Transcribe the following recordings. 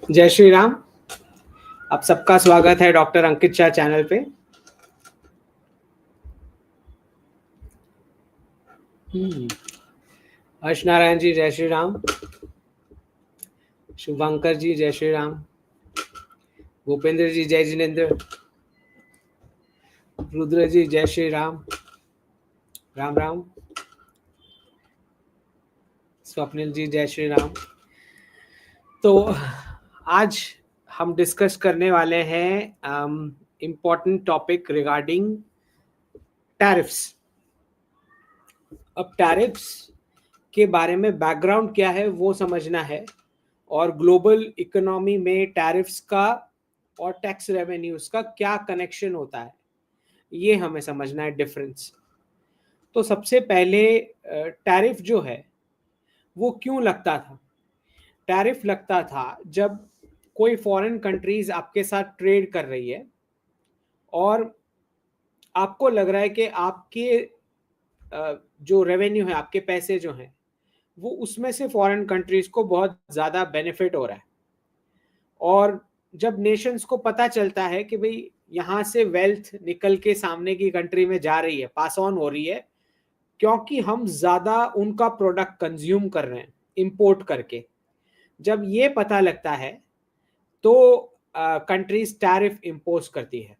जय श्री राम। आप सबका स्वागत है डॉक्टर अंकित शाह चैनल पे। हर्ष नारायण जी जय श्री राम। शुभंकर जी जय श्री राम। भूपेंद्र जी जय जिनेन्द्र। रुद्र जी जय श्री राम। राम राम। स्वप्निल जी जय श्री राम। तो आज हम डिस्कस करने वाले हैं इम्पोर्टेंट टॉपिक रिगार्डिंग टैरिफ्स। अब टैरिफ्स के बारे में बैकग्राउंड क्या है वो समझना है, और ग्लोबल इकोनॉमी में टैरिफ्स का और टैक्स रेवेन्यूज का क्या कनेक्शन होता है ये हमें समझना है, डिफरेंस। तो सबसे पहले टैरिफ जो है वो क्यों लगता था। टैरिफ लगता था जब कोई फॉरेन कंट्रीज आपके साथ ट्रेड कर रही है और आपको लग रहा है कि आपके जो रेवेन्यू है, आपके पैसे जो हैं, वो उसमें से फॉरेन कंट्रीज को बहुत ज़्यादा बेनिफिट हो रहा है। और जब नेशंस को पता चलता है कि भाई यहाँ से वेल्थ निकल के सामने की कंट्री में जा रही है, पास ऑन हो रही है, क्योंकि हम ज़्यादा उनका प्रोडक्ट कंज्यूम कर रहे हैं इंपोर्ट करके, जब ये पता लगता है तो कंट्रीज टैरिफ इम्पोज करती है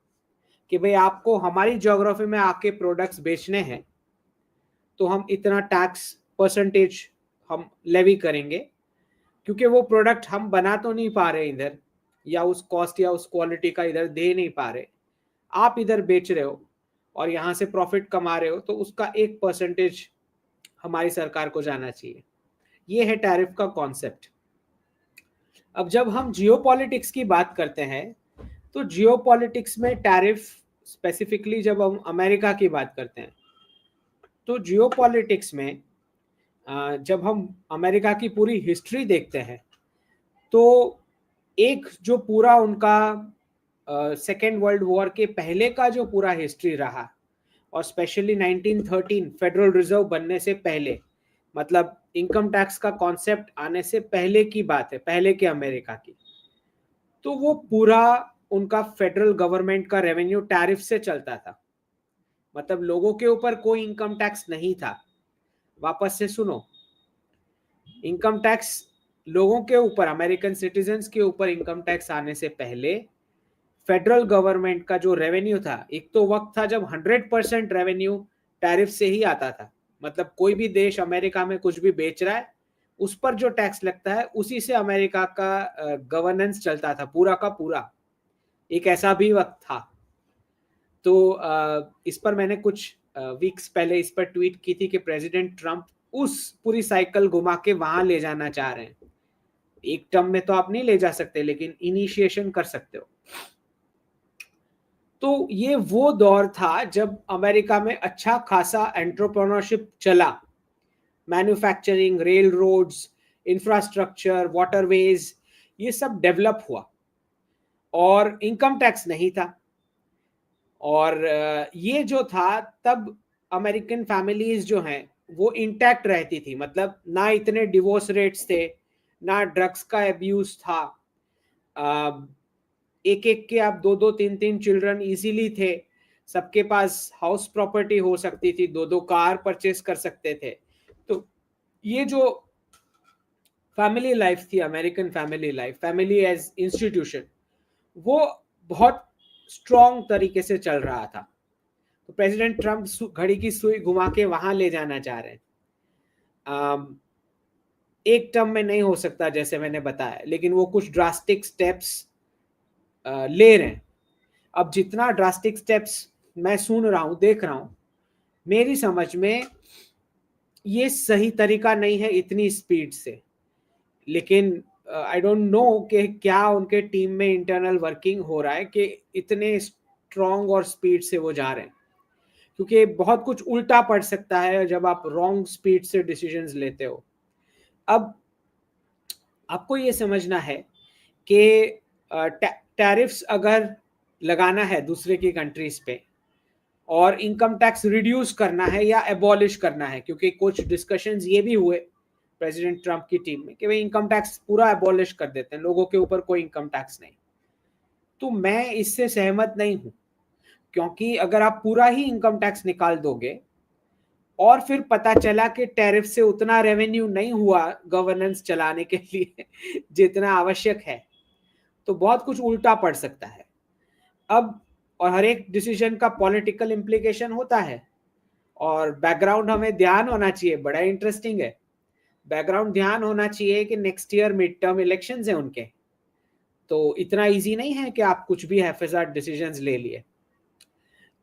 कि भाई आपको हमारी ज्योग्राफी में आके प्रोडक्ट्स बेचने हैं तो हम इतना टैक्स परसेंटेज हम लेवी करेंगे, क्योंकि वो प्रोडक्ट हम बना तो नहीं पा रहे इधर, या उस कॉस्ट या उस क्वालिटी का इधर दे नहीं पा रहे, आप इधर बेच रहे हो और यहाँ से प्रॉफिट कमा रहे हो, तो उसका एक परसेंटेज हमारी सरकार को जाना चाहिए। ये है टैरिफ का कॉन्सेप्ट। अब जब हम जियोपॉलिटिक्स की बात करते हैं तो जियोपॉलिटिक्स में टैरिफ, स्पेसिफिकली जब हम अमेरिका की बात करते हैं, तो जियोपॉलिटिक्स में जब हम अमेरिका की पूरी हिस्ट्री देखते हैं तो एक जो पूरा उनका सेकेंड वर्ल्ड वॉर के पहले का जो पूरा हिस्ट्री रहा, और स्पेशली 1913 फेडरल रिजर्व बनने से पहले, मतलब इनकम टैक्स का कॉन्सेप्ट आने से पहले की बात है, पहले के अमेरिका की, तो वो पूरा उनका फेडरल गवर्नमेंट का रेवेन्यू टैरिफ से चलता था। मतलब लोगों के ऊपर कोई इनकम टैक्स नहीं था। वापस से सुनो, इनकम टैक्स लोगों के ऊपर, अमेरिकन सिटीजन्स के ऊपर इनकम टैक्स आने से पहले फेडरल गवर्नमेंट का जो रेवेन्यू था, एक तो वक्त था जब 100% रेवेन्यू टैरिफ से ही आता था। मतलब कोई भी देश अमेरिका में कुछ भी बेच रहा है, उस पर जो टैक्स लगता है उसी से अमेरिका का गवर्नेंस चलता था पूरा का पूरा। एक ऐसा भी वक्त था। तो इस पर मैंने कुछ वीक्स पहले इस पर ट्वीट की थी कि प्रेसिडेंट ट्रंप उस पूरी साइकिल घुमा के वहां ले जाना चाह रहे हैं। एक टर्म में तो आप नहीं ले जा सकते, लेकिन इनिशिएशन कर सकते हो। तो ये वो दौर था जब अमेरिका में अच्छा खासा एंटरप्रेन्योरशिप चला। Manufacturing, railroads, infrastructure, waterways, ये सब डेवलप हुआ और इनकम टैक्स नहीं था। और ये जो था, तब अमेरिकन फैमिलीज जो हैं वो इंटैक्ट रहती थी। मतलब ना इतने डिवोर्स रेट्स थे, ना ड्रग्स का एब्यूज था। एक एक के आप दो दो तीन तीन चिल्ड्रन इजीली थे। सबके पास हाउस प्रॉपर्टी हो सकती थी, दो दो कार परचेस कर सकते थे। तो ये जो फैमिली लाइफ थी, American family life, family as institution, वो बहुत स्ट्रॉन्ग तरीके से चल रहा था। तो प्रेसिडेंट ट्रंप घड़ी की सुई घुमा के वहां ले जाना चाह रहे हैं। एक टर्म में नहीं हो सकता जैसे मैंने बताया, लेकिन वो कुछ ड्रास्टिक स्टेप्स ले रहे हैं। अब जितना ड्रास्टिक स्टेप्स मैं सुन रहा हूं, देख रहा हूं, मेरी समझ में ये सही तरीका नहीं है इतनी स्पीड से। लेकिन आई डोंट नो कि क्या उनके टीम में इंटरनल वर्किंग हो रहा है कि इतने स्ट्रॉन्ग और स्पीड से वो जा रहे हैं, क्योंकि बहुत कुछ उल्टा पड़ सकता है जब आप रॉन्ग स्पीड से डिसीजंस लेते हो। अब आपको ये समझना है कि टैरिफ्स अगर लगाना है दूसरे की कंट्रीज पे, और इनकम टैक्स रिड्यूस करना है या एबॉलिश करना है, क्योंकि कुछ डिस्कशंस ये भी हुए प्रेसिडेंट ट्रम्प की टीम में कि भाई इनकम टैक्स पूरा एबॉलिश कर देते हैं, लोगों के ऊपर कोई इनकम टैक्स नहीं। तो मैं इससे सहमत नहीं हूं, क्योंकि अगर आप पूरा ही इनकम टैक्स निकाल दोगे और फिर पता चला कि टैरिफ से उतना रेवेन्यू नहीं हुआ गवर्नेंस चलाने के लिए जितना आवश्यक है, तो बहुत कुछ उल्टा पड़ सकता है। अब और हर एक डिसीजन का पॉलिटिकल इम्प्लीकेशन होता है, और बैकग्राउंड हमें ध्यान होना चाहिए, बड़ा इंटरेस्टिंग है। बैकग्राउंड ध्यान होना चाहिए कि next year mid term elections हैं उनके, तो इतना इजी नहीं है कि आप कुछ भी हैफेजार्ड डिसीजंस ले लिए।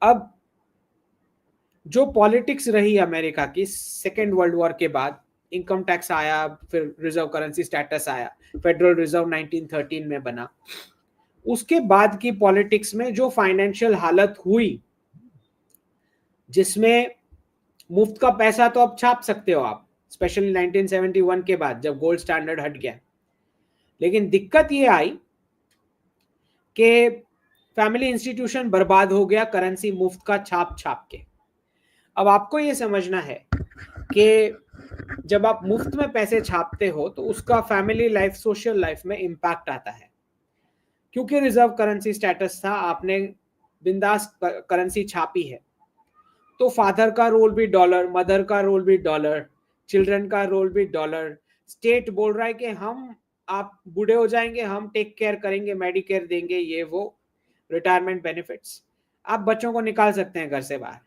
अब जो पॉलिटिक्स रही अमेरिका की सेकेंड वर्ल्ड वॉर के बाद, इनकम टैक्स आया, फिर रिजर्व करेंसी स्टेटस आया, फेडरल रिजर्व 1913 में बना, उसके बाद की पॉलिटिक्स में जो फाइनेंशियल हालत हुई, जिसमें मुफ्त का पैसा तो अब छाप सकते हो आप, स्पेशली 1971 के बाद जब गोल्ड स्टैंडर्ड हट गया, लेकिन दिक्कत ये आई कि फैमिली इंस्टीट्यूशन बर्बाद हो गया करेंसी मुफ्त का छाप छाप के। अब आपको ये समझना है कि जब आप मुफ्त में पैसे छापते हो तो उसका फैमिली लाइफ, सोशल लाइफ में इम्पैक्ट आता है, क्योंकि रिजर्व करेंसी स्टेटस था, आपने बिंदास करेंसी छापी है, तो फादर का रोल भी डॉलर, मदर का रोल भी डॉलर, चिल्ड्रन का रोल भी डॉलर। स्टेट बोल रहा है कि हम, आप बूढ़े हो जाएंगे, हम टेक केयर करेंगे, मेडिकेयर देंगे, ये वो, रिटायरमेंट बेनिफिट्स, आप बच्चों को निकाल सकते हैं घर से बाहर।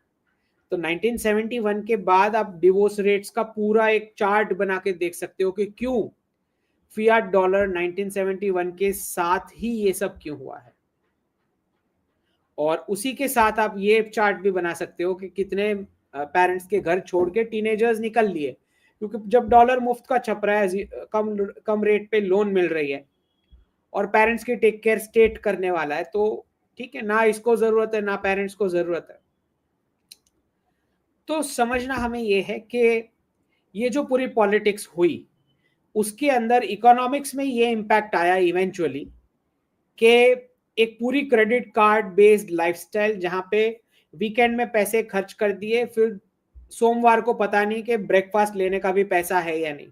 तो 1971 के बाद आप डिवोर्स रेट्स का पूरा एक चार्ट बना के देख सकते हो कि क्यों फियाट डॉलर 1971 के साथ ही ये सब क्यों हुआ है। और उसी के साथ आप ये चार्ट भी बना सकते हो कि कितने पेरेंट्स के घर छोड़ के टीनेजर्स निकल लिए, क्योंकि जब डॉलर मुफ्त का छप रहा है, कम कम रेट पे लोन मिल रही है, और पेरेंट्स की टेक केयर स्टेट करने वाला है, तो ठीक है ना, इसको जरूरत है ना पेरेंट्स को जरूरत है। तो समझना हमें ये है कि ये जो पूरी पॉलिटिक्स हुई, उसके अंदर इकोनॉमिक्स में ये इम्पैक्ट आया इवेंचुअली कि एक पूरी क्रेडिट कार्ड बेस्ड लाइफस्टाइल, जहां पे वीकेंड में पैसे खर्च कर दिए, फिर सोमवार को पता नहीं कि ब्रेकफास्ट लेने का भी पैसा है या नहीं।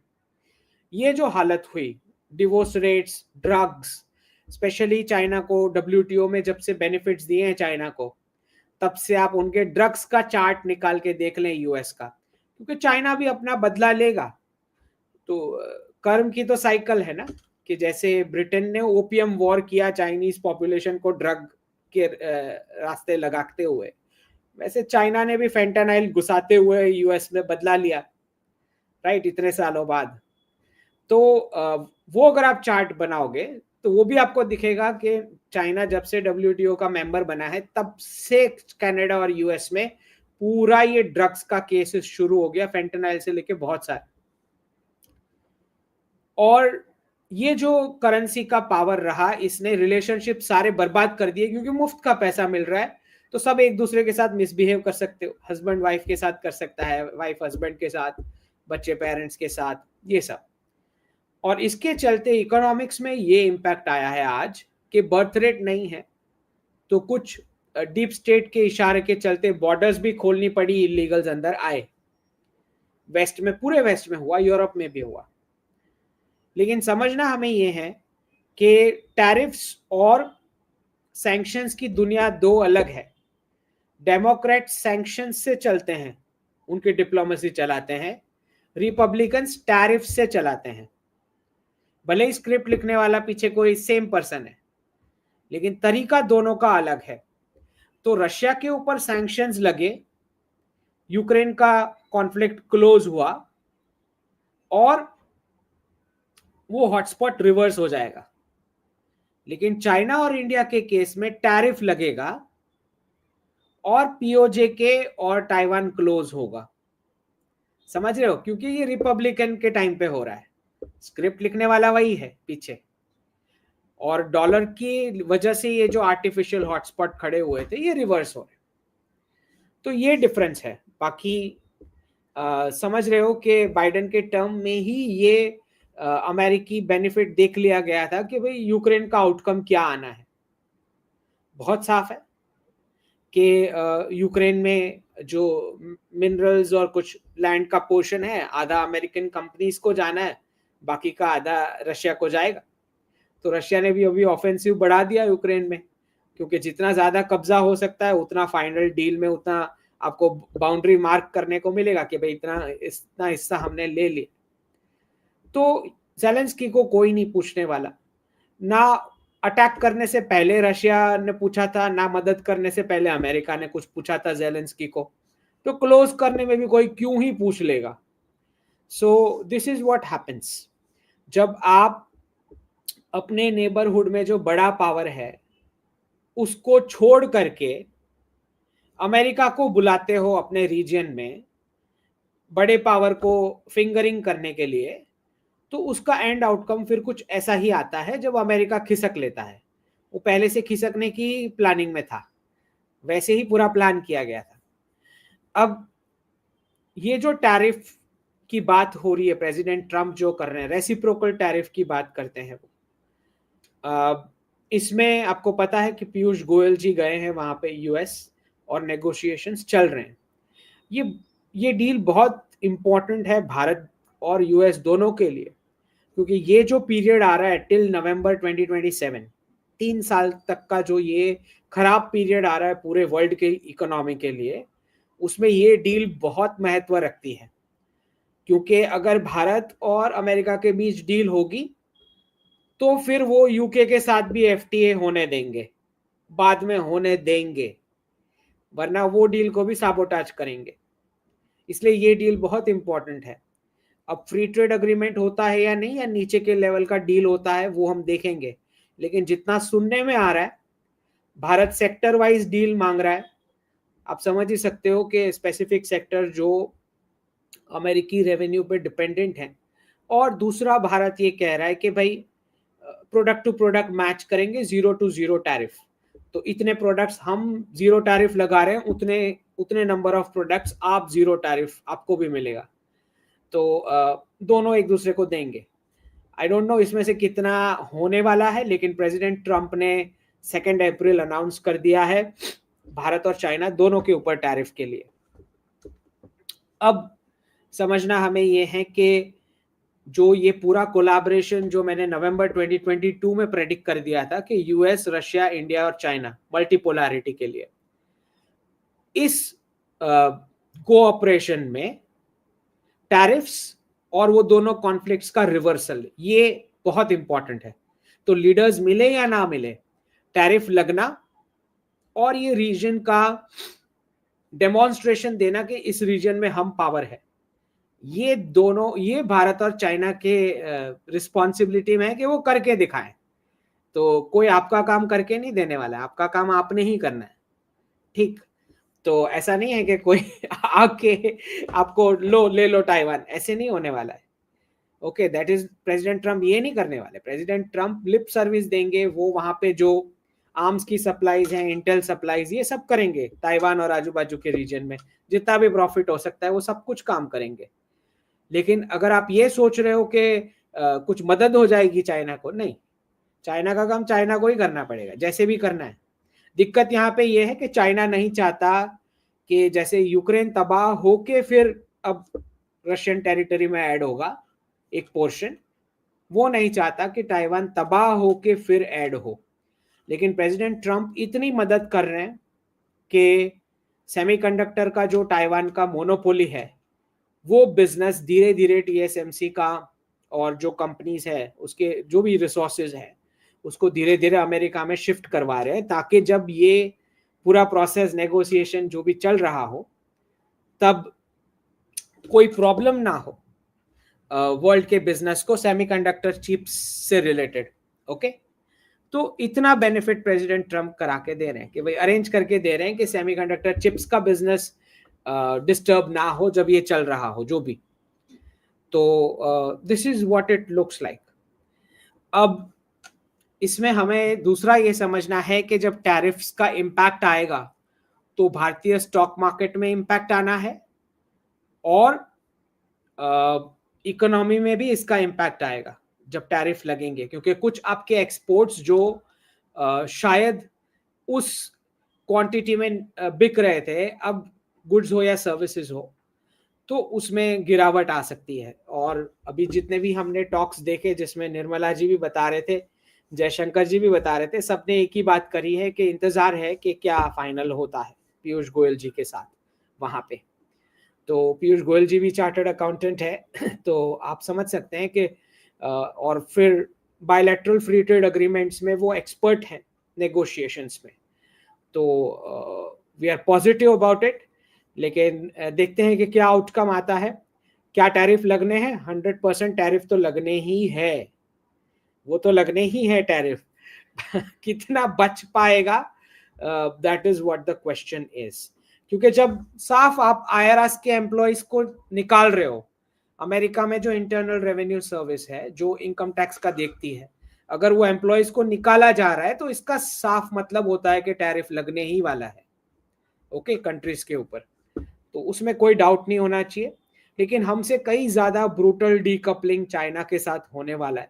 ये जो हालत हुई, divorce rates, drugs, specially China को डब्ल्यूटीओ में जब से बेनिफिट्स दिए हैं चाइना को, तब से आप उनके ड्रग्स का चार्ट निकाल के देख लें यूएस का, क्योंकि चाइना भी अपना बदला लेगा। तो कर्म की तो साइकिल है ना, कि जैसे ब्रिटेन ने ओपियम वॉर किया चाइनीज पॉपुलेशन को ड्रग के रास्ते लगाते हुए, वैसे चाइना ने भी फेंटानाइल घुसाते हुए यूएस में बदला लिया, राइट, इतने सालों बाद। तो वो अगर आप चार्ट बनाओगे तो वो भी आपको दिखेगा कि चाइना जब से डब्ल्यूटीओ का मेंबर बना है, तब से कनाडा और यूएस में पूरा ये ड्रग्स का केसेस शुरू हो गया, फेंटानाइल से लेके बहुत सारे। और ये जो करेंसी का पावर रहा, इसने रिलेशनशिप सारे बर्बाद कर दिए, क्योंकि मुफ्त का पैसा मिल रहा है, तो सब एक दूसरे के साथ मिसबिहेव कर सकते हो, हस्बैंड वाइफ के साथ कर सकता है, वाइफ हस्बैंड के साथ, बच्चे पेरेंट्स के साथ, ये सब। और इसके चलते इकोनॉमिक्स में ये इम्पैक्ट आया है आज कि बर्थ रेट नहीं है, तो कुछ डीप स्टेट के इशारे के चलते बॉर्डर्स भी खोलनी पड़ी, इलीगल्स अंदर आए। वेस्ट में, पूरे वेस्ट में हुआ, यूरोप में भी हुआ। लेकिन समझना हमें ये है कि टैरिफ्स और सैंक्शंस की दुनिया दो अलग है। डेमोक्रेट सैंक्शंस से चलते हैं, उनकी डिप्लोमेसी चलाते हैं, रिपब्लिकन्स टैरिफ से चलाते हैं। भले ही स्क्रिप्ट लिखने वाला पीछे कोई सेम पर्सन है, लेकिन तरीका दोनों का अलग है। तो रशिया के ऊपर सैंक्शंस लगे, यूक्रेन का कॉन्फ्लिक्ट क्लोज हुआ, और वो हॉटस्पॉट रिवर्स हो जाएगा। लेकिन चाइना और इंडिया के केस में टैरिफ लगेगा और पीओजे के और ताइवान क्लोज होगा। समझ रहे हो, क्योंकि ये रिपब्लिकन के टाइम पे हो रहा है, स्क्रिप्ट लिखने वाला वही है पीछे, और डॉलर की वजह से ये जो आर्टिफिशियल हॉटस्पॉट खड़े हुए थे, ये रिवर्स हो रहे। तो ये डिफरेंस है। बाकी समझ रहे हो कि बाइडेन के टर्म में ही ये अमेरिकी बेनिफिट देख लिया गया था कि भाई यूक्रेन का आउटकम क्या आना है। बहुत साफ है कि यूक्रेन में जो मिनरल्स और कुछ लैंड का पोर्शन है आधा अमेरिकन कंपनीज को जाना है, बाकी का आधा रशिया को जाएगा। तो रशिया ने भी अभी ऑफेंसिव बढ़ा दिया यूक्रेन में, क्योंकि जितना ज्यादा कब्जा हो सकता है उतना फाइनल डील में उतना आपको बाउंड्री मार्क करने को मिलेगा कि भाई इतना हिस्सा हमने ले लिया। तो ज़ेलेंस्की को कोई नहीं पूछने वाला, ना अटैक करने से पहले रशिया ने पूछा था, ना मदद करने से पहले अमेरिका ने कुछ पूछा था ज़ेलेंस्की को, तो क्लोज करने में भी कोई क्यों ही पूछ लेगा। सो दिस इज व्हाट हैपेंस जब आप अपने नेबरहुड में जो बड़ा पावर है उसको छोड़ करके अमेरिका को बुलाते हो अपने रीजन में बड़े पावर को फिंगरिंग करने के लिए, तो उसका एंड आउटकम फिर कुछ ऐसा ही आता है जब अमेरिका खिसक लेता है। वो पहले से खिसकने की प्लानिंग में था, वैसे ही पूरा प्लान किया गया था। अब ये जो टैरिफ की बात हो रही है, प्रेसिडेंट ट्रम्प जो कर रहे हैं, रेसिप्रोकल टैरिफ की बात करते हैं वो, इसमें आपको पता है कि पीयूष गोयल जी गए हैं वहां पे यूएस और नेगोशिएशंस चल रहे हैं। ये डील बहुत इंपॉर्टेंट है भारत और यूएस दोनों के लिए, क्योंकि ये जो पीरियड आ रहा है टिल नवंबर 2027, 3 साल तक का जो ये खराब पीरियड आ रहा है पूरे वर्ल्ड के इकोनॉमी के लिए, उसमें ये डील बहुत महत्व रखती है। क्योंकि अगर भारत और अमेरिका के बीच डील होगी तो फिर वो यूके के साथ भी एफटीए होने देंगे, बाद में होने देंगे, वरना वो डील को भी साबोटाज करेंगे। इसलिए ये डील बहुत इंपॉर्टेंट है। अब फ्री ट्रेड अग्रीमेंट होता है या नहीं, या नीचे के लेवल का डील होता है, वो हम देखेंगे। लेकिन जितना सुनने में आ रहा है, भारत सेक्टर वाइज डील मांग रहा है। आप समझ ही सकते हो कि स्पेसिफिक सेक्टर जो अमेरिकी रेवेन्यू पे डिपेंडेंट है, और दूसरा भारत ये कह रहा है कि भाई प्रोडक्ट टू प्रोडक्ट मैच करेंगे, 0 to 0 टैरिफ। तो इतने प्रोडक्ट्स हम 0 टैरिफ लगा रहे हैं, उतने नंबर ऑफ प्रोडक्ट्स आप 0 टैरिफ आपको भी मिलेगा। तो दोनों एक दूसरे को देंगे। आई डोंट नो इसमें से कितना होने वाला है, लेकिन प्रेसिडेंट ट्रंप ने 2 अप्रैल अनाउंस कर दिया है भारत और चाइना दोनों के ऊपर टैरिफ के लिए। अब समझना हमें ये है कि जो ये पूरा कोलैबोरेशन जो मैंने नवंबर 2022 में प्रेडिक्ट कर दिया था कि यूएस, रशिया, इंडिया और चाइना मल्टीपोलैरिटी के लिए, इस कोऑपरेशन में टैरिफ्स और वो दोनों कॉन्फ्लिक्ट्स का रिवर्सल, ये बहुत इंपॉर्टेंट है। तो लीडर्स मिले या ना मिले, टैरिफ लगना और ये रीजन का डेमोन्स्ट्रेशन देना कि इस रीजन में हम पावर है, ये दोनों, ये भारत और चाइना के रिस्पॉन्सिबिलिटी में है कि वो करके दिखाएं। तो कोई आपका काम करके नहीं देने वाला है, आपका काम आपने ही करना है। ठीक, तो ऐसा नहीं है कि कोई आके आपको ले लो ताइवान, ऐसे नहीं होने वाला है। Okay, that is president Trump ये नहीं करने वाले। प्रेसिडेंट ट्रम्प लिप सर्विस देंगे, वो वहां पे जो आर्म्स की सप्लाईज हैं, इंटेल सप्लाईज, ये सब करेंगे। ताइवान और आजू बाजू के रीजन में जितना भी प्रॉफिट हो सकता है वो सब कुछ काम करेंगे। लेकिन अगर आप ये सोच रहे हो कि कुछ मदद हो जाएगी चाइना को, नहीं, चाइना का काम चाइना को ही करना पड़ेगा, जैसे भी करना है। दिक्कत यहाँ पे ये है कि चाइना नहीं चाहता कि जैसे यूक्रेन तबाह होके फिर अब रशियन टेरिटरी में ऐड होगा एक पोर्शन, वो नहीं चाहता कि ताइवान तबाह होके फिर ऐड हो। लेकिन प्रेसिडेंट ट्रम्प इतनी मदद कर रहे हैं कि सेमीकंडक्टर का जो ताइवान का मोनोपोली है, वो बिजनेस धीरे धीरे टीएसएमसी का और जो कंपनीज है उसके जो भी रिसोर्सेज है उसको धीरे धीरे अमेरिका में शिफ्ट करवा रहे हैं, ताकि जब ये पूरा प्रोसेस नेगोशिएशन जो भी चल रहा हो तब कोई प्रॉब्लम ना हो वर्ल्ड के बिजनेस को सेमीकंडक्टर चिप्स से रिलेटेड। ओके, तो इतना बेनिफिट प्रेसिडेंट ट्रम्प करा के दे रहे हैं कि भाई अरेंज करके दे रहे हैं कि सेमीकंडक्टर चिप्स का बिजनेस डिस्टर्ब ना हो जब ये चल रहा हो जो भी। तो this is what it looks like. अब इसमें हमें दूसरा ये समझना है कि जब टैरिफ्स का इम्पैक्ट आएगा तो भारतीय स्टॉक मार्केट में इम्पैक्ट आना है, और इकोनॉमी में भी इसका इम्पैक्ट आएगा जब टैरिफ लगेंगे, क्योंकि कुछ आपके एक्सपोर्ट्स जो शायद उस क्वांटिटी में बिक रहे थे, अब गुड्स हो या सर्विसेज हो, तो उसमें गिरावट आ सकती है। और अभी जितने भी हमने टॉक्स देखे, जिसमें निर्मला जी भी बता रहे थे, जयशंकर जी भी बता रहे थे, सबने एक ही बात करी है कि इंतजार है कि क्या फाइनल होता है पीयूष गोयल जी के साथ वहां पे। तो पीयूष गोयल जी भी चार्टर्ड अकाउंटेंट है तो आप समझ सकते हैं कि और फिर बायलैटरल फ्री ट्रेड अग्रीमेंट्स में वो एक्सपर्ट हैं नेगोशिएशंस में। तो we are positive about it, लेकिन देखते हैं कि क्या आउटकम आता है। क्या टैरिफ लगने हैं? 100% टैरिफ तो लगने ही है, वो तो लगने ही है टैरिफ कितना बच पाएगा, that is what the question is. क्योंकि जब साफ आप आईआरएस के एम्प्लॉयज को निकाल रहे हो, अमेरिका में जो इंटरनल रेवेन्यू सर्विस है जो इनकम टैक्स का देखती है, अगर वो एम्प्लॉयज को निकाला जा रहा है तो इसका साफ मतलब होता है कि टैरिफ लगने ही वाला है, ओके, कंट्रीज के ऊपर। तो उसमें कोई डाउट नहीं होना चाहिए। लेकिन हमसे कई ज्यादा ब्रूटल डीकपलिंग चाइना के साथ होने वाला है।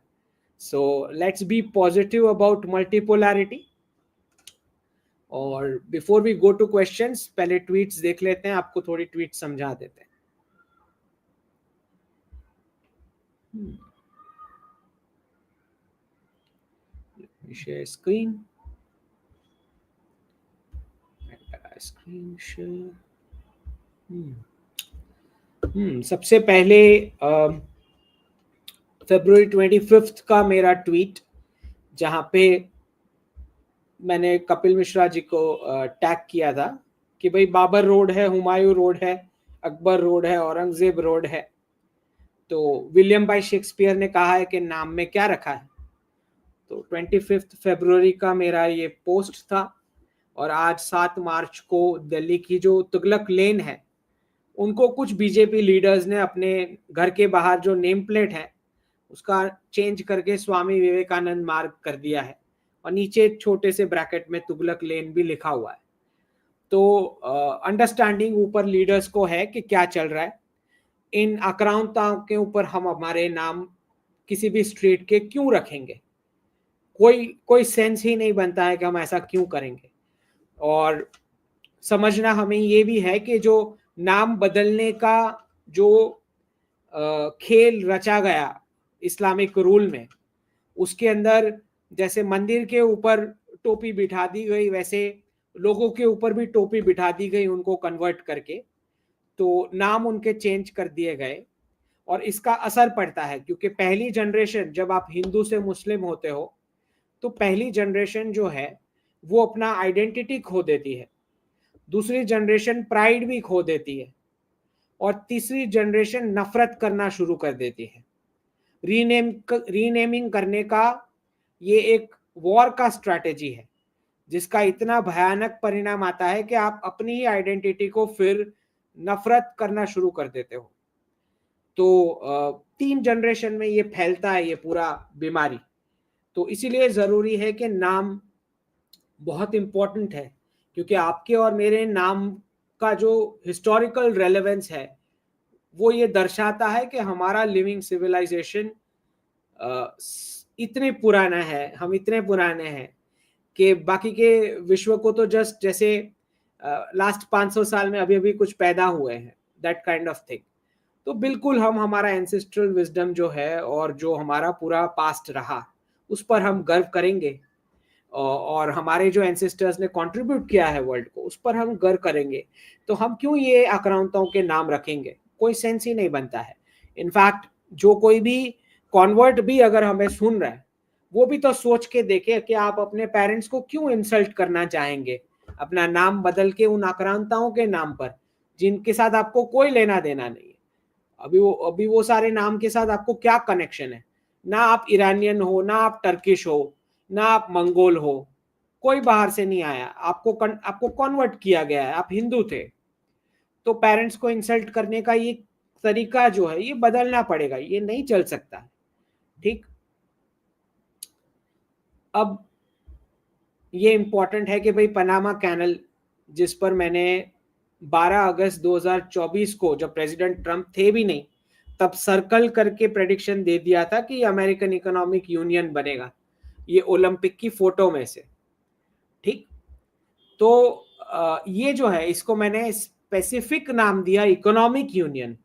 So let's be positive about multipolarity. और before we go to questions, पहले ट्वीट्स देख लेते हैं, आपको थोड़ी ट्वीट समझा देते हैं। share screen, screen share। सबसे पहले February 25 का मेरा ट्वीट, जहां पे मैंने कपिल मिश्रा जी को टैग किया था कि भाई बाबर रोड है, हुमायूं रोड है, अकबर रोड है, औरंगजेब रोड है। तो विलियम बाय शेक्सपियर ने कहा है कि नाम में क्या रखा है। तो 25 फरवरी का मेरा ये पोस्ट था। और आज 7 मार्च को दिल्ली की जो तुगलक लेन है, उनको कुछ बीजेपी लीडर्स ने अपने घर के बाहर जो नेम प्लेट है उसका चेंज करके स्वामी विवेकानंद मार्ग कर दिया है, और नीचे छोटे से ब्रैकेट में तुगलक लेन भी लिखा हुआ है। तो अंडरस्टैंडिंग ऊपर लीडर्स को है कि क्या चल रहा है। इन आक्रांताओं के ऊपर हम हमारे नाम किसी भी स्ट्रीट के क्यों रखेंगे? कोई कोई सेंस ही नहीं बनता है कि हम ऐसा क्यों करेंगे। और समझना हमें ये भी है कि जो नाम बदलने का जो खेल रचा गया इस्लामिक रूल में, उसके अंदर जैसे मंदिर के ऊपर टोपी बिठा दी गई, वैसे लोगों के ऊपर भी टोपी बिठा दी गई उनको कन्वर्ट करके। तो नाम उनके चेंज कर दिए गए, और इसका असर पड़ता है क्योंकि पहली जनरेशन, जब आप हिंदू से मुस्लिम होते हो तो पहली जनरेशन जो है वो अपना आइडेंटिटी खो देती है, दूसरी जनरेशन प्राइड भी खो देती है, और तीसरी जनरेशन नफरत करना शुरू कर देती है। रीनेमिंग करने का ये एक वॉर का स्ट्रैटेजी है, जिसका इतना भयानक परिणाम आता है कि आप अपनी ही आइडेंटिटी को फिर नफरत करना शुरू कर देते हो। तो 3 जनरेशन में ये फैलता है, ये पूरा बीमारी। तो इसीलिए जरूरी है कि नाम बहुत इंपॉर्टेंट है, क्योंकि आपके और मेरे नाम का जो हिस्टोरिकल रेलेवेंस है वो ये दर्शाता है कि हमारा लिविंग सिविलाइजेशन इतने पुराना है, हम इतने पुराने हैं कि बाकी के विश्व को तो जस्ट जैसे लास्ट 500 साल में अभी अभी कुछ पैदा हुए हैं, दैट काइंड ऑफ थिंग। तो बिल्कुल हम हमारा एंसेस्ट्रल विजडम जो है और जो हमारा पूरा पास्ट रहा उस पर हम गर्व करेंगे, और हमारे जो एंसेस्टर्स ने कंट्रीब्यूट किया है वर्ल्ड को उस पर हम गर्व करेंगे। तो हम क्यों ये आक्रांताओं के नाम रखेंगे? कोई सेंस ही नहीं बनता है। इनफैक्ट जो कोई भी कॉन्वर्ट भी अगर हमें सुन रहा है, वो भी तो सोच के देखे कि आप अपने पेरेंट्स को क्यों इंसल्ट करना चाहेंगे अपना नाम बदल के उन आक्रांताओं के नाम पर, जिनके साथ आपको कोई लेना देना नहीं है। अभी वो सारे नाम के साथ आपको क्या कनेक्शन है? ना आप ईरानियन हो, ना आप टर्किश हो, ना आप मंगोल हो, कोई बाहर से नहीं आया, आपको कन्वर्ट किया गया है, आप हिंदू थे। तो पेरेंट्स को इंसल्ट करने का ये तरीका जो है ये बदलना पड़ेगा, ये नहीं चल सकता। ठीक, अब ये इंपॉर्टेंट है कि भाई पनामा कैनल, जिस पर मैंने 12 अगस्त 2024 को, जब प्रेसिडेंट ट्रंप थे भी नहीं, तब सर्कल करके प्रेडिक्शन दे दिया था कि अमेरिकन इकोनॉमिक यूनियन बनेगा, ये ओलंपिक की फोटो में से। ठीक, तो ये जो है इसको मैंने स्पेसिफिक नाम दिया इकोनॉमिक यूनियन।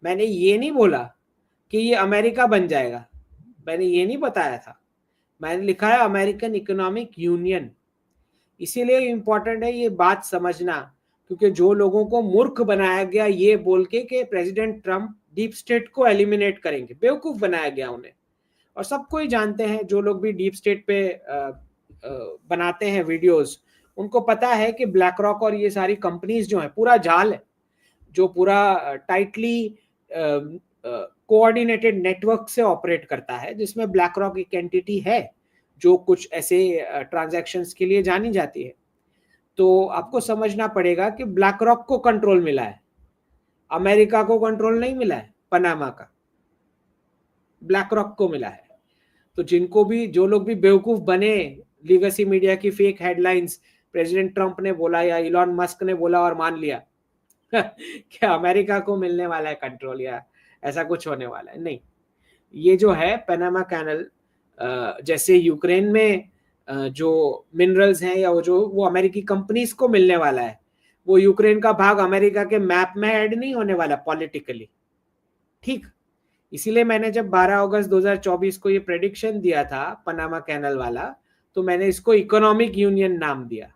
मैंने ये नहीं बोला कि ये अमेरिका बन जाएगा, मैंने ये नहीं बताया था। मैंने लिखा है अमेरिकन इकोनॉमिक यूनियन। इसीलिए इंपॉर्टेंट है ये बात समझना, क्योंकि जो लोगों को मूर्ख बनाया गया ये बोल के कि प्रेसिडेंट ट्रम्प डीप स्टेट को एलिमिनेट करेंगे, बेवकूफ बनाया गया उन्हें। और सबको ही जानते हैं, जो लोग भी डीप स्टेट पे बनाते हैं वीडियोस, उनको पता है कि ब्लैक रॉक और ये सारी कंपनीज जो है पूरा जाल है, जो पूरा टाइटली कोऑर्डिनेटेड नेटवर्क से ऑपरेट करता है, जिसमें ब्लैक रॉक एक एंटिटी है जो कुछ ऐसे ट्रांजैक्शंस के लिए जानी जाती है। तो आपको समझना पड़ेगा कि ब्लैक रॉक को कंट्रोल मिला है, अमेरिका को कंट्रोल नहीं मिला है पनामा का, ब्लैक रॉक को मिला है। तो जिनको भी, जो लोग भी बेवकूफ बने, लीगेसी मीडिया की फेक हेडलाइंस, प्रेसिडेंट ट्रम्प ने बोला या इलॉन मस्क ने बोला और मान लिया कि अमेरिका को मिलने वाला है कंट्रोल या ऐसा कुछ होने वाला है, नहीं। ये जो है पनामा कैनल, जैसे यूक्रेन में जो मिनरल्स हैं या वो अमेरिकी कंपनीज को मिलने वाला है, वो यूक्रेन का भाग अमेरिका के मैप में ऐड नहीं होने वाला पॉलिटिकली, ठीक। इसीलिए मैंने जब 12 अगस्त 2024 को ये प्रेडिक्शन दिया था पनामा कैनल वाला, तो मैंने इसको इकोनॉमिक यूनियन नाम दिया,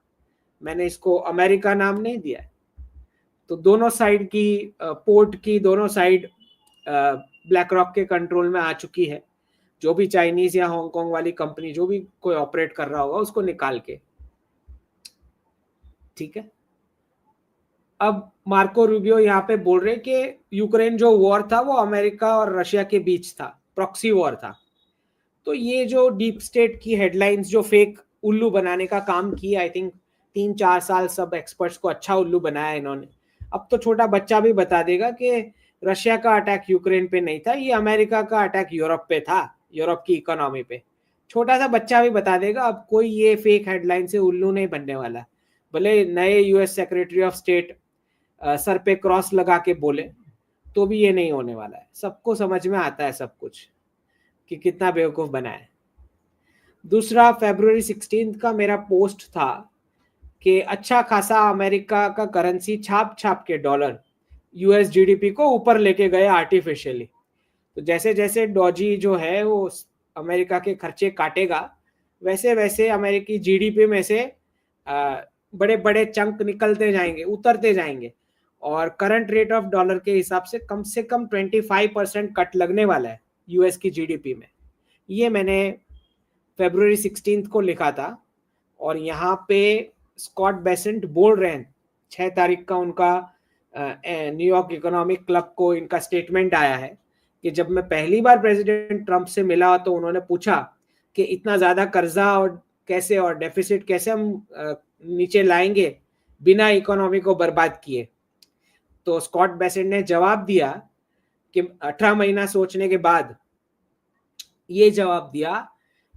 मैंने इसको अमेरिका नाम नहीं दिया। तो दोनों साइड की पोर्ट की दोनों साइड ब्लैक रॉक के कंट्रोल में आ चुकी है। जो भी चाइनीज या हांगकांग वाली कंपनी जो भी कोई ऑपरेट कर रहा होगा उसको निकाल के, ठीक है। अब मार्को रूबियो यहाँ पे बोल रहे कि यूक्रेन जो वॉर था वो अमेरिका और रशिया के बीच था, प्रॉक्सी वॉर था। तो ये जो डीप स्टेट की हेडलाइंस जो फेक उल्लू बनाने का काम किया, आई थिंक 3-4 साल सब एक्सपर्ट्स को अच्छा उल्लू बनाया इन्होंने। अब तो छोटा बच्चा भी बता देगा कि रशिया का अटैक यूक्रेन पे नहीं था, ये अमेरिका का अटैक यूरोप पे था, यूरोप की इकोनॉमी पे। छोटा सा बच्चा भी बता देगा, अब कोई ये फेक हेडलाइन से उल्लू नहीं बनने वाला। भले नए US secretary of state sir पे क्रॉस लगा के बोले तो भी ये नहीं होने वाला है। सबको समझ में आता है सब कुछ कि कितना बेवकूफ बना है। दूसरा, फरवरी 16 का मेरा पोस्ट था कि अच्छा खासा अमेरिका का करेंसी छाप छाप के डॉलर यूएस जीडीपी को ऊपर लेके गए आर्टिफिशियली। तो जैसे जैसे डॉजी जो है वो अमेरिका के खर्चे काटेगा, वैसे वैसे अमेरिकी जीडीपी में से बड़े बड़े चंक निकलते जाएंगे, उतरते जाएंगे। और करंट रेट ऑफ डॉलर के हिसाब से कम 25% कट लगने वाला है यूएस की जीडीपी में। ये मैंने फरवरी 16 को लिखा था। और यहाँ पे स्कॉट बेसेंट बोल रहे हैं, 6 तारीख का उनका न्यूयॉर्क इकोनॉमिक क्लब को इनका स्टेटमेंट आया है कि जब मैं पहली बार प्रेसिडेंट ट्रम्प से मिला तो उन्होंने पूछा कि इतना ज्यादा कर्जा और कैसे, और डेफिसिट कैसे हम नीचे लाएंगे बिना इकोनॉमी को बर्बाद किए। तो स्कॉट बेसेंट ने जवाब दिया कि 18 महीना सोचने के बाद ये जवाब दिया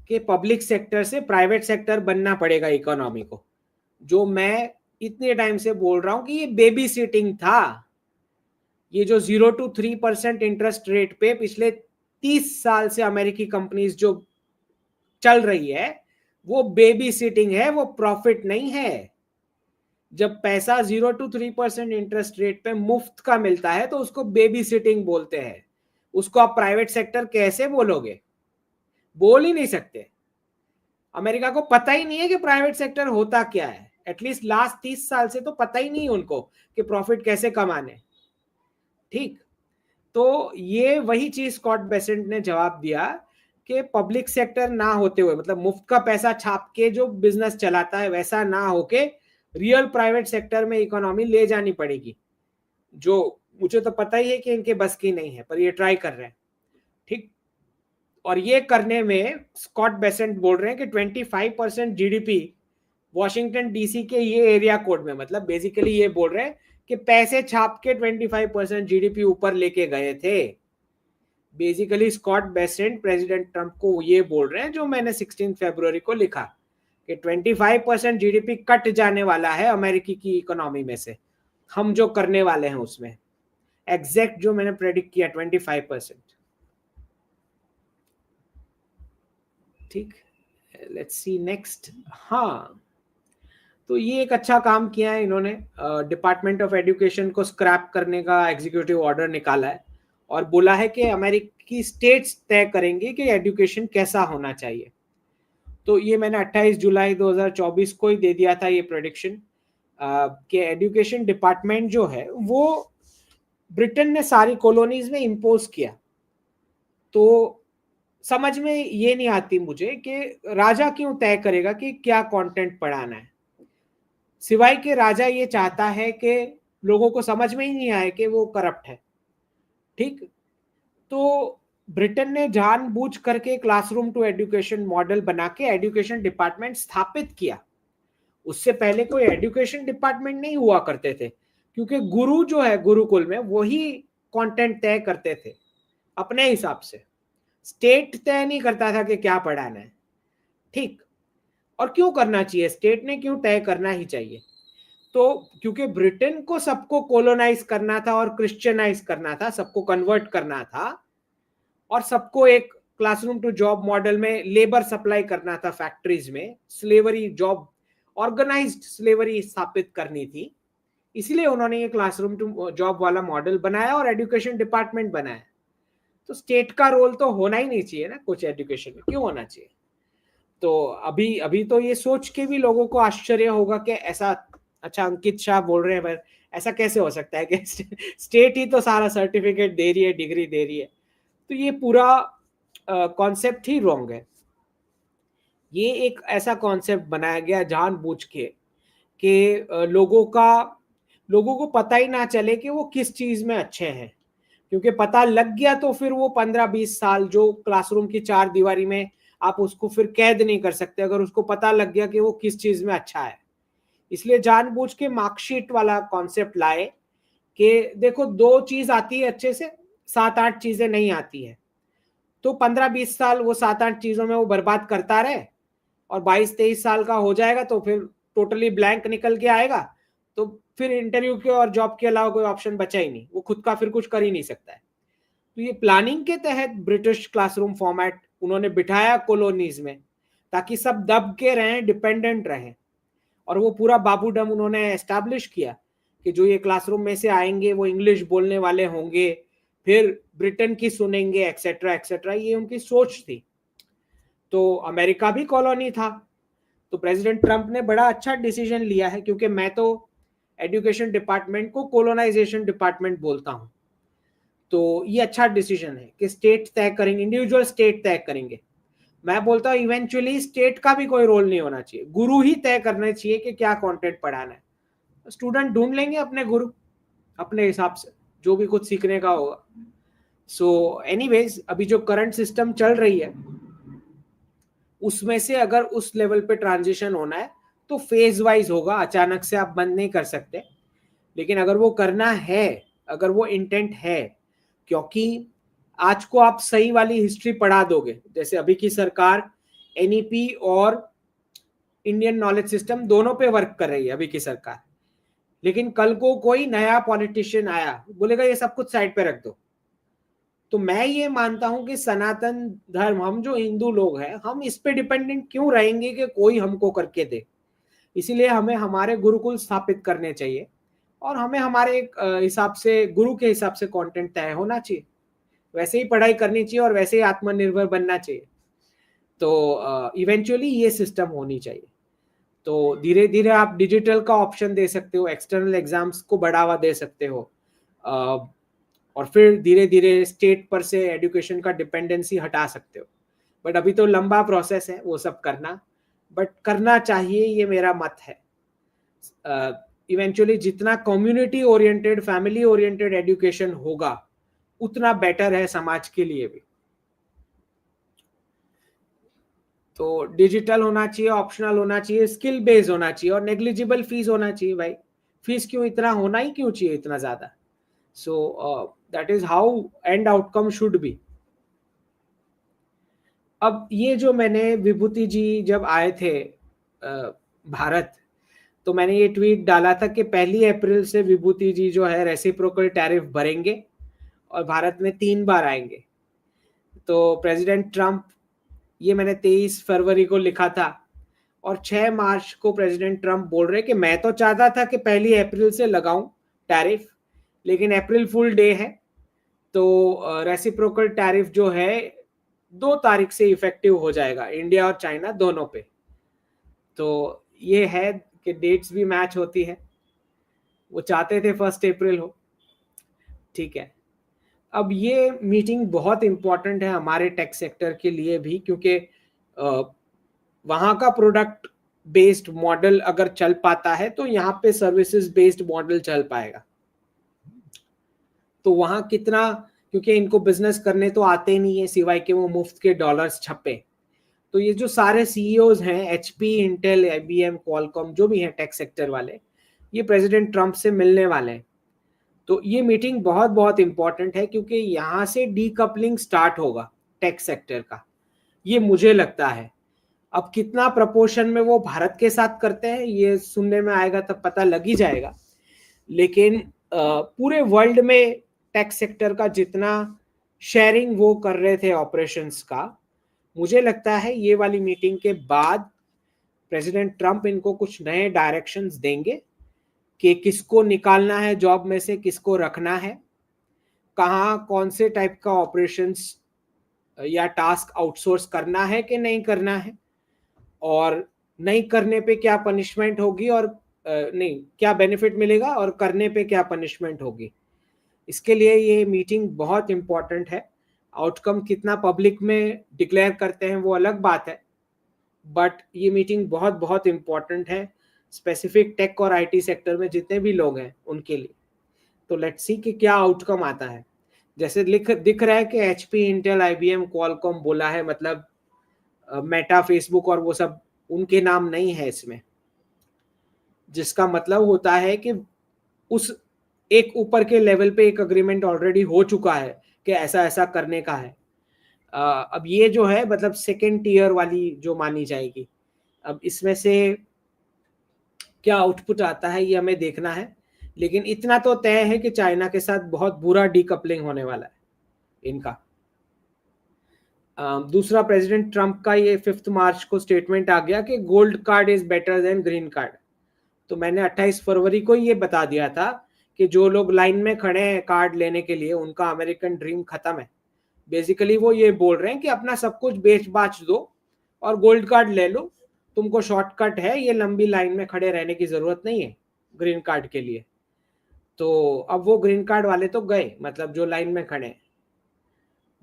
कि पब्लिक सेक्टर से प्राइवेट सेक्टर बनना पड़ेगा इकोनॉमी को। जो मैं इतने टाइम से बोल रहा हूं कि ये बेबी सिटिंग था। ये जो 0 to 3% इंटरेस्ट रेट पे पिछले 30 साल से अमेरिकी कंपनीज जो चल रही है वो बेबी सिटिंग है, वो प्रॉफिट नहीं है। जब पैसा 0 to 3% इंटरेस्ट रेट पे मुफ्त का मिलता है तो उसको बेबी सिटिंग बोलते हैं। उसको आप प्राइवेट सेक्टर कैसे बोलोगे? बोल ही नहीं सकते। अमेरिका को पता ही नहीं है कि प्राइवेट सेक्टर होता क्या है। एटलीस्ट लास्ट 30 साल से तो पता ही नहीं है उनको कि प्रॉफिट कैसे कमाने, ठीक। तो ये वही चीज स्कॉट बेसेंट ने जवाब दिया कि पब्लिक सेक्टर ना होते हुए, मतलब मुफ्त का पैसा छाप के जो बिजनेस चलाता है वैसा ना होके रियल प्राइवेट सेक्टर में इकोनॉमी ले जानी पड़ेगी। जो मुझे तो पता ही है कि इनके बस की नहीं है, पर ये ट्राई कर रहे हैं, ठीक। और ये करने में स्कॉट बेसेंट बोल रहे हैं कि 25% जीडीपी वॉशिंगटन डीसी के ये एरिया कोड में, मतलब बेसिकली ये बोल रहे हैं कि पैसे छाप के 25% जीडीपी ऊपर लेके गए थे। Basically Scott Bessent president Trump को ये बोल रहे हैं जो मैंने 16 फरवरी को लिखा कि 25% जीडीपी कट जाने वाला है अमेरिकी की इकोनॉमी में से, हम जो करने वाले हैं उसमें एग्जैक्ट जो मैंने प्रेडिक्ट किया 25%, ठीक। Let's see next. हाँ, तो ये एक अच्छा काम किया है इन्होंने। डिपार्टमेंट ऑफ एजुकेशन को स्क्रैप करने का एग्जीक्यूटिव ऑर्डर निकाला है और बोला है कि अमेरिकी स्टेट्स तय करेंगे कि एजुकेशन कैसा होना चाहिए। तो ये मैंने 28 जुलाई 2024 को ही दे दिया था ये प्रेडिक्शन कि एजुकेशन डिपार्टमेंट जो है वो ब्रिटेन ने सारी कॉलोनीज में इम्पोज किया। तो समझ में ये नहीं आती मुझे कि राजा क्यों तय करेगा कि क्या कंटेंट पढ़ाना है, सिवाय कि राजा ये चाहता है कि लोगों को समझ में ही नहीं आए कि वो करप्ट है। ठीक, तो ब्रिटेन ने जानबूझ करके क्लासरूम टू एजुकेशन मॉडल बना के एजुकेशन डिपार्टमेंट स्थापित किया। उससे पहले कोई एजुकेशन डिपार्टमेंट नहीं हुआ करते थे, क्योंकि गुरु जो है गुरुकुल में वही कंटेंट तय करते थे अपने हिसाब से। स्टेट तय नहीं करता था कि क्या पढ़ाना है। ठीक, और क्यों करना चाहिए, स्टेट ने क्यों तय करना ही चाहिए? तो क्योंकि ब्रिटेन को सबको कोलोनाइज करना था और क्रिश्चियनाइज करना था, सबको कन्वर्ट करना था और सबको एक क्लासरूम टू जॉब मॉडल में लेबर सप्लाई करना था, फैक्ट्रीज में स्लेवरी जॉब, ऑर्गेनाइज्ड स्लेवरी स्थापित करनी थी। इसलिए उन्होंने ये क्लासरूम टू जॉब वाला मॉडल बनाया और एजुकेशन डिपार्टमेंट बनाया। तो स्टेट का रोल तो होना ही नहीं चाहिए ना कुछ एजुकेशन में, क्यों होना चाहिए? तो अभी अभी तो ये सोच के भी लोगों को आश्चर्य होगा कि ऐसा, अच्छा अंकित शाह बोल रहे हैं पर ऐसा कैसे हो सकता है कि स्टेट ही तो सारा सर्टिफिकेट दे रही है, डिग्री दे रही है। तो ये पूरा कॉन्सेप्ट ही रॉन्ग है। ये एक ऐसा कॉन्सेप्ट बनाया गया जानबूझ के कि लोगों को पता ही ना चले कि वो किस चीज में अच्छे हैं, क्योंकि पता लग गया तो फिर वो 15-20 साल जो क्लासरूम की चार दीवारी में आप उसको फिर कैद नहीं कर सकते, अगर उसको पता लग गया कि वो किस चीज में अच्छा है। इसलिए जानबूझ के मार्कशीट वाला कॉन्सेप्ट लाए कि देखो दो चीज आती है अच्छे से, 7-8 चीजें नहीं आती है। तो 15-20 साल वो 7-8 चीजों में वो बर्बाद करता रहे और 22-23 साल का हो जाएगा तो फिर टोटली ब्लैंक निकल के आएगा। तो फिर इंटरव्यू के और जॉब के अलावा कोई ऑप्शन बचा ही नहीं, वो खुद का फिर कुछ कर ही नहीं सकता है। तो ये प्लानिंग के तहत ब्रिटिश क्लासरूम फॉर्मेट उन्होंने बिठाया कॉलोनीज में, ताकि सब दब के रहें, डिपेंडेंट रहें। और वो पूरा बाबूडम उन्होंने एस्टैब्लिश किया कि जो ये क्लासरूम में से आएंगे वो इंग्लिश बोलने वाले होंगे, फिर ब्रिटेन की सुनेंगे, एक्सेट्रा एक्सेट्रा, ये उनकी सोच थी। तो अमेरिका भी कॉलोनी था, तो प्रेसिडेंट ट्रंप ने बड़ा अच्छा डिसीजन लिया है, क्योंकि मैं तो एजुकेशन डिपार्टमेंट को कोलोनाइजेशन डिपार्टमेंट बोलता हूं। तो ये अच्छा डिसीजन है कि स्टेट तय करेंगे, इंडिविजुअल स्टेट तय करेंगे। मैं बोलता हूँ इवेंचुअली स्टेट का भी कोई रोल नहीं होना चाहिए, गुरु ही तय करने चाहिए कि क्या कंटेंट पढ़ाना है। स्टूडेंट ढूंढ लेंगे अपने गुरु अपने हिसाब से, जो भी कुछ सीखने का होगा। सो एनीवेज, अभी जो करंट सिस्टम चल रही है उसमें से अगर उस लेवल पे ट्रांजिशन होना है तो फेज वाइज होगा, अचानक से आप बंद नहीं कर सकते। लेकिन अगर वो करना है, अगर वो इंटेंट है, क्योंकि आज को आप सही वाली हिस्ट्री पढ़ा दोगे, जैसे अभी की सरकार एनईपी और इंडियन नॉलेज सिस्टम दोनों पे वर्क कर रही है अभी की सरकार, लेकिन कल को कोई नया पॉलिटिशियन आया बोलेगा ये सब कुछ साइड पे रख दो, तो मैं ये मानता हूं कि सनातन धर्म, हम जो हिंदू लोग हैं, हम इस पे डिपेंडेंट क्यों रहेंगे कि कोई हमको करके दे। इसीलिए हमें हमारे गुरुकुल स्थापित करने चाहिए और हमें हमारे हिसाब से, गुरु के हिसाब से कंटेंट तय होना चाहिए, वैसे ही पढ़ाई करनी चाहिए और वैसे ही आत्मनिर्भर बनना चाहिए। तो इवेंचुअली ये सिस्टम होनी चाहिए। तो धीरे धीरे आप डिजिटल का ऑप्शन दे सकते हो, एक्सटर्नल एग्जाम्स को बढ़ावा दे सकते हो, और फिर धीरे धीरे स्टेट पर से एजुकेशन का डिपेंडेंसी हटा सकते हो। बट अभी तो लंबा प्रोसेस है वो सब करना, बट करना चाहिए, ये मेरा मत है। इवेंचुअली जितना community oriented, family oriented education होगा उतना बेटर है समाज के लिए भी। तो डिजिटल होना चाहिए, ऑप्शनल होना चाहिए, स्किल बेस्ड होना चाहिए और नेग्लिजिबल फीस होना चाहिए। भाई फीस क्यों इतना होना ही क्यों चाहिए इतना ज्यादा? सो that is how and outcome should be. अब ये जो मैंने, विभूति जी जब आए थे भारत, तो मैंने ये ट्वीट डाला था कि 1 अप्रैल से विभूति जी जो है रेसिप्रोकल टैरिफ भरेंगे और भारत में 3 बार आएंगे। तो प्रेसिडेंट ट्रंप, ये मैंने 23 फरवरी को लिखा था, और 6 मार्च को प्रेसिडेंट ट्रम्प बोल रहे कि मैं तो चाहता था कि 1 अप्रैल से लगाऊं टैरिफ, लेकिन अप्रैल फुल डे है, तो रेसिप्रोकल टैरिफ जो है 2 तारीख से इफेक्टिव हो जाएगा इंडिया और चाइना दोनों पे। तो ये है कि डेट्स भी मैच होती है, वो चाहते थे 1 अप्रैल हो। ठीक है, अब ये मीटिंग बहुत इंपॉर्टेंट है हमारे टेक सेक्टर के लिए भी, क्योंकि वहाँ का प्रोडक्ट बेस्ड मॉडल अगर चल पाता है तो यहाँ पे सर्विसेज बेस्ड मॉडल चल पाएगा। तो वहाँ कितना, क्योंकि इनको बिजनेस करने तो आते नहीं है सिवाय कि वो मुफ्त के डॉलर्स छपे, तो ये जो सारे सीईओज हैं एचपी, इंटेल, आईबीएम, क्वालकॉम, जो भी हैं टेक सेक्टर वाले, ये प्रेसिडेंट ट्रम्प से मिलने वाले हैं। तो ये मीटिंग बहुत बहुत इंपॉर्टेंट है, क्योंकि यहाँ से डीकपलिंग स्टार्ट होगा टेक सेक्टर का, ये मुझे लगता है। अब कितना प्रपोर्शन में वो भारत के साथ करते हैं ये सुनने में आएगा तब पता लग ही जाएगा, लेकिन पूरे वर्ल्ड में टेक सेक्टर का जितना शेयरिंग वो कर रहे थे ऑपरेशंस का, मुझे लगता है ये वाली मीटिंग के बाद प्रेसिडेंट ट्रम्प इनको कुछ नए डायरेक्शंस देंगे कि किसको निकालना है जॉब में से, किसको रखना है, कहाँ कौन से टाइप का ऑपरेशंस या टास्क आउटसोर्स करना है कि नहीं करना है, और नहीं करने पे क्या पनिशमेंट होगी, और नहीं क्या बेनिफिट मिलेगा, और करने पे क्या पनिशमेंट होगी। इसके लिए ये मीटिंग बहुत इंपॉर्टेंट है। आउटकम कितना पब्लिक में डिक्लेयर करते हैं वो अलग बात है, बट ये मीटिंग बहुत बहुत इंपॉर्टेंट है स्पेसिफिक टेक और आईटी सेक्टर में जितने भी लोग हैं उनके लिए। तो लेट्स सी कि क्या आउटकम आता है। जैसे दिख रहा है कि एचपी, इंटेल, आईबीएम, क्वालकॉम बोला है, मतलब मेटा, फेसबुक और वो सब उनके नाम नहीं है इसमें, जिसका मतलब होता है कि उस एक ऊपर के लेवल पे एक अग्रीमेंट ऑलरेडी हो चुका है कि ऐसा ऐसा करने का है। अब ये जो है मतलब सेकेंड टीयर वाली जो मानी जाएगी, अब इसमें से क्या आउटपुट आता है ये हमें देखना है, लेकिन इतना तो तय है कि चाइना के साथ बहुत बुरा डीकपलिंग होने वाला है इनका। दूसरा, प्रेसिडेंट ट्रम्प का ये 5 मार्च को स्टेटमेंट आ गया कि gold card is better than green card. तो मैंने 28 फरवरी को ये बता दिया था कि जो लोग लाइन में खड़े हैं कार्ड लेने के लिए उनका अमेरिकन ड्रीम खत्म है। बेसिकली वो ये बोल रहे हैं कि अपना सब कुछ बेच बाच दो और गोल्ड कार्ड ले लो, तुमको शॉर्टकट है, ये लंबी लाइन में खड़े रहने की जरूरत नहीं है ग्रीन कार्ड के लिए। तो अब वो ग्रीन कार्ड वाले तो गए, मतलब जो लाइन में खड़े हैं।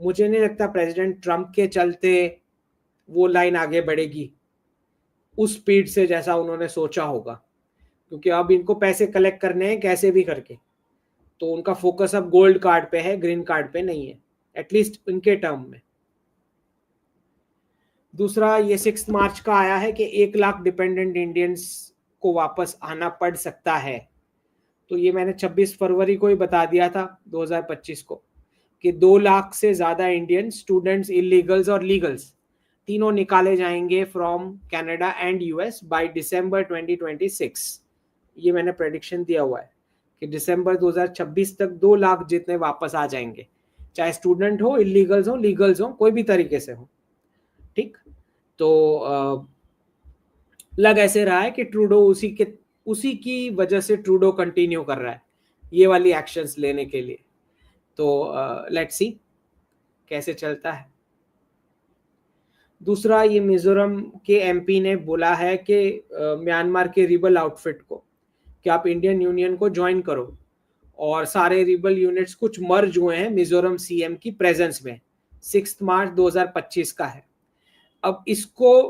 मुझे नहीं लगता प्रेसिडेंट ट्रम्प के चलते वो लाइन आगे बढ़ेगी उस स्पीड से जैसा उन्होंने सोचा होगा, क्योंकि अब इनको पैसे कलेक्ट करने हैं कैसे भी करके, तो उनका फोकस अब गोल्ड कार्ड पे है, ग्रीन कार्ड पे नहीं है, एटलीस्ट इनके टर्म में। दूसरा, ये 6 मार्च का आया है कि 1 लाख डिपेंडेंट इंडियंस को वापस आना पड़ सकता है। तो ये मैंने 26 फरवरी को ही बता दिया था 2025 को कि 2 लाख से ज्यादा इंडियन स्टूडेंट्स, इलीगल्स और लीगल्स तीनों निकाले जाएंगे from Canada and US by December 2026। ये मैंने प्रेडिक्शन दिया हुआ है कि दिसंबर 2026 तक 2 लाख जितने वापस आ जाएंगे, चाहे स्टूडेंट हो, इलीगल्स हो, लीगल्स हो, कोई भी तरीके से हो। ठीक, तो लग ऐसे रहा है कि ट्रूडो उसी की वजह से ट्रूडो कंटिन्यू कर रहा है ये वाली एक्शंस लेने के लिए। तो लेट्स सी कैसे चलता है। दूसरा, ये मिजोरम के एमपी ने बोला है कि म्यांमार के रिबल आउटफिट को कि आप इंडियन यूनियन को ज्वाइन करो, और सारे रिबल यूनिट्स कुछ मर्ज हुए हैं मिजोरम सीएम की प्रेजेंस में। 6 मार्च 2025 का है। अब इसको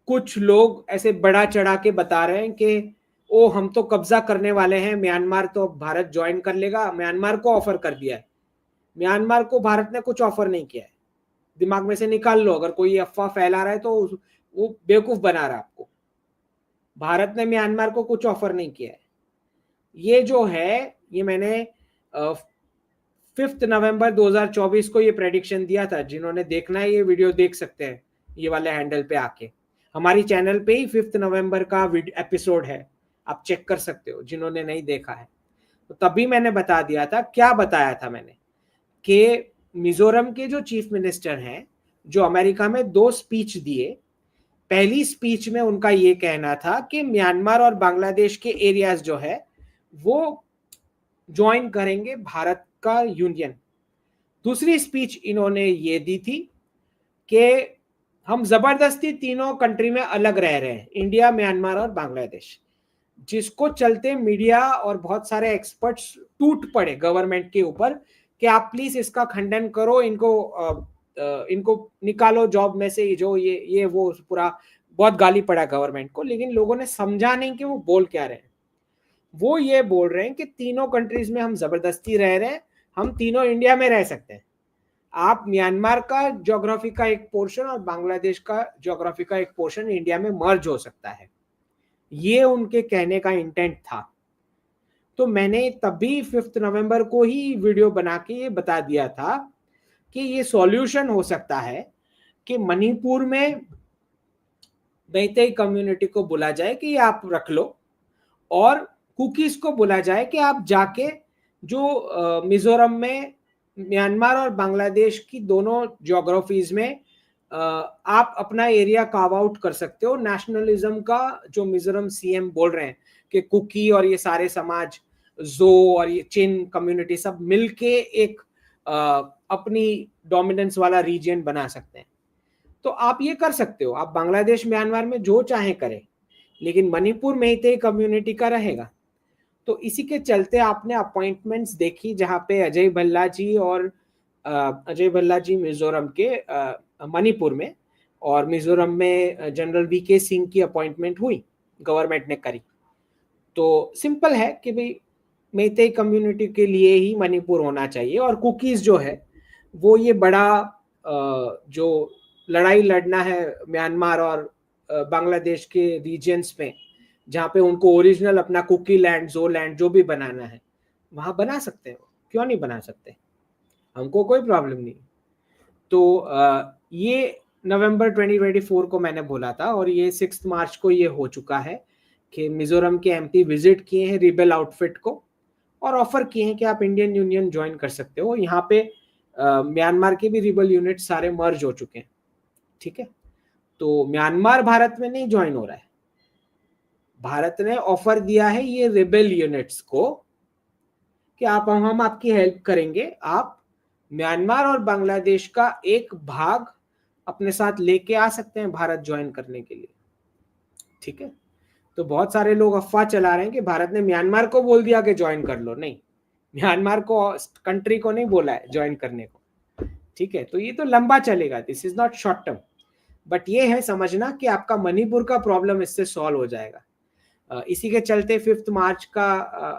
कुछ लोग ऐसे बड़ा चढ़ा के बता रहे हैं कि ओ हम तो कब्जा करने वाले हैं, म्यांमार तो भारत ज्वाइन कर लेगा, म्यांमार को ऑफर कर दिया है। म्यांमार को भारत ने कुछ ऑफर नहीं किया है, दिमाग में से निकाल लो, अगर कोई अफवाह फैला रहा है तो वो बेवकूफ बना रहा है आपको। भारत ने म्यांमार को कुछ ऑफर नहीं किया है। ये जो है, ये मैंने 5 नवंबर 2024 को ये प्रेडिक्शन दिया था। जिन्होंने देखना है ये वीडियो देख सकते हैं, ये वाले हैंडल पे आके हमारी चैनल पे ही 5 नवंबर का एपिसोड है, आप चेक कर सकते हो जिन्होंने नहीं देखा है। तो तभी मैंने बता दिया था, क्या बताया था मैंने, कि मिजोरम के जो चीफ मिनिस्टर हैं, जो अमेरिका में 2 स्पीच दिए, पहली स्पीच में उनका ये कहना था कि म्यांमार और बांग्लादेश के एरियाज जो है वो ज्वाइन करेंगे भारत का यूनियन। दूसरी स्पीच इन्होंने ये दी थी कि हम जबरदस्ती तीनों कंट्री में अलग रह रहे हैं, इंडिया, म्यांमार और बांग्लादेश, जिसको चलते मीडिया और बहुत सारे एक्सपर्ट्स टूट पड़े गवर्नमेंट के ऊपर कि आप प्लीज इसका खंडन करो, इनको निकालो जॉब में से, जो ये वो पूरा बहुत गाली पड़ा गवर्नमेंट को। लेकिन लोगों ने समझा नहीं कि वो बोल क्या रहे हैं। वो ये बोल रहे हैं कि तीनों कंट्रीज में हम जबरदस्ती रह रहे हैं, हम तीनों इंडिया में रह सकते हैं, आप म्यांमार का ज्योग्राफी का एक पोर्शन और बांग्लादेश का ज्योग्राफी का एक पोर्शन इंडिया में मर्ज हो सकता है। ये उनके कहने का इंटेंट था। तो मैंने तभी 5 नवंबर को ही वीडियो बना के ये बता दिया था कि ये सॉल्यूशन हो सकता है कि मणिपुर में मैतेई कम्युनिटी को बुला जाए कि ये आप रख लो, और कुकीज को बुला जाए कि आप जाके जो मिजोरम में म्यांमार और बांग्लादेश की दोनों ज्योग्राफीज में आप अपना एरिया कार्व आउट कर सकते हो। नेशनलिज्म का जो मिजोरम सीएम बोल रहे हैं कि कुकी और ये सारे समाज, जो और ये चिन कम्युनिटी सब मिलके एक अपनी डोमिनेंस वाला रीजन बना सकते हैं। तो आप ये कर सकते हो, आप बांग्लादेश म्यांमार में जो चाहे करें, लेकिन मणिपुर मैतेई कम्युनिटी का रहेगा। तो इसी के चलते आपने अपॉइंटमेंट्स देखी जहां पे अजय भल्ला जी मिजोरम के मणिपुर में, और मिजोरम में जनरल वीके सिंह की अपॉइंटमेंट हुई, गवर्नमेंट ने करी। तो सिंपल है कि भाई मैतेई कम्युनिटी के लिए ही मणिपुर होना चाहिए, और कुकीज जो है वो ये बड़ा जो लड़ाई लड़ना है म्यांमार और बांग्लादेश के रीजन्स में, जहाँ पे उनको ओरिजिनल अपना कुकी लैंड, जो लैंड जो भी बनाना है वहां बना सकते हैं। क्यों नहीं बना सकते, हमको कोई प्रॉब्लम नहीं। तो ये नवंबर 2024 को मैंने बोला था, और ये 6 मार्च को ये हो चुका है कि मिजोरम के एमपी विजिट किए हैं रिबेल आउटफिट को और ऑफर किए हैं कि आप इंडियन यूनियन ज्वाइन कर सकते हो। यहाँ पे म्यांमार के भी रिबेल यूनिट सारे मर्ज हो चुके हैं, ठीक है। तो म्यांमार भारत में नहीं ज्वाइन हो रहा है, भारत ने ऑफर दिया है ये रिबेल यूनिट्स को कि हम आपकी हेल्प करेंगे, आप म्यांमार और बांग्लादेश का एक भाग अपने साथ लेके आ सकते हैं भारत ज्वाइन करने के लिए, ठीक है। तो बहुत सारे लोग अफवाह चला रहे हैं कि भारत ने म्यांमार को बोल दिया कि ज्वाइन कर लो, नहीं, म्यांमार को कंट्री को नहीं बोला है ज्वाइन करने को, ठीक है। तो ये तो लंबा चलेगा, this is not short term, but ये है समझना कि आपका मणिपुर का प्रॉब्लम इससे सॉल्व हो जाएगा। इसी के चलते 5 मार्च का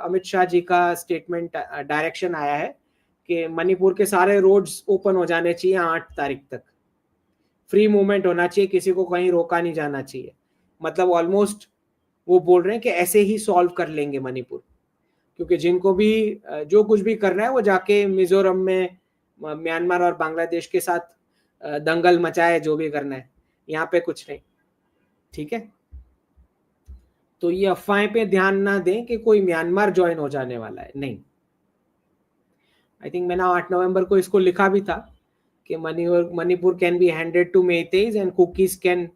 अमित शाह जी का स्टेटमेंट, डायरेक्शन आया है कि मणिपुर के सारे रोड्स ओपन हो जाने चाहिए 8 तारीख तक, फ्री मूवमेंट होना चाहिए, किसी को कहीं रोका नहीं जाना चाहिए। मतलब ऑलमोस्ट वो बोल रहे हैं कि ऐसे ही सॉल्व कर लेंगे मणिपुर, क्योंकि जिनको भी जो कुछ भी करना है वो जाके मिजोरम में म्यांमार और बांग्लादेश के साथ दंगल मचाए, जो भी करना है, यहाँ पे कुछ नहीं, ठीक है। तो ये अफवाहें पे ध्यान ना दें कि कोई म्यांमार ज्वाइन हो जाने वाला है, नहीं। आई थिंक मैंने 8 नवंबर को इसको लिखा भी था कि Manipur can be handed to Meiteis and Kukis can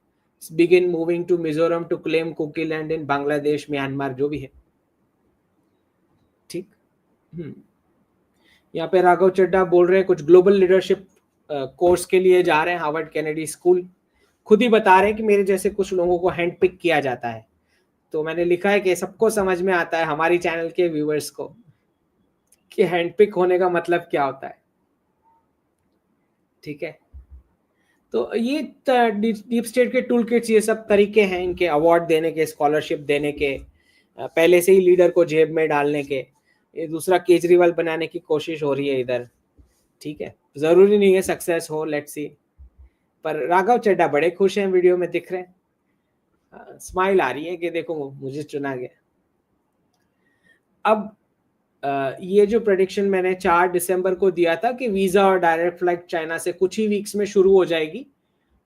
begin moving to Mizoram to claim Kuki land in Bangladesh, Myanmar, जो भी है, ठीक। यहाँ पे राघव चड्डा बोल रहे हैं कुछ ग्लोबल लीडरशिप कोर्स के लिए जा रहे हैं हार्वर्ड कैनेडी स्कूल, खुद ही बता रहे हैं कि मेरे जैसे कुछ लोगों को हैंड पिक किया जाता है। तो मैंने लिखा है कि सबको समझ में आता है, हमारी चैनल के व्यूअर्स को, कि हैंड पिक होने का मतलब क्या होता है, ठीक है। तो ये डीप स्टेट के टूल किट्स, ये सब तरीके हैं इनके अवार्ड देने के, स्कॉलरशिप देने के, पहले से ही लीडर को जेब में डालने के। ये दूसरा केजरीवाल बनाने की कोशिश हो रही है इधर, ठीक है। जरूरी नहीं है सक्सेस हो, लेट्स सी। पर राघव चड्डा बड़े खुश हैं, वीडियो में दिख रहे हैं, स्माइल आ रही है कि देखो मुझे चुना गया। अब ये जो प्रेडिक्शन मैंने 4 दिसंबर को दिया था कि वीजा और डायरेक्ट फ्लाइट चाइना से कुछ ही वीक्स में शुरू हो जाएगी,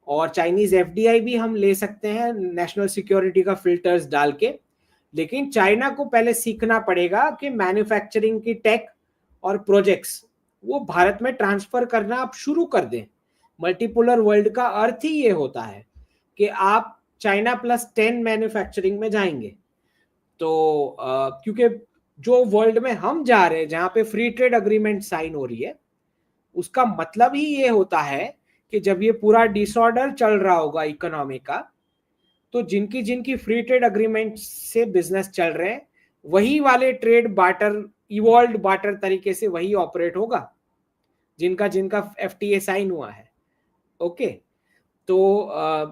और चाइनीज एफडीआई भी हम ले सकते हैं नेशनल सिक्योरिटी का फिल्टर्स डाल के, लेकिन चाइना को पहले सीखना पड़ेगा कि मैन्युफैक्चरिंग की टेक और प्रोजेक्ट्स वो भारत में ट्रांसफर करना आप शुरू कर दें। मल्टीपोलर वर्ल्ड का अर्थ ही ये होता है कि आप चाइना +10 मैन्युफैक्चरिंग में जाएंगे। तो क्योंकि जो वर्ल्ड में हम जा रहे हैं, जहां पे फ्री ट्रेड अग्रीमेंट साइन हो रही है, उसका मतलब ही ये होता है कि जब ये पूरा डिसऑर्डर चल रहा होगा इकोनॉमी का, तो जिनकी जिनकी फ्री ट्रेड अग्रीमेंट से बिजनेस चल रहे हैं, वही वाले ट्रेड बार्टर, इवॉल्व बार्टर तरीके से वही ऑपरेट होगा जिनका जिनका एफटीए साइन हुआ है। ओके, तो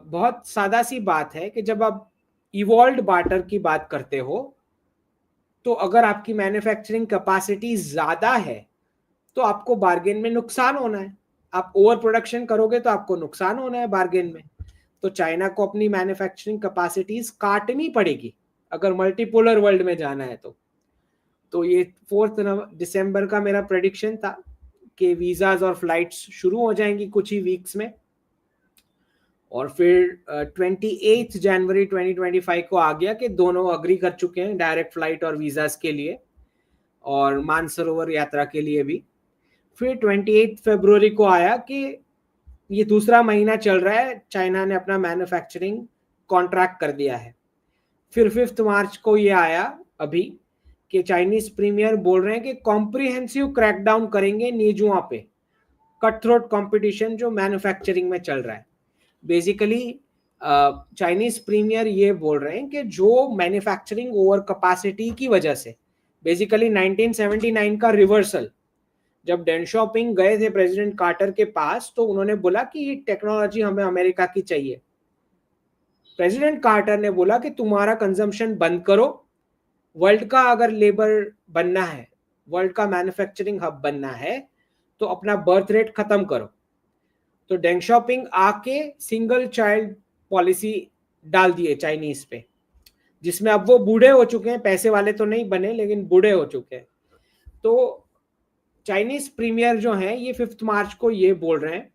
बहुत सादा सी बात है कि जब आप इवॉल्व बार्टर की बात करते हो, तो अगर आपकी मैन्युफैक्चरिंग कैपेसिटी ज्यादा है तो आपको बार्गेन में नुकसान होना है। आप ओवर प्रोडक्शन करोगे तो आपको नुकसान होना है बार्गेन में। तो चाइना को अपनी मैन्युफैक्चरिंग कैपेसिटीज काटनी पड़ेगी अगर मल्टीपोलर वर्ल्ड में जाना है। तो ये 4 दिसंबर का मेरा प्रेडिक्शन था कि वीजाज और फ्लाइट्स शुरू हो जाएंगी कुछ ही वीक्स में, और फिर 28 जनवरी 2025 को आ गया कि दोनों अग्री कर चुके हैं डायरेक्ट फ्लाइट और वीजाज के लिए, और मानसरोवर यात्रा के लिए भी। फिर 28 फरवरी को आया कि ये दूसरा महीना चल रहा है, चाइना ने अपना मैन्युफैक्चरिंग कॉन्ट्रैक्ट कर दिया है। फिर 5 मार्च को ये आया अभी कि चाइनीज प्रीमियर बोल रहे हैं कि कॉम्प्रिहेंसिव क्रैकडाउन करेंगे नीजुआ पे, कट थ्रोट कंपटीशन जो मैन्युफैक्चरिंग में चल रहा है। बेसिकली चाइनीज प्रीमियर ये बोल रहे हैं कि जो मैन्युफैक्चरिंग ओवर कैपेसिटी की वजह से, बेसिकली 1979 का रिवर्सल, जब डेन शॉपिंग गए थे प्रेसिडेंट कार्टर के पास, तो उन्होंने बोला कि ये टेक्नोलॉजी हमें अमेरिका की चाहिए। प्रेसिडेंट कार्टर ने बोला कि तुम्हारा कंजम्पशन बंद करो, वर्ल्ड का अगर लेबर बनना है, वर्ल्ड का मैन्युफैक्चरिंग हब बनना है, तो अपना बर्थ रेट खत्म करो। तो डेंग शॉपिंग आके सिंगल चाइल्ड पॉलिसी डाल दिए चाइनीज पे, जिसमें अब वो बूढ़े हो चुके हैं, पैसे वाले तो नहीं बने लेकिन बूढ़े हो चुके हैं। तो चाइनीज प्रीमियर जो हैं ये 5 मार्च को ये बोल रहे हैं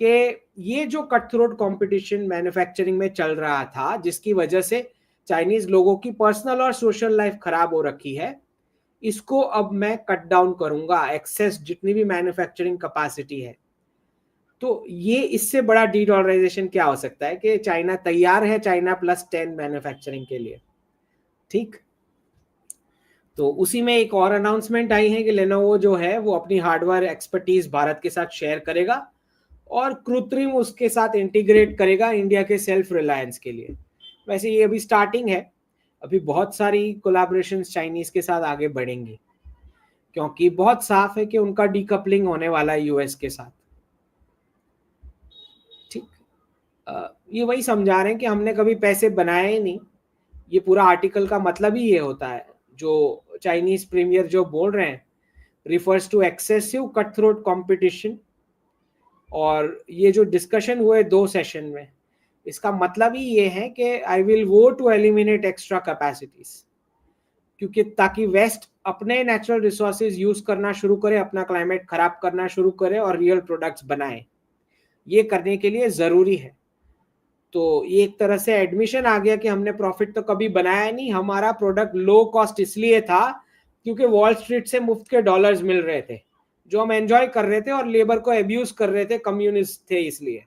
कि ये जो कट थ्रोट कंपटीशन मैन्युफैक्चरिंग में चल रहा था, जिसकी वजह से चाइनीज लोगों की पर्सनल और सोशल लाइफ खराब हो रखी है, इसको अब मैं कट डाउन करूंगा, एक्सेस जितनी भी मैन्युफैक्चरिंग कैपेसिटी है। तो ये इससे बड़ा डीडॉलराइजेशन क्या हो सकता है कि चाइना तैयार है चाइना +10 मैन्युफैक्चरिंग के लिए। ठीक, तो उसी में एक और अनाउंसमेंट आई है कि लेनोवो जो है वो अपनी हार्डवेयर एक्सपर्टीज भारत के साथ शेयर करेगा और कृत्रिम उसके साथ इंटीग्रेट करेगा इंडिया के सेल्फ रिलायंस के लिए। वैसे ये अभी स्टार्टिंग है, अभी बहुत सारी कोलैबोरेशन चाइनीज के साथ आगे बढ़ेंगी, क्योंकि बहुत साफ है कि उनका डीकपलिंग होने वाला है यूएस के साथ। ठीक, ये वही समझा रहे हैं कि हमने कभी पैसे बनाए ही नहीं। ये पूरा आर्टिकल का मतलब ही ये होता है, जो चाइनीज प्रीमियर जो बोल रहे हैं refers to excessive cut throat competition. और ये जो डिस्कशन हुए 2 सेशन में, इसका मतलब ही ये है कि आई विल वो टू एलिमिनेट एक्स्ट्रा कैपेसिटीज, क्योंकि ताकि वेस्ट अपने नेचुरल रिसोर्सेज यूज करना शुरू करे, अपना क्लाइमेट खराब करना शुरू करे और रियल प्रोडक्ट्स बनाए। ये करने के लिए जरूरी है। तो ये एक तरह से एडमिशन आ गया कि हमने प्रॉफिट तो कभी बनाया नहीं, हमारा प्रोडक्ट लो कॉस्ट इसलिए था क्योंकि वॉल स्ट्रीट से मुफ्त के डॉलर्स मिल रहे थे जो हम एंजॉय कर रहे थे, और लेबर को एब्यूज कर रहे थे, कम्युनिस्ट थे इसलिए,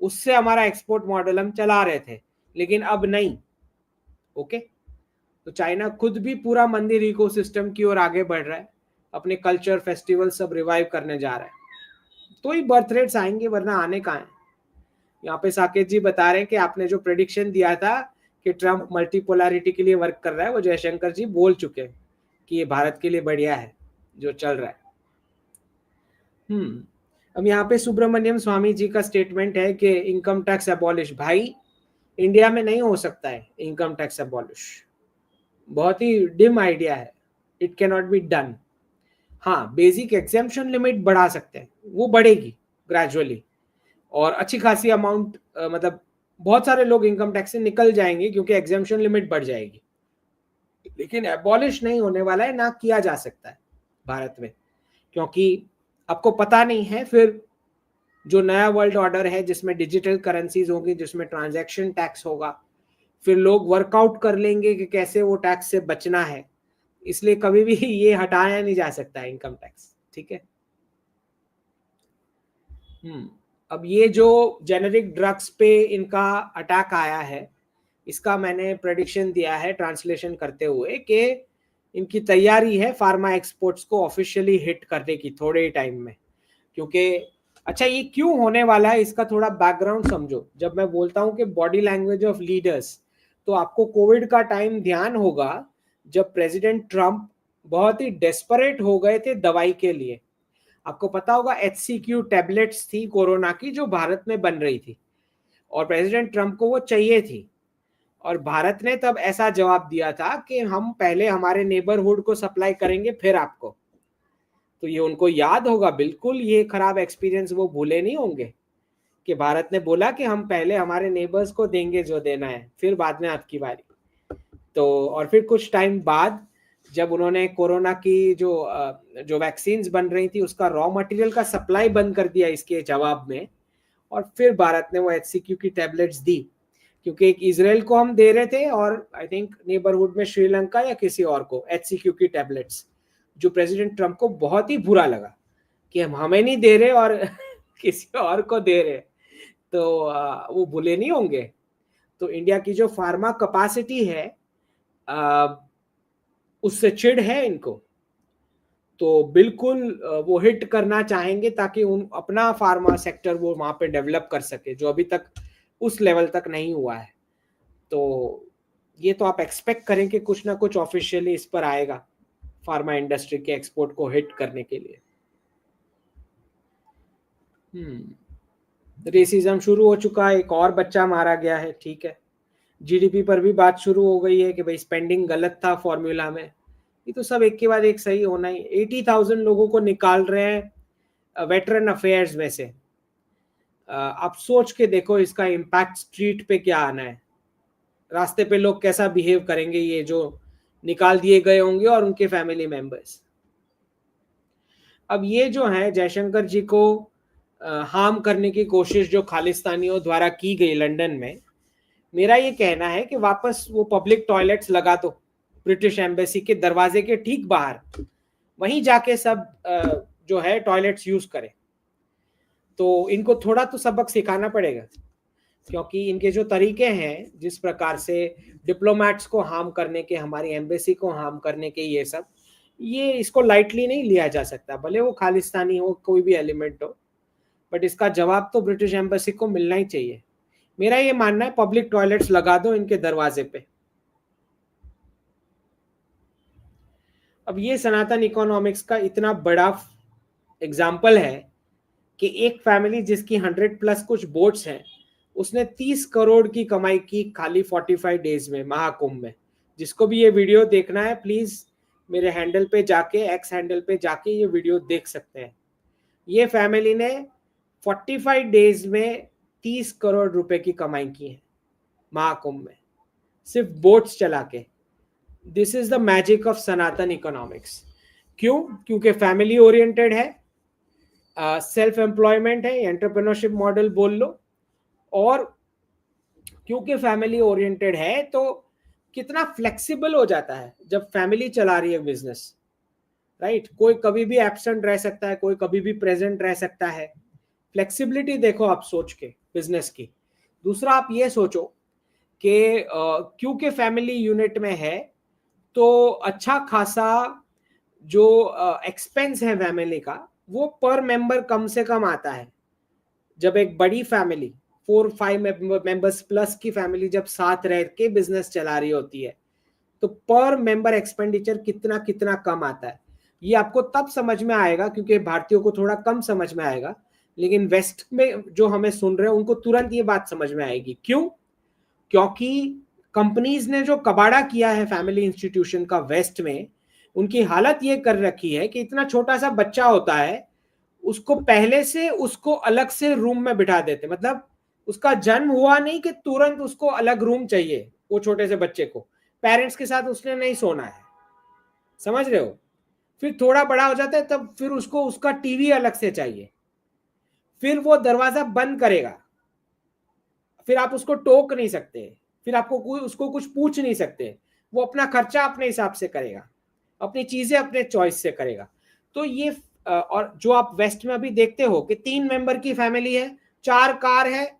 उससे हमारा एक्सपोर्ट मॉडल हम चला रहे थे, लेकिन अब नहीं। ओके, तो चाइना खुद भी पूरा मंदिर इकोसिस्टम की ओर आगे बढ़ रहा है, अपने कल्चर फेस्टिवल सब रिवाइव करने जा रहा है। तो ही बर्थ रेट्स आएंगे, वरना आने कहाँ है। यहाँ पे साकेत जी बता रहे हैं कि आपने जो प्रेडिक्शन दिया था कि ट्रम्प मल्टीपोलैरिटी के लिए वर्क कर रहा है, वो जयशंकर जी बोल चुके हैं कि ये भारत के लिए बढ़िया है जो चल रहा है। अब यहाँ पे सुब्रमण्यम स्वामी जी का स्टेटमेंट है कि इनकम टैक्स अबॉलिश। भाई, इंडिया में नहीं हो सकता है इनकम टैक्स अबॉलिश, बहुत ही डिम आइडिया है, it can not be done. हाँ, बेसिक एग्जेम्पशन लिमिट बढ़ा सकते हैं, वो बढ़ेगी ग्रेजुअली, और अच्छी खासी अमाउंट, मतलब बहुत सारे लोग इनकम टैक्स से निकल जाएंगे क्योंकि एग्जेम्पशन लिमिट बढ़ जाएगी, लेकिन एबॉलिश नहीं होने वाला है, ना किया जा सकता है भारत में, क्योंकि आपको पता नहीं है फिर जो नया वर्ल्ड ऑर्डर है जिसमें डिजिटल करेंसीज होगी, जिसमें ट्रांजैक्शन टैक्स होगा, फिर लोग वर्कआउट कर लेंगे कि कैसे वो टैक्स से बचना है, इसलिए कभी भी ये हटाया नहीं जा सकता है इनकम टैक्स। ठीक है। अब ये जो जेनेरिक ड्रग्स पे इनका अटैक आया है, इसका मैंने प्रेडिक्शन दिया है ट्रांसलेशन करते हुए कि इनकी तैयारी है फार्मा एक्सपोर्ट्स को ऑफिशियली हिट करने की थोड़े ही टाइम में। क्योंकि अच्छा, ये क्यों होने वाला है इसका थोड़ा बैकग्राउंड समझो। जब मैं बोलता हूँ कि बॉडी लैंग्वेज ऑफ लीडर्स, तो आपको कोविड का टाइम ध्यान होगा जब प्रेसिडेंट ट्रम्प बहुत ही डेस्परेट हो गए थे दवाई के लिए। आपको पता होगा HCQ टैबलेट्स थी कोरोना की जो भारत में बन रही थी, और प्रेसिडेंट ट्रम्प को वो चाहिए थी, और भारत ने तब ऐसा जवाब दिया था कि हम पहले हमारे नेबरहुड को सप्लाई करेंगे फिर आपको। तो ये उनको याद होगा बिल्कुल, ये खराब एक्सपीरियंस वो भूले नहीं होंगे कि भारत ने बोला कि हम पहले हमारे नेबर्स को देंगे जो देना है, फिर बाद में आपकी बारी। तो और फिर कुछ टाइम बाद जब उन्होंने कोरोना की जो वैक्सीन्स बन रही थी उसका रॉ मटेरियल का सप्लाई बंद कर दिया इसके जवाब में, और फिर भारत ने वो HCQ की टैबलेट्स दी, क्योंकि एक इजराइल को हम दे रहे थे और आई थिंक नेबरहुड में श्रीलंका या किसी और को HCQ की टैबलेट्स, जो प्रेसिडेंट ट्रम्प को बहुत ही बुरा लगा कि हम हमें नहीं दे रहे और किसी और को दे रहे। तो वो भूले नहीं होंगे। तो इंडिया की जो फार्मा कैपेसिटी है उससे चिढ़ है इनको, तो बिल्कुल वो हिट करना चाहेंगे ताकि उन अपना फार्मा सेक्टर वो वहां पे डेवलप कर सके, जो अभी तक उस लेवल तक नहीं हुआ है। तो ये तो आप एक्सपेक्ट करें कि कुछ ना कुछ ऑफिशियली इस पर आएगा फार्मा इंडस्ट्री के एक्सपोर्ट को हिट करने के लिए। रेसिज्म शुरू हो चुका है, एक और बच्चा मारा गया है, ठीक है। जीडीपी पर भी बात शुरू हो गई है कि भाई स्पेंडिंग गलत था फॉर्मूला में। ये तो सब एक के बाद एक सही होना ही। 80,000 लोगों को निकाल रहे हैं वेटरन अफेयर्स में से। आप सोच के देखो इसका इम्पैक्ट स्ट्रीट पे क्या आना है, रास्ते पे लोग कैसा बिहेव करेंगे ये जो निकाल दिए गए होंगे और उनके फैमिली मेंबर्स। अब ये जो है जयशंकर जी को हार्म करने की कोशिश जो खालिस्तानियों द्वारा की गई लंदन में, मेरा ये कहना है कि वापस वो पब्लिक टॉयलेट्स लगा दो ब्रिटिश एम्बेसी के दरवाजे के ठीक बाहर, वहीं जाके सब जो है टॉयलेट्स यूज करें। तो इनको थोड़ा तो सबक सिखाना पड़ेगा, क्योंकि इनके जो तरीके हैं जिस प्रकार से डिप्लोमेट्स को हार्म करने के, हमारी एम्बेसी को हार्म करने के, ये सब, ये इसको लाइटली नहीं लिया जा सकता, भले वो खालिस्तानी हो, कोई भी एलिमेंट हो, बट इसका जवाब तो ब्रिटिश एम्बेसी को मिलना ही चाहिए। मेरा ये मानना है पब्लिक टॉयलेट्स लगा दो इनके दरवाजे पे। अब ये सनातन इकोनॉमिक्स का इतना बड़ा एग्जाम्पल है कि एक फैमिली जिसकी 100+ कुछ बोट्स हैं, उसने 30 करोड़ की कमाई की खाली 45 डेज में महाकुंभ में। जिसको भी ये वीडियो देखना है प्लीज मेरे हैंडल पे जाके, एक्स हैंडल पे जाके ये वीडियो देख सकते हैं। ये फैमिली ने 45 डेज में 30 करोड़ रुपए की कमाई की है महाकुंभ में, सिर्फ बोट्स चला के। This is the magic of Sanatan economics. क्यों? क्योंकि फैमिली ओरिएंटेड है, सेल्फ एम्प्लॉयमेंट है, एंटरप्रेन्योरशिप मॉडल बोल लो, और क्योंकि फैमिली ओरिएंटेड है तो कितना फ्लेक्सिबल हो जाता है जब फैमिली चला रही है बिजनेस, राइट। कोई कभी भी एब्सेंट रह सकता है, कोई कभी भी प्रेजेंट रह सकता है। फ्लेक्सिबिलिटी देखो आप सोच के बिजनेस की। दूसरा आप ये सोचो कि क्योंकि फैमिली यूनिट में है तो अच्छा खासा जो एक्सपेंस है फैमिली का वो पर मेंबर कम से कम आता है। जब एक बड़ी फैमिली 4-5 मेंबर्स प्लस की फैमिली जब साथ रह के बिजनेस चला रही होती है तो पर मेंबर एक्सपेंडिचर कितना कितना कम आता है। ये आपको तब समझ में आएगा क्योंकि भारतीयों को थोड़ा कम समझ में आएगा, लेकिन वेस्ट में जो हमें सुन रहे हैं उनको तुरंत ये बात समझ में आएगी। क्यों? क्योंकि कंपनीज ने जो कबाड़ा किया है फैमिली इंस्टीट्यूशन का वेस्ट में, उनकी हालत ये कर रखी है कि इतना छोटा सा बच्चा होता है उसको पहले से उसको अलग से रूम में बिठा देते, मतलब उसका जन्म हुआ नहीं कि तुरंत उसको अलग रूम चाहिए, वो छोटे से बच्चे को पेरेंट्स के साथ उसने नहीं सोना है, समझ रहे हो। फिर थोड़ा बड़ा हो जाता है तब फिर उसको उसका टीवी अलग से चाहिए, फिर वो दरवाजा बंद करेगा, फिर आप उसको टोक नहीं सकते, फिर आपको कोई उसको कुछ पूछ नहीं सकते, वो अपना खर्चा अपने हिसाब से करेगा, अपनी चीजें अपने चॉइस से करेगा। तो ये और जो आप वेस्ट में अभी देखते हो कि 3 मेंबर की फैमिली है 4 कार है,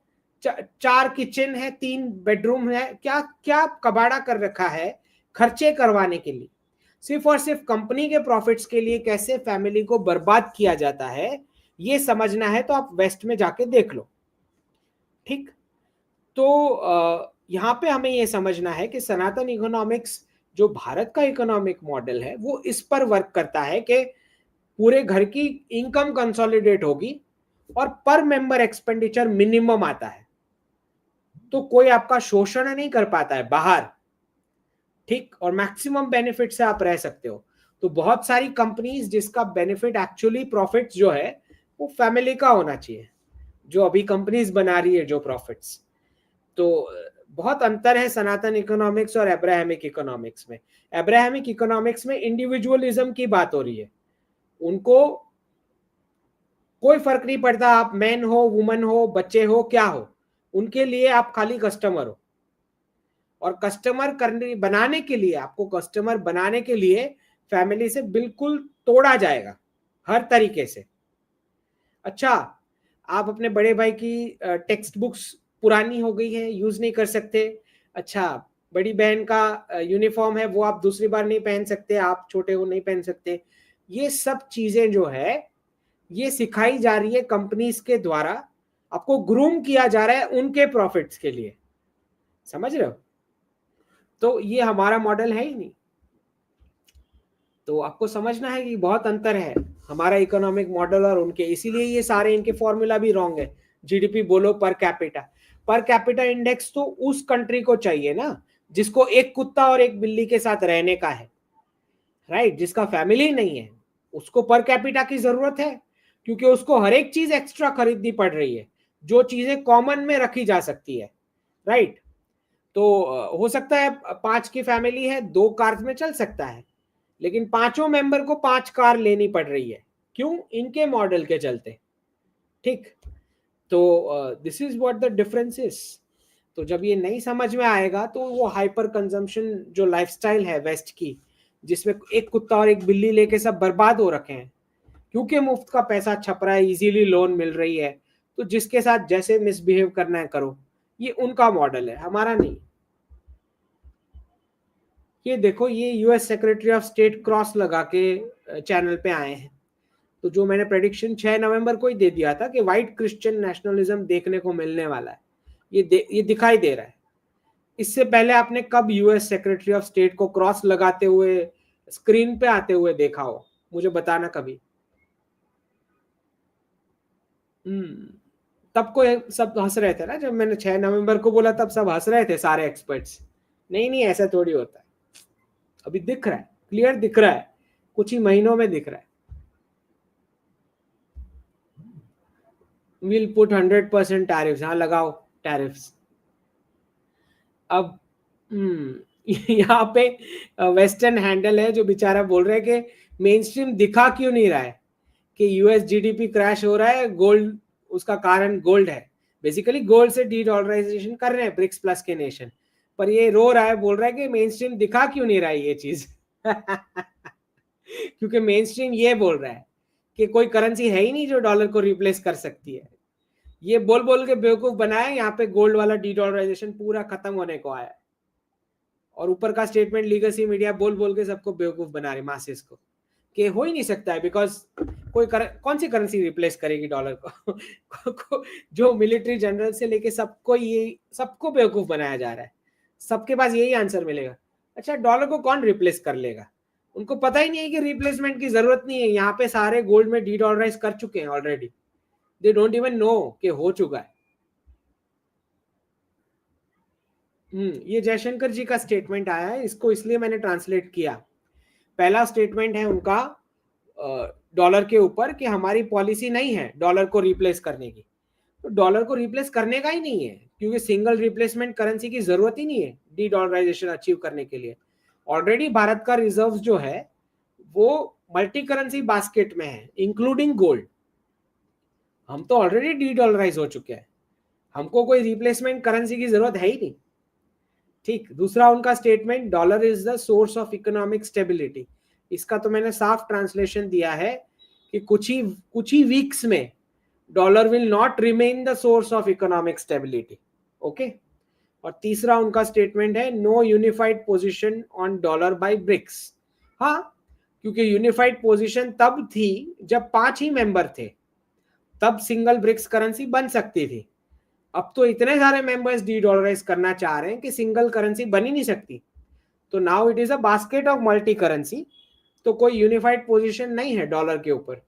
4 किचन है, 3 बेडरूम है, क्या क्या कबाड़ा कर रखा है खर्चे करवाने के लिए, सिर्फ और सिर्फ कंपनी के प्रॉफिट्स के लिए कैसे फैमिली को बर्बाद किया जाता है, ये समझना है तो आप वेस्ट में जाके देख लो। ठीक, तो यहाँ पे हमें ये समझना है कि सनातन इकोनॉमिक्स जो भारत का इकोनॉमिक मॉडल है वो इस पर वर्क करता है कि पूरे घर की इनकम कंसोलिडेट होगी और पर मेंबर एक्सपेंडिचर मिनिमम आता है, तो कोई आपका शोषण नहीं कर पाता है बाहर। ठीक, और मैक्सिमम बेनिफिट से आप रह सकते हो। तो बहुत सारी कंपनीज जिसका बेनिफिट एक्चुअली प्रॉफिट्स जो है वो फैमिली का होना चाहिए, जो अभी कंपनीज बना रही है जो प्रॉफिट्स। तो बहुत अंतर है सनातन इकोनॉमिक्स और अब्राहमिक इकोनॉमिक्स में। अब्राहमिक इकोनॉमिक्स में इंडिविजुअलिज्म की बात हो रही है, उनको कोई फर्क नहीं पड़ता आप मैन हो, वुमन हो, बच्चे हो, क्या हो, उनके लिए आप खाली कस्टमर हो। और कस्टमर करने बनाने के लिए, आपको कस्टमर बनाने के लिए फैमिली से बिल्कुल तोड़ा जाएगा हर तरीके से। अच्छा, आप अपने बड़े भाई की टेक्स्ट बुक्स पुरानी हो गई है, यूज नहीं कर सकते। अच्छा, बड़ी बहन का यूनिफॉर्म है वो आप दूसरी बार नहीं पहन सकते, आप छोटे हो नहीं पहन सकते। ये सब चीजें जो है ये सिखाई जा रही है कंपनीज के द्वारा, आपको ग्रूम किया जा रहा है उनके प्रॉफिट्स के लिए। समझ रहे हो? तो ये हमारा मॉडल है ही नहीं। तो आपको समझना है कि बहुत अंतर है हमारा इकोनॉमिक मॉडल और उनके, इसीलिए ये सारे इनके फॉर्मूला भी रॉन्ग है। जीडीपी बोलो, पर कैपिटा इंडेक्स तो उस कंट्री को चाहिए ना जिसको एक कुत्ता और एक बिल्ली के साथ रहने का है, राइट, जिसका फैमिली नहीं है, उसको पर कैपिटा की जरूरत है, क्योंकि उसको हर एक चीज एक्स्ट्रा खरीदनी पड़ रही है जो चीजें कॉमन में रखी जा सकती है, राइट। तो हो सकता है 5 की फैमिली है, 2 कार में चल सकता है, लेकिन पांचों मेंबर को 5 कार लेनी पड़ रही है, क्यों? इनके मॉडल के चलते। ठीक, तो this is what the difference is. तो जब ये नहीं समझ में आएगा तो वो हाइपर कंजम्पशन जो लाइफस्टाइल है वेस्ट की, जिसमें एक कुत्ता और एक बिल्ली लेके सब बर्बाद हो रखे हैं, क्योंकि मुफ्त का पैसा छप रहा है, इजीली लोन मिल रही है, तो जिसके साथ जैसे मिसबिहेव करना है करो, ये उनका मॉडल है, हमारा नहीं। ये देखो, ये US secretary of state cross लगा के चैनल पे आए हैं। तो जो मैंने प्रेडिक्शन 6 नवंबर को ही दे दिया था कि व्हाइट क्रिश्चियन नेशनलिज्म देखने को मिलने वाला है, ये दिखाई दे रहा है। इससे पहले आपने कब यूएस सेक्रेटरी ऑफ स्टेट को क्रॉस लगाते हुए स्क्रीन पे आते हुए देखा हो? मुझे बताना कभी। तब को सब हंस रहे थे ना, जब मैंने 6 नवंबर को बोला तब सब हंस रहे थे सारे एक्सपर्ट्स। नहीं नहीं, ऐसा थोड़ी होता है। अभी दिख रहा है, क्लियर दिख रहा है, कुछ ही महीनों में दिख रहा है। विल पुट 100% टैरिफ्स, हाँ लगाओ टैरिफ्स। अब यहाँ पे वेस्टर्न हैंडल है जो बेचारा बोल रहा है कि मेन स्ट्रीम दिखा क्यों नहीं रहा है कि यूएस जीडीपी क्रैश हो रहा है, गोल्ड उसका कारण गोल्ड है। बेसिकली गोल्ड से डी डॉलराइजेशन कर रहे हैं ब्रिक्स प्लस के नेशन, पर ये रो रहा है, बोल रहा है कि मेन स्ट्रीम दिखा क्यों नहीं रहा है ये चीज। क्योंकि मेन स्ट्रीम ये बोल रहा है कि कोई करेंसी है ही नहीं जो डॉलर को रिप्लेस कर सकती है। ये बोल बोल के बेवकूफ बनाया, यहाँ पे गोल्ड वाला डी डॉलराइजेशन पूरा खत्म होने को आया, और ऊपर का स्टेटमेंट लीगसी मीडिया बोल बोल के सबको बेवकूफ बना रहे मासेस को कि हो ही नहीं सकता है, बिकॉज कौन सी करेंसी रिप्लेस करेगी डॉलर को। जो मिलिट्री जनरल से लेके सबको बेवकूफ बनाया जा रहा है, सबके पास यही आंसर मिलेगा। अच्छा, डॉलर को कौन रिप्लेस कर लेगा? उनको पता ही नहीं है कि रिप्लेसमेंट की जरूरत नहीं है, यहाँ पे सारे गोल्ड में डी डॉलराइज कर चुके हैं already, they don't even know कि हो चुका है। ये जयशंकर जी का स्टेटमेंट आया है, इसको इसलिए मैंने ट्रांसलेट किया। पहला स्टेटमेंट है उनका डॉलर के ऊपर कि हमारी पॉलिसी नहीं है डॉलर को रिप्लेस करने की। तो डॉलर को रिप्लेस करने का ही नहीं है, क्योंकि सिंगल रिप्लेसमेंट करेंसी की जरूरत ही नहीं है डी डॉलराइजेशन अचीव करने के लिए। ऑलरेडी भारत का रिजर्व जो है वो मल्टी करेंसी बास्केट में है, इंक्लूडिंग गोल्ड। हम तो ऑलरेडी डी डॉलराइज हो चुके हैं, हमको कोई रिप्लेसमेंट करेंसी की जरूरत है ही नहीं। ठीक, दूसरा उनका statement, dollar is the source of economic stability. इसका तो मैंने साफ ट्रांसलेशन दिया है कि कुछ ही वीक्स में dollar will not remain the source of economic stability. Okay. और तीसरा उनका स्टेटमेंट है no unified position on dollar by BRICS. हाँ, क्योंकि यूनिफाइड पोजीशन तब थी जब 5 ही मेंबर थे, तब सिंगल ब्रिक्स करेंसी बन सकती थी. अब तो इतने सारे मेंबर्स डी डॉलराइज करना चाह रहे हैं कि सिंगल करेंसी बन ही नहीं सकती. तो now it is a basket of multi currency. तो कोई यूनिफाइड पोजीशन नहीं है डॉलर के ऊपर.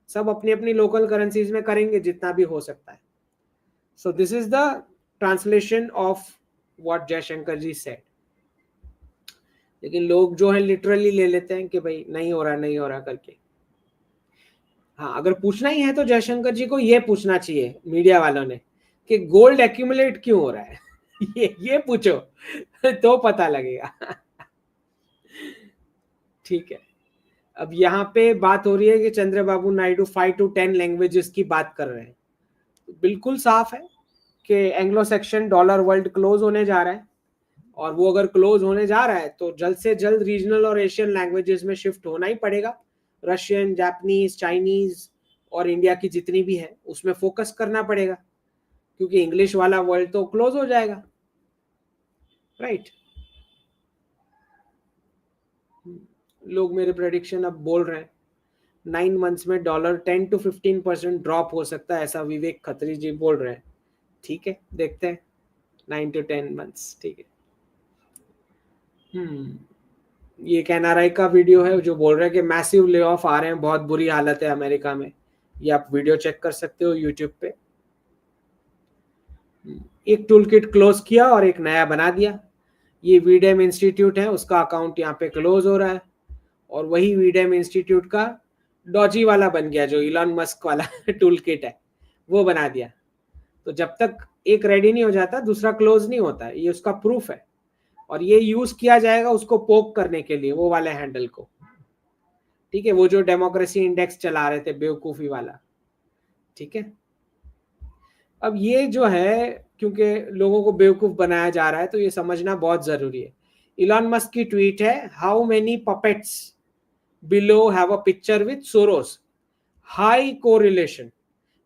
सब अपनी अपनी लोकल करेंसीज में करेंगे जितना भी हो सकता है. So this is the translation of what Jaishankar ji said. लेकिन लोग जो है लिटरली ले लेते हैं कि भाई नहीं हो रहा नहीं हो रहा करके. हाँ, अगर पूछना ही है तो जयशंकर जी को ये पूछना चाहिए मीडिया वालों ने कि गोल्ड एक्यूमुलेट क्यों हो रहा है. ये पूछो तो पता लगेगा. ठीक है. अब यहाँ पे बात हो रही है कि चंद्रबाबू नायडू 5 to 10 लैंग्वेजेस की बात कर रहे हैं. बिल्कुल साफ है कि Anglo Saxon dollar world close होने जा रहा है. और वो अगर क्लोज होने जा रहा है तो जल्द से जल्द रीजनल और एशियन लैंग्वेजेस में शिफ्ट होना ही पड़ेगा. रशियन, जापानीज, चाइनीज और इंडिया की जितनी भी है उसमें फोकस करना पड़ेगा, क्योंकि इंग्लिश वाला वर्ल्ड तो क्लोज हो जाएगा. राइट. लोग मेरे प्रेडिक्शन अब बोल रहे हैं 9 मंथ्स में डॉलर 10 to 15% ड्रॉप हो सकता है, ऐसा विवेक खत्री जी बोल रहे हैं. ठीक है, देखते हैं 9 to 10 मंथ्स. ठीक है. ये एक एनआरआई का वीडियो है जो बोल रहा है कि मैसिव ले ऑफ आ रहे हैं, बहुत बुरी हालत है अमेरिका में. ये आप वीडियो चेक कर सकते हो यूट्यूब पे. एक टूल किट क्लोज किया और एक नया बना दिया. ये वीडेम इंस्टीट्यूट है, उसका अकाउंट यहाँ पे क्लोज हो रहा है. और वही वीडेम इंस्टीट्यूट का डॉजी वाला बन गया जो इलॉन मस्क वाला टूल किट है, वो बना दिया. तो जब तक एक रेडी नहीं हो जाता दूसरा क्लोज नहीं होता. ये उसका प्रूफ है. और ये यूज किया जाएगा उसको पोक करने के लिए, वो वाले हैंडल को. ठीक है, वो जो डेमोक्रेसी इंडेक्स चला रहे थे बेवकूफी वाला. ठीक है. अब ये जो है, क्योंकि लोगों को बेवकूफ बनाया जा रहा है तो ये समझना बहुत जरूरी है. इलॉन मस्क की ट्वीट है how many puppets below have a picture with Soros, high correlation.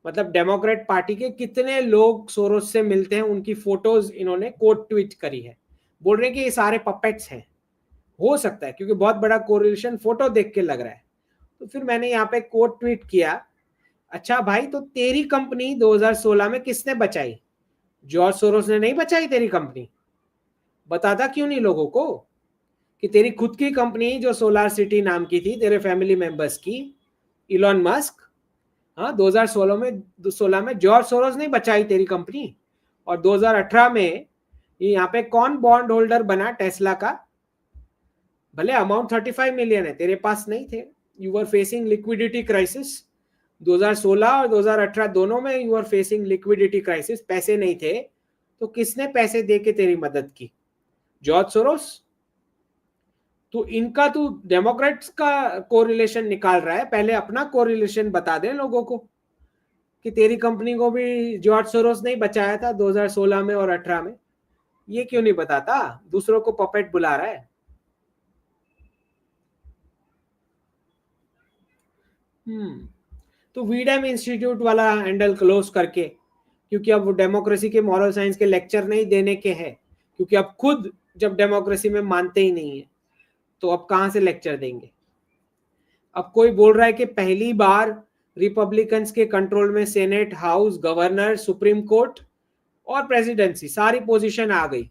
मतलब डेमोक्रेट पार्टी के कितने लोग सोरोस से मिलते हैं उनकी फोटोज इन्होंने कोट ट्वीट करी है. बोल रहे हैं कि ये सारे पपेट्स हैं. हो सकता है क्योंकि बहुत बड़ा कोरिलेशन फोटो देख के लग रहा है. तो फिर मैंने यहाँ पे कोट ट्वीट किया, अच्छा भाई तो तेरी कंपनी 2016 में किसने बचाई? जॉर्ज सोरोस ने नहीं बचाई तेरी कंपनी? बताता क्यों नहीं लोगों को कि तेरी खुद की कंपनी जो सोलार सिटी नाम की थी तेरे फैमिली मेंबर्स की, इलॉन मस्क, हाँ 2016 में जॉर्ज सोरोस ने बचाई तेरी कंपनी. और 2018 में ये यहाँ पे कौन बॉन्ड होल्डर बना टेस्ला का? भले अमाउंट 35 मिलियन है, तेरे पास नहीं थे. You are facing liquidity crisis. 2016 और 2018 दोनों में you are facing liquidity crisis. पैसे नहीं थे तो किसने पैसे दे के तेरी मदद की? George Soros. तो इनका तू डेमोक्रेट्स का कोरिलेशन निकाल रहा है, पहले अपना कोरिलेशन बता दे लोगों को कि तेरी कंपनी को भी जॉर्ज सोरोस ने बचाया था 2016 में और 18 में. ये क्यों नहीं बताता? दूसरों को पपेट बुला रहा है. तो वीडेम इंस्टीट्यूट वाला हैंडल क्लोज करके, क्योंकि अब डेमोक्रेसी के मॉरल साइंस के लेक्चर नहीं देने के हैं, क्योंकि अब खुद जब डेमोक्रेसी में मानते ही नहीं है तो अब कहां से लेक्चर देंगे? अब कोई बोल रहा है कि पहली बार रिपब्लिकन्स के कंट्रोल में senate, house, governor, supreme court और प्रेसिडेंसी सारी पोजीशन आ गई.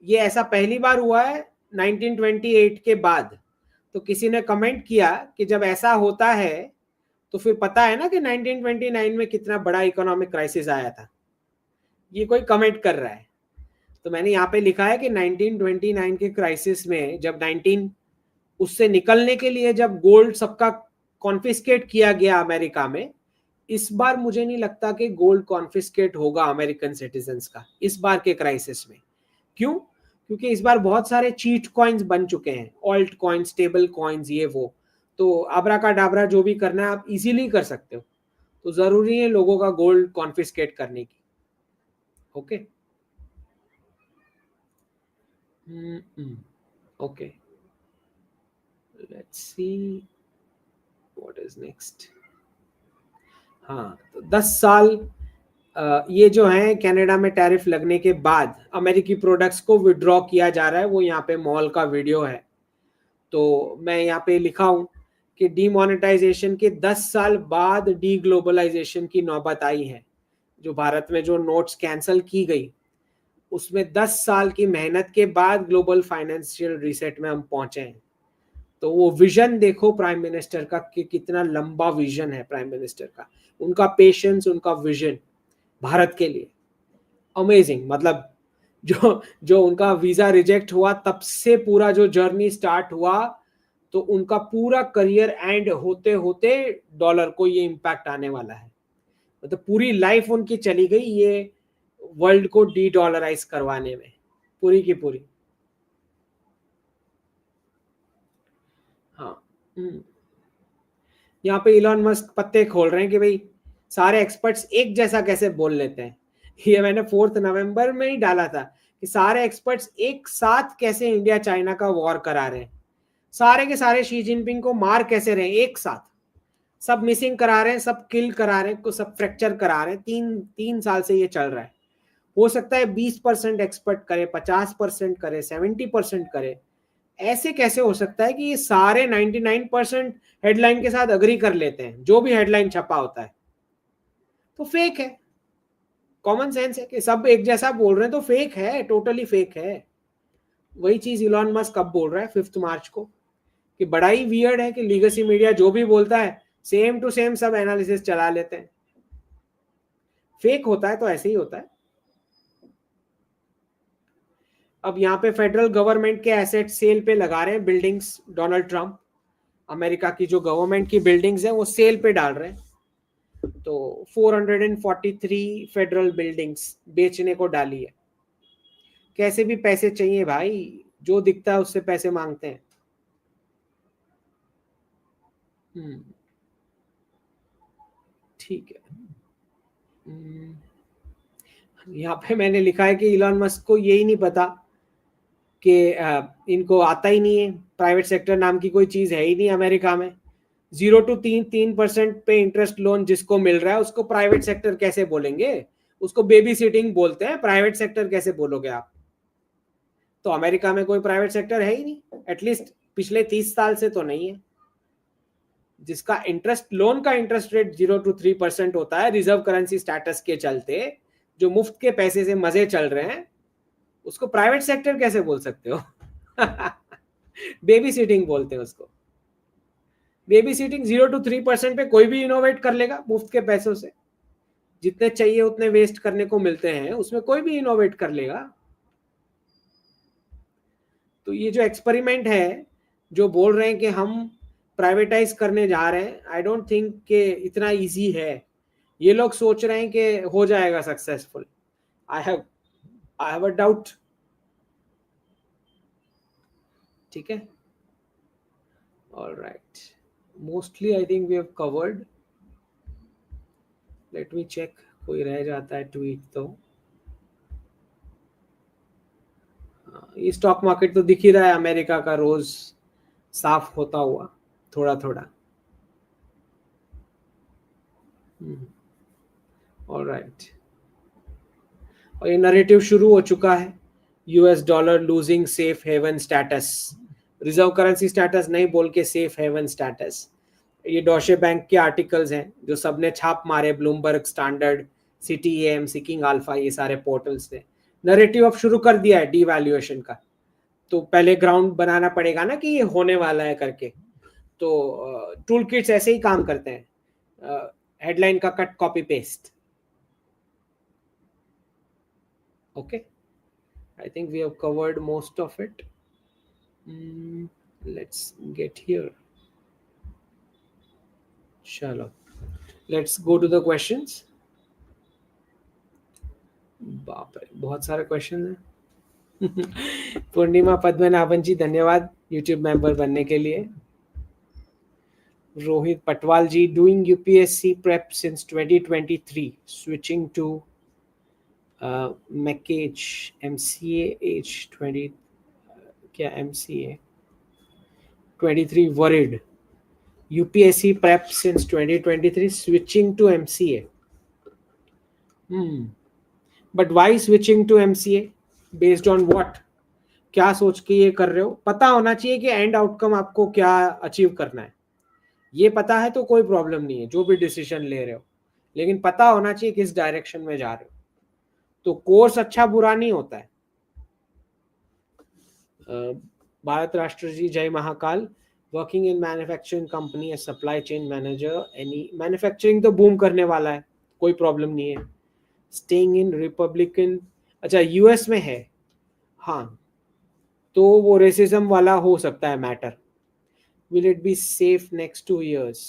ये ऐसा पहली बार हुआ है 1928 के बाद. तो किसी ने कमेंट किया कि जब ऐसा होता है तो फिर पता है ना कि 1929 में कितना बड़ा इकोनॉमिक क्राइसिस आया था. ये कोई कमेंट कर रहा है. तो मैंने यहाँ पे लिखा है कि 1929 के क्राइसिस में जब 19 उससे निकलने के लिए जब गोल्ड सबका कॉन्फिस्केट किया गया अमेरिका में, इस बार मुझे नहीं लगता कि गोल्ड कॉन्फिस्केट होगा अमेरिकन सिटीजन्स का इस बार के क्राइसिस में. क्यों? क्योंकि इस बार बहुत सारे चीट कॉइन्स बन चुके हैं, ऑल्ट कॉइन्स, स्टेबल कॉइन्स, ये वो. तो आबरा का डाबरा जो भी करना है आप इजीली कर सकते हो. तो जरूरी है लोगों का गोल्ड कॉन्फिस्केट करने की. Okay. Okay, let's see what is next. हाँ, तो 10 साल ये जो है कनाडा में टैरिफ लगने के बाद अमेरिकी प्रोडक्ट्स को विड्रॉ किया जा रहा है, वो यहाँ पे मॉल का वीडियो है। तो मैं यहाँ पे लिखा हूँ कि डीमोनेटाइजेशन के 10 साल बाद डी ग्लोबलाइजेशन की नौबत आई है। जो भारत में जो नोट्स कैंसल की गई, उसमें 10 साल की मेहनत के बाद ग्लोबल फाइनेंशियल रीसेट में हम पहुंचे हैं। तो वो विजन देखो प्राइम मिनिस्टर का कि कितना लंबा विजन है प्राइम मिनिस्टर का, उनका पेशेंस, उनका विजन भारत के लिए अमेजिंग। मतलब जो जो उनका वीजा रिजेक्ट हुआ तब से पूरा जो जर्नी स्टार्ट हुआ, तो उनका पूरा करियर एंड होते होते डॉलर को ये इम्पैक्ट आने वाला है। मतलब पूरी लाइफ उनकी चली गई ये वर्ल्ड को डी डॉलराइज करवाने में, पूरी की पूरी। हाँ। यहाँ पे इलॉन मस्क पत्ते खोल रहे हैं कि भाई सारे एक्सपर्ट्स एक जैसा कैसे बोल लेते हैं। ये मैंने 4 नवंबर में ही डाला था कि सारे एक्सपर्ट्स एक साथ कैसे इंडिया चाइना का वॉर करा रहे हैं, सारे के सारे शी जिनपिंग को मार कैसे रहे हैं एक साथ, सब मिसिंग करा रहे हैं, सब किल करा रहे हैं, को सब फ्रैक्चर करा रहे हैं। 3 साल से ये चल रहा है। हो सकता है 20% एक्सपर्ट करे, 50% करे, 70% करे। ऐसे कैसे हो सकता है कि ये सारे 99% हेडलाइन के साथ अग्री कर लेते हैं, जो भी हेडलाइन छपा होता है? तो फेक है। कॉमन सेंस है कि सब एक जैसा बोल रहे हैं तो फेक है, टोटली फेक है। वही चीज इलॉन मस्क अब बोल रहा है 5 मार्च को कि बड़ा ही वियर्ड है कि लीगेसी मीडिया जो भी बोलता है सेम टू सेम सब एनालिसिस चला लेते हैं। फेक होता है तो ऐसे ही होता है। अब यहाँ पे फेडरल गवर्नमेंट के एसेट सेल पे लगा रहे हैं बिल्डिंग्स, डोनाल्ड ट्रंप अमेरिका की जो गवर्नमेंट की बिल्डिंग्स हैं वो सेल पे डाल रहे हैं। तो 443 फेडरल बिल्डिंग्स बेचने को डाली है। कैसे भी पैसे चाहिए भाई, जो दिखता है उससे पैसे मांगते हैं। ठीक है। यहाँ पे मैंने लिखा है कि इलॉन मस्क को यही नहीं पता कि इनको आता ही नहीं है, प्राइवेट सेक्टर नाम की कोई चीज है ही नहीं अमेरिका में। 0 to 3% पे इंटरेस्ट लोन जिसको मिल रहा है उसको प्राइवेट सेक्टर कैसे बोलेंगे? उसको बेबी सिटिंग बोलते हैं, प्राइवेट सेक्टर कैसे बोलोगे आप? तो अमेरिका में कोई प्राइवेट सेक्टर है ही नहीं, एटलीस्ट पिछले 30 साल से तो नहीं है। जिसका इंटरेस्ट लोन का इंटरेस्ट रेट 0 to 3% होता है रिजर्व करेंसी स्टेटस के चलते, जो मुफ्त के पैसे से मजे चल रहे हैं, उसको प्राइवेट सेक्टर कैसे बोल सकते हो? बेबी सिटिंग बोलते हैं उसको। बेबी सिटिंग 0 to 3% पे कोई भी इनोवेट कर लेगा मुफ्त के पैसों से, जितने चाहिए उतने वेस्ट करने को मिलते हैं, उसमें कोई भी इनोवेट कर लेगा। तो ये जो एक्सपेरिमेंट है, जो बोल रहे हैं कि हम प्राइवेटाइज करने जा रहे हैं, आई डोंट थिंक कि इतना इजी है। ये लोग सोच रहे हैं कि हो जाएगा successful. I have a doubt. ठीक है, alright, mostly I think we have covered. Let me check, कोई रह जाता है ट्वीट तो। ये स्टॉक मार्केट तो दिख ही रहा है अमेरिका का रोज साफ होता हुआ थोड़ा थोड़ा। ऑलराइट, और ये नरेटिव शुरू हो चुका है, US dollar losing safe haven status. Reserve currency status नहीं बोल के सेफ हेवन स्टेटस। ये डॉशे बैंक के आर्टिकल्स हैं जो सबने छाप मारे, Bloomberg, standard, CTM, seeking alpha, ये सारे पोर्टल्स ने नरेटिव अब शुरू कर दिया है डीवैल्यूएशन का। तो पहले ग्राउंड बनाना पड़ेगा ना कि ये होने वाला है करके। तो टूल किट्स ऐसे ही काम करते हैं, हेडलाइन का cut copy paste. Okay, I think we have covered most of it. Let's get here. Chalo. Let's go to the questions. बाप रे, बहुत सारे क्वेश्चन हैं। पूर्णिमा पद्मनाभन जी, धन्यवाद यूट्यूब मेंबर बनने के लिए। Rohit Patwal ji, doing UPSC prep since 2023, switching to मैकेज एमसीए एज 20, क्या MCA 23, worried UPSC prep since 2023, switching to MCA. But why switching to MCA? Based on what? क्या सोच के ये कर रहे हो? पता होना चाहिए कि एंड आउटकम आपको क्या अचीव करना है. ये पता है तो कोई प्रॉब्लम नहीं है जो भी डिसीजन ले रहे हो, लेकिन पता होना चाहिए किस डायरेक्शन में जा रहे हो. तो कोर्स अच्छा बुरा नहीं होता है. भारत राष्ट्र जी जय Mahakal. Working in manufacturing company as supply chain manager. Any manufacturing तो बूम करने वाला है, कोई प्रॉब्लम नहीं है. स्टेइंग इन रिपब्लिकन, अच्छा यूएस में है, हाँ तो वो रेसिज्म वाला हो सकता है matter. Will it be safe next 2 years?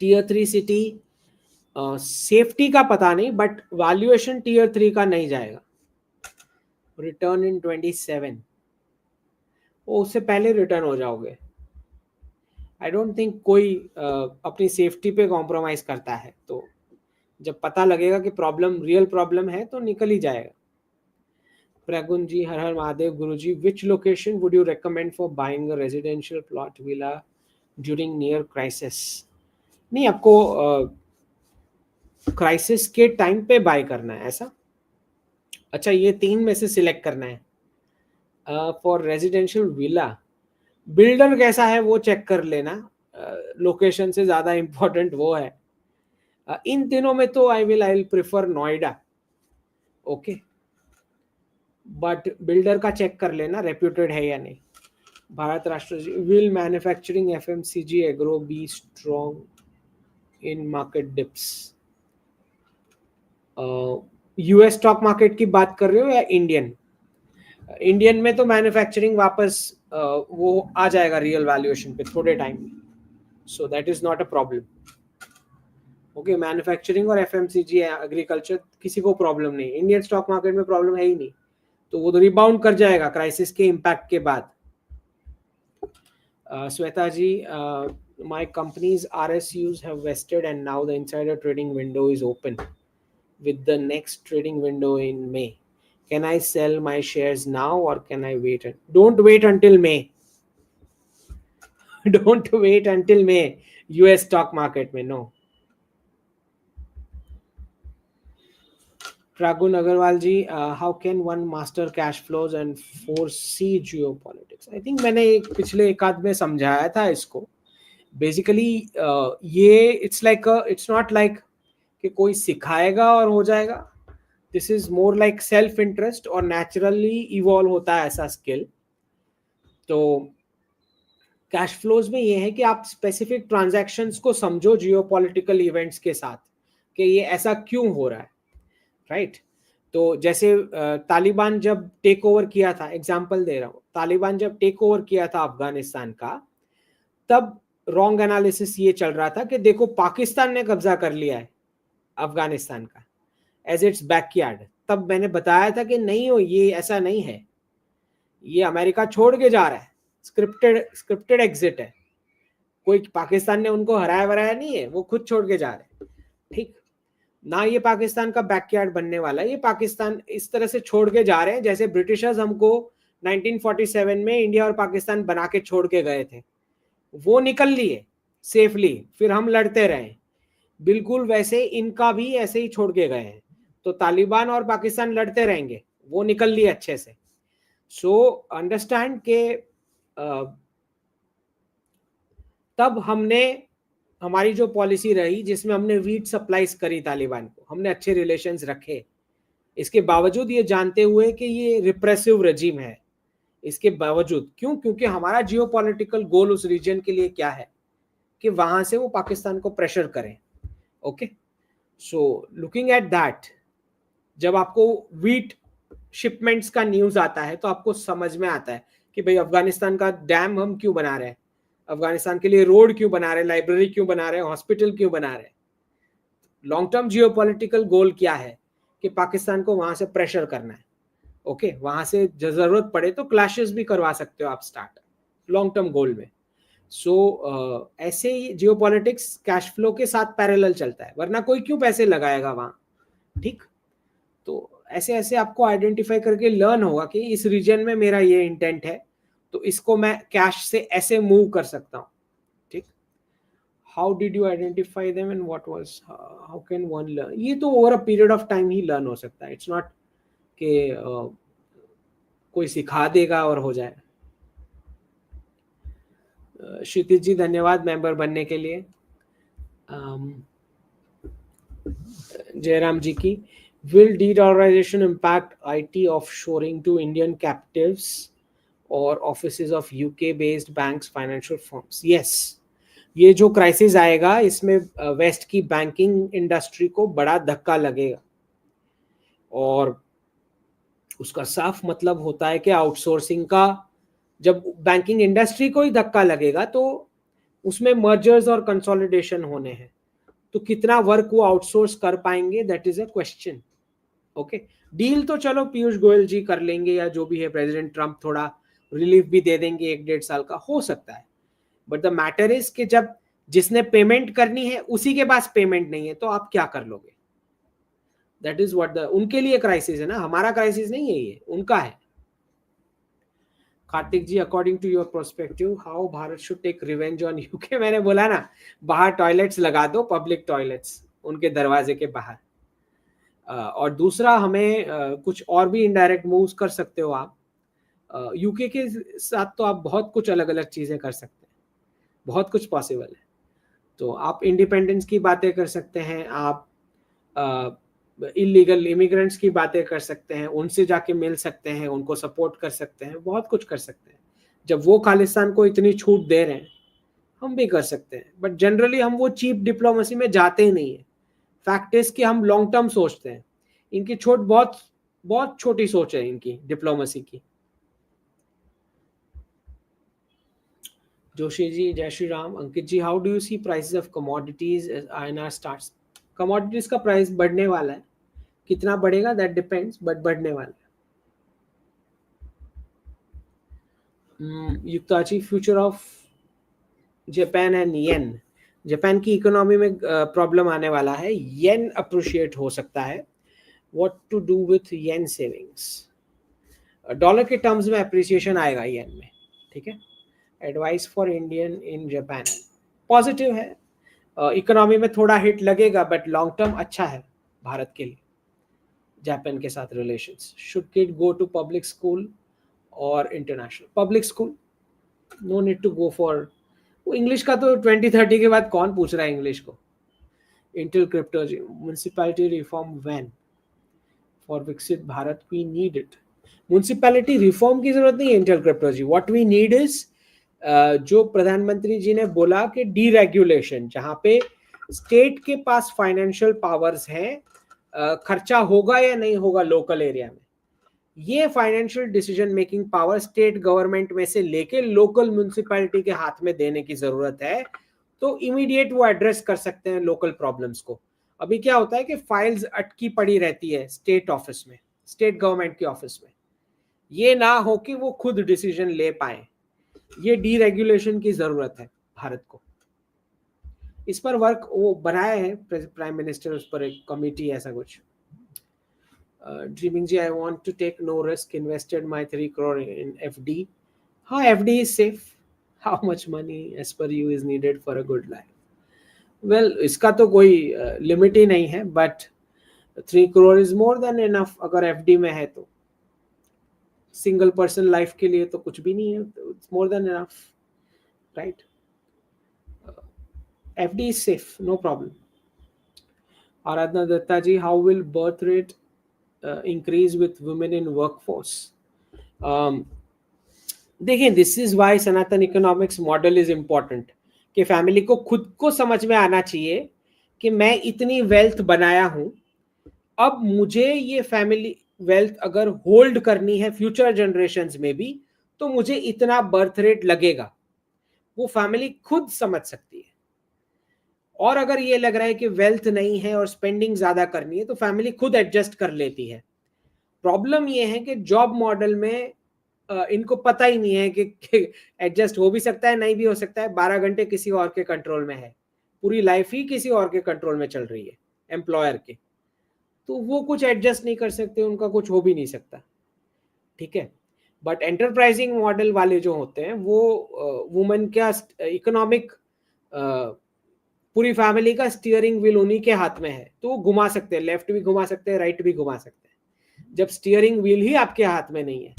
Tier 3 city, safety का पता नहीं, बट वैल्यूएशन टीयर 3 का नहीं जाएगा. रिटर्न इन 27, वो उससे पहले रिटर्न हो जाओगे. आई डोंट थिंक कोई अपनी सेफ्टी पे कॉम्प्रोमाइज करता है. तो जब पता लगेगा कि प्रॉब्लम रियल प्रॉब्लम है तो निकल ही जाएगा. प्रगुन जी हर हर Mahadev. Guru ji, which location would you recommend for buying a residential plot villa during near crisis? नहीं, आपको क्राइसिस के टाइम पे बाय करना है ऐसा. अच्छा, ये 3 में से सिलेक्ट करना है. फॉर रेजिडेंशियल विला, बिल्डर कैसा है वो चेक कर लेना. लोकेशन से ज्यादा इंपॉर्टेंट वो है. इन तीनों में तो I will prefer Noida. Okay, but builder का चेक कर लेना रेप्यूटेड है या नहीं. भारत राष्ट्र, will manufacturing FMCG agro be strong in market dips? US stock market की बात कर रहे हो या इंडियन? इंडियन में तो मैन्युफैक्चरिंग वापस वो आ जाएगा रियल वैल्यूएशन पे थोड़े टाइम में. सो that is not a problem. Okay, manufacturing और FMCG एग्रीकल्चर किसी को प्रॉब्लम नहीं. इंडियन स्टॉक मार्केट में प्रॉब्लम है ही नहीं, तो वो तो रिबाउंड कर जाएगा क्राइसिस के इम्पैक्ट के बाद. श्वेता जी, my company's RSUs have vested and now the insider trading window is open with the next trading window in May. Can I sell my shares now or can I wait? Don't wait until May. Don't wait until May. US stock market में no. Pragun Agarwal ji, how can one master cash flows and foresee geopolitics? I think मैंने पिछले एक आध में समझाया था इसको. Basically ये इट्स नॉट लाइक कि कोई सिखाएगा और हो जाएगा. This is more like self interest और नेचुरली इवॉल्व होता है ऐसा स्किल. तो कैश फ्लोज में ये है कि आप स्पेसिफिक ट्रांजैक्शंस को समझो जियोपॉलिटिकल इवेंट्स के साथ कि ये ऐसा क्यों हो रहा है, राइट? तो जैसे तालिबान जब टेक ओवर किया था, एग्जांपल दे रहा हूँ, तालिबान जब टेक ओवर किया था अफगानिस्तान का, तब रॉन्ग एनालिसिस ये चल रहा था कि देखो पाकिस्तान ने कब्जा कर लिया है अफगानिस्तान का एज इट्स बैकयार्ड. तब मैंने बताया था कि नहीं हो, ये ऐसा नहीं है, ये अमेरिका छोड़ के जा रहा है, स्क्रिप्टेड एग्जिट है. कोई पाकिस्तान ने उनको हराया वराया नहीं है, वो खुद छोड़ के जा रहे हैं. ठीक ना, ये पाकिस्तान का बैकयार्ड बनने वाला है. ये पाकिस्तान इस तरह से छोड़ के जा रहे हैं जैसे ब्रिटिशर्स हमको 1947 में इंडिया और पाकिस्तान बना के छोड़ के गए थे. वो निकल लिए सेफली, फिर हम लड़ते रहे. बिल्कुल वैसे इनका भी ऐसे ही छोड़ के गए हैं. तो तालिबान और पाकिस्तान लड़ते रहेंगे, वो निकल लिए अच्छे से. सो अंडरस्टैंड के तब हमने हमारी जो पॉलिसी रही जिसमें हमने वीट सप्लाईज करी तालिबान को, हमने अच्छे रिलेशंस रखे. इसके बावजूद ये जानते हुए कि ये रिप्रेसिव रेजिम है, इसके बावजूद क्यों? क्योंकि हमारा जियोपॉलिटिकल गोल उस रीजन के लिए क्या है कि वहां से वो पाकिस्तान को प्रेशर करें. Okay, so looking at that, जब आपको वीट शिपमेंट्स का न्यूज आता है तो आपको समझ में आता है कि भाई अफगानिस्तान का डैम हम क्यों बना रहे हैं, अफगानिस्तान के लिए रोड क्यों बना रहे हैं, लाइब्रेरी क्यों बना रहे हैं, हॉस्पिटल क्यों बना रहे हैं. लॉन्ग टर्म जियोपॉलिटिकल गोल क्या है कि पाकिस्तान को वहां से प्रेशर करना है. ओके, वहां से जरूरत पड़े तो क्लैशेस भी करवा सकते हो आप स्टार्ट लॉन्ग टर्म गोल में. सो ऐसे ही जियोपॉलिटिक्स कैश फ्लो के साथ पैरेलल चलता है, वरना कोई क्यों पैसे लगाएगा वहां. ठीक, तो ऐसे ऐसे आपको आइडेंटिफाई करके लर्न होगा कि इस रीजन में मेरा ये इंटेंट है, तो इसको मैं कैश से ऐसे मूव कर सकता हूँ. ठीक. How did you identify them and what was, how can one learn? ये तो over a period of time he learn हो सकता है, इट्स नॉट कि कोई सिखा देगा और हो जाए। क्षितिज जी धन्यवाद मेंबर बनने के लिए। जयराम जी की, will de-dollarization impact IT offshoring to Indian captives or offices of UK based banks, financial firms? Yes, ये जो क्राइसिस आएगा इसमें वेस्ट की बैंकिंग इंडस्ट्री को बड़ा धक्का लगेगा, और उसका साफ मतलब होता है कि आउटसोर्सिंग का, जब बैंकिंग इंडस्ट्री को ही धक्का लगेगा तो उसमें मर्जर्स और कंसोलिडेशन होने हैं, तो कितना वर्क वो आउटसोर्स कर पाएंगे, that is a question. Okay, deal तो चलो पीयूष गोयल जी कर लेंगे या जो भी है, प्रेसिडेंट ट्रम्प थोड़ा रिलीफ भी दे देंगे 1-1.5 साल का, हो सकता है, बट द मैटर इज कि जब जिसने पेमेंट करनी है उसी के पास पेमेंट नहीं है तो आप क्या कर लोगे? दैट इज व्हाट द, उनके लिए क्राइसिस है ना, हमारा क्राइसिस नहीं है, ये उनका है। Kartik ji, according to your perspective how Bharat should take revenge on UK? मैंने बोला ना, बाहर टॉयलेट्स लगा दो, पब्लिक टॉयलेट्स उनके दरवाजे के बाहर। और दूसरा, हमें कुछ और भी इनडायरेक्ट मूव्स कर सकते हो आप। यूके के साथ तो आप बहुत कुछ अलग अलग चीजें कर सकते हैं, बहुत कुछ पॉसिबल है। तो आप इंडिपेंडेंस की बातें कर सकते हैं, आप इलीगल इमिग्रेंट्स की बातें कर सकते हैं, उनसे जाके मिल सकते हैं, उनको सपोर्ट कर सकते हैं, बहुत कुछ कर सकते हैं। जब वो खालिस्तान को इतनी छूट दे रहे हैं, हम भी कर सकते हैं, बट जनरली हम वो चीप डिप्लोमेसी में जाते ही नहीं है। फैक्ट इज कि हम लॉन्ग टर्म सोचते हैं, इनकी छोट बहुत बहुत छोटी सोच है इनकी डिप्लोमेसी की। जोशी जी, जय Shri Ram. Ankit ji, how do you see prices of commodities as INR starts? Commodities का प्राइस बढ़ने वाला है, कितना बढ़ेगा दैट डिपेंड्स, बट बढ़ने वाला है। Yuktachi, future of Japan and yen? Japan की इकोनॉमी में प्रॉब्लम आने वाला है, येन अप्रिशिएट हो सकता है। What to do with yen savings? Dollar के टर्म्स में अप्रिसिएशन आएगा येन में, ठीक है। Advice for Indian in Japan, positive है। इकोनॉमी में थोड़ा हिट लगेगा बट लॉन्ग टर्म अच्छा है भारत के लिए, जापान के साथ relations. Should kid go to public school और international? Public school, no need to go for, वो इंग्लिश का तो 2030 के बाद कौन पूछ रहा है इंग्लिश को। Intel cryptology, municipality reform when for विकसित Bharat? We need it. Municipality reform की जरूरत नहीं है intel cryptology, what we need is जो प्रधानमंत्री जी ने बोला कि डीरेगुलेशन, जहां पे स्टेट के पास फाइनेंशियल पावर्स हैं, खर्चा होगा या नहीं होगा लोकल एरिया में, ये financial decision making power state government में से लेके लोकल म्युनिसिपैलिटी के हाथ में देने की जरूरत है, तो इमीडिएट वो एड्रेस कर सकते हैं लोकल प्रॉब्लम्स को। अभी क्या होता है कि फाइल्स अटकी पड़ी रहती है स्टेट ऑफिस में, स्टेट गवर्नमेंट के ऑफिस में, ये ना हो कि वो खुद डिसीजन ले पाए, ये डीरेगुलेशन की जरूरत है भारत को। इस पर वर्क वो बनाए हैं प्राइम मिनिस्टर, उस पर एक कमिटी ऐसा कुछ। Dreaming ji, I want to take no risk, invested my 3 crore in FD. हाँ, FD is safe. How much money as per you is needed for a good life? Well, इसका तो कोई लिमिट ही नहीं है, but 3 crore is more than enough अगर FD में है तो। सिंगल पर्सन लाइफ के लिए तो कुछ भी नहीं है, it's more than enough, right? FD is safe, no problem. Aradhana Datta ji, how will birth rate increase with women in workforce? देखिए, this is why Sanatan economics model is important, कि family को खुद को समझ में आना चाहिए कि मैं इतनी वेल्थ बनाया हूं, अब मुझे ये फैमिली वेल्थ अगर होल्ड करनी है फ्यूचर जनरेशंस में भी, तो मुझे इतना बर्थ रेट लगेगा, वो फैमिली खुद समझ सकती है। और अगर ये लग रहा है कि वेल्थ नहीं है और स्पेंडिंग ज्यादा करनी है, तो फैमिली खुद एडजस्ट कर लेती है। प्रॉब्लम ये है कि जॉब मॉडल में इनको पता ही नहीं है कि एडजस्ट हो भी सकता है, नहीं भी हो सकता है। 12 घंटे किसी और के कंट्रोल में है, पूरी लाइफ ही किसी और के कंट्रोल में चल रही है, एम्प्लॉयर के, तो वो कुछ एडजस्ट नहीं कर सकते, उनका कुछ हो भी नहीं सकता, ठीक है। बट एंटरप्राइजिंग मॉडल वाले जो होते हैं वो वुमेन का इकोनॉमिक पूरी फैमिली का स्टीयरिंग व्हील उन्हीं के हाथ में है, तो वो घुमा सकते हैं, लेफ्ट भी घुमा सकते हैं, राइट भी घुमा सकते हैं। जब स्टीयरिंग व्हील ही आपके हाथ में नहीं है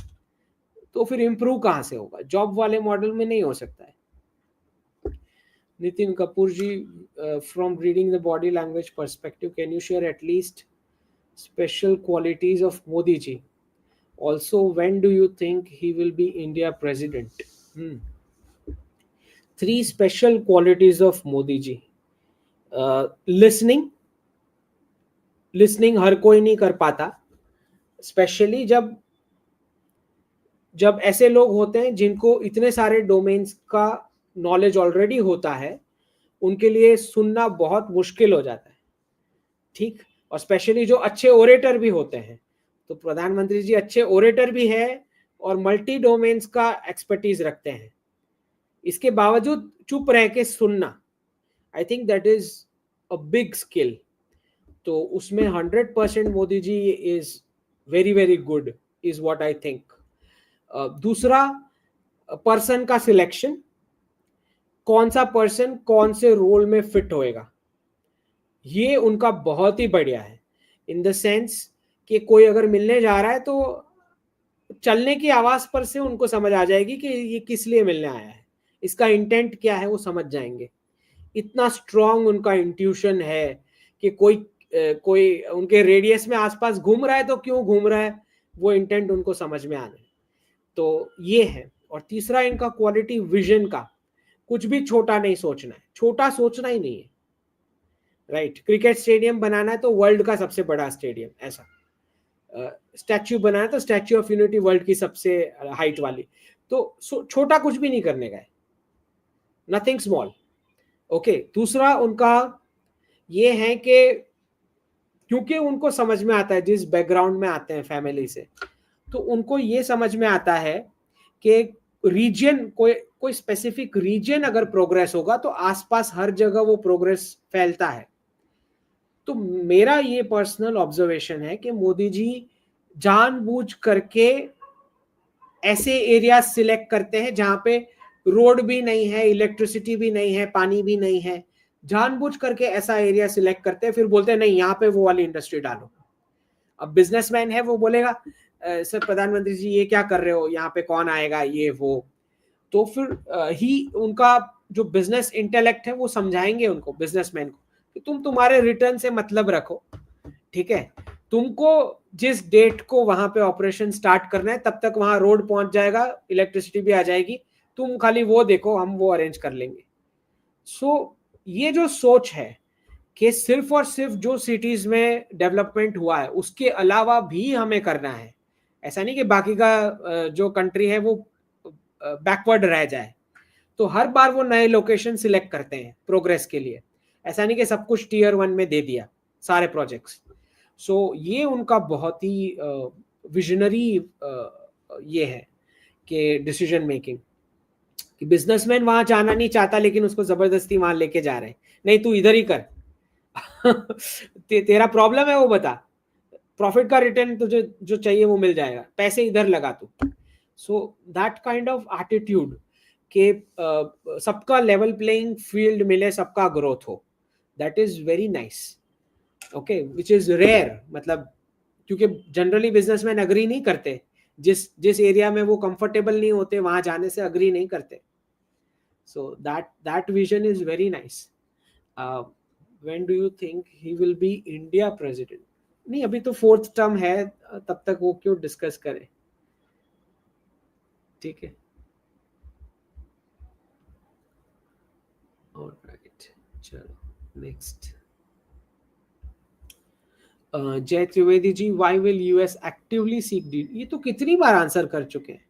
तो फिर इंप्रूव कहाँ से होगा? जॉब वाले मॉडल में नहीं हो सकता है। Nitin Kapoor ji, from reading the body language perspective, can you share at least special qualities of Modi ji? Also, when do you think he will be India president? 3 special qualities of Modi ji. Listening. हर कोई नहीं कर पाता, specially जब ऐसे लोग होते हैं जिनको इतने सारे डोमेन्स का नॉलेज ऑलरेडी होता है, उनके लिए सुनना बहुत मुश्किल हो जाता है, ठीक। और स्पेशली जो अच्छे ओरेटर भी होते हैं, तो प्रधानमंत्री जी अच्छे ओरेटर भी है और मल्टी डोमेन्स का एक्सपर्टीज रखते हैं, इसके बावजूद चुप रह के सुनना, I think that is a big skill. तो उसमें 100% Modi ji is very very good, is what I think. दूसरा, पर्सन का सिलेक्शन, कौन सा पर्सन कौन से रोल में फिट होएगा, ये उनका बहुत ही बढ़िया है। इन द सेंस कि कोई अगर मिलने जा रहा है तो चलने की आवाज पर से उनको समझ आ जाएगी कि ये किस लिए मिलने आया है, इसका इंटेंट क्या है, वो समझ जाएंगे। इतना स्ट्रॉन्ग उनका इंट्यूशन है कि कोई उनके रेडियस में आसपास घूम रहा है तो क्यों घूम रहा है, वो इंटेंट उनको समझ में आना है। तो ये है। और तीसरा इनका क्वालिटी विजन का, कुछ भी छोटा नहीं सोचना है, छोटा सोचना ही नहीं है, राइट। क्रिकेट स्टेडियम बनाना है तो वर्ल्ड का सबसे बड़ा स्टेडियम, ऐसा स्टैच्यू बनाना तो स्टैच्यू ऑफ यूनिटी वर्ल्ड की सबसे हाइट वाली, तो छोटा कुछ भी नहीं करने का है, नथिंग स्मॉल। ओके। दूसरा उनका ये है कि क्योंकि उनको समझ में आता है, जिस बैकग्राउंड में आते हैं फैमिली से, तो उनको ये समझ में आता है कि रीजन, कोई स्पेसिफिक रीजन अगर प्रोग्रेस होगा तो आसपास हर जगह वो प्रोग्रेस फैलता है। तो मेरा ये पर्सनल ऑब्जर्वेशन है कि मोदी जी जानबूझ करके ऐसे एरिया सिलेक्ट करते हैं जहां पे रोड भी नहीं है, इलेक्ट्रिसिटी भी नहीं है, पानी भी नहीं है, जानबूझ करके ऐसा एरिया सिलेक्ट करते हैं, फिर बोलते हैं नहीं यहाँ पे वो वाली इंडस्ट्री डालो। अब बिजनेसमैन है, वो बोलेगा सर प्रधानमंत्री जी ये क्या कर रहे हो, यहाँ पे कौन आएगा, ये वो। तो फिर ही उनका जो बिजनेस इंटेलेक्ट है वो समझाएंगे उनको, बिजनेसमैन को, कि तुम तुम्हारे रिटर्न से मतलब रखो, ठीक है, तुमको जिस डेट को वहां पे ऑपरेशन स्टार्ट करना है तब तक वहां रोड पहुंच जाएगा, इलेक्ट्रिसिटी भी आ जाएगी, तुम खाली वो देखो, हम वो अरेंज कर लेंगे। सो ये जो सोच है कि सिर्फ और सिर्फ जो सिटीज में डेवलपमेंट हुआ है उसके अलावा भी हमें करना है, ऐसा नहीं कि बाकी का जो कंट्री है वो बैकवर्ड रह जाए, तो हर बार वो नए लोकेशन सिलेक्ट करते हैं प्रोग्रेस के लिए, ऐसा नहीं कि सब कुछ टीयर 1 में दे दिया सारे प्रोजेक्ट्स। सो ये उनका बहुत ही विजनरी ये है कि डिसीजन मेकिंग, कि बिजनेसमैन वहां जाना नहीं चाहता लेकिन उसको जबरदस्ती वहां लेके जा रहे हैं, नहीं तू इधर ही कर तेरा प्रॉब्लम है वो बता, प्रॉफिट का रिटर्न तुझे जो चाहिए वो मिल जाएगा, पैसे इधर लगा तू। So that kind of attitude के सबका लेवल प्लेइंग फील्ड मिले, सबका ग्रोथ हो, that is very nice. Okay, which is rare, मतलब क्योंकि जनरली बिजनेसमैन अग्री नहीं करते, जिस एरिया में वो कंफर्टेबल नहीं होते वहां जाने से अग्री नहीं करते। So that vision is very nice. When do you think he will be India president? नहीं, अभी तो 4th टर्म है, तब तक वो क्यों डिस्कस करे, ठीक है। ऑलराइट, चलो next. Jay Trivedi ji, why will US actively seek deal? ये तो कितनी बार आंसर कर चुके हैं।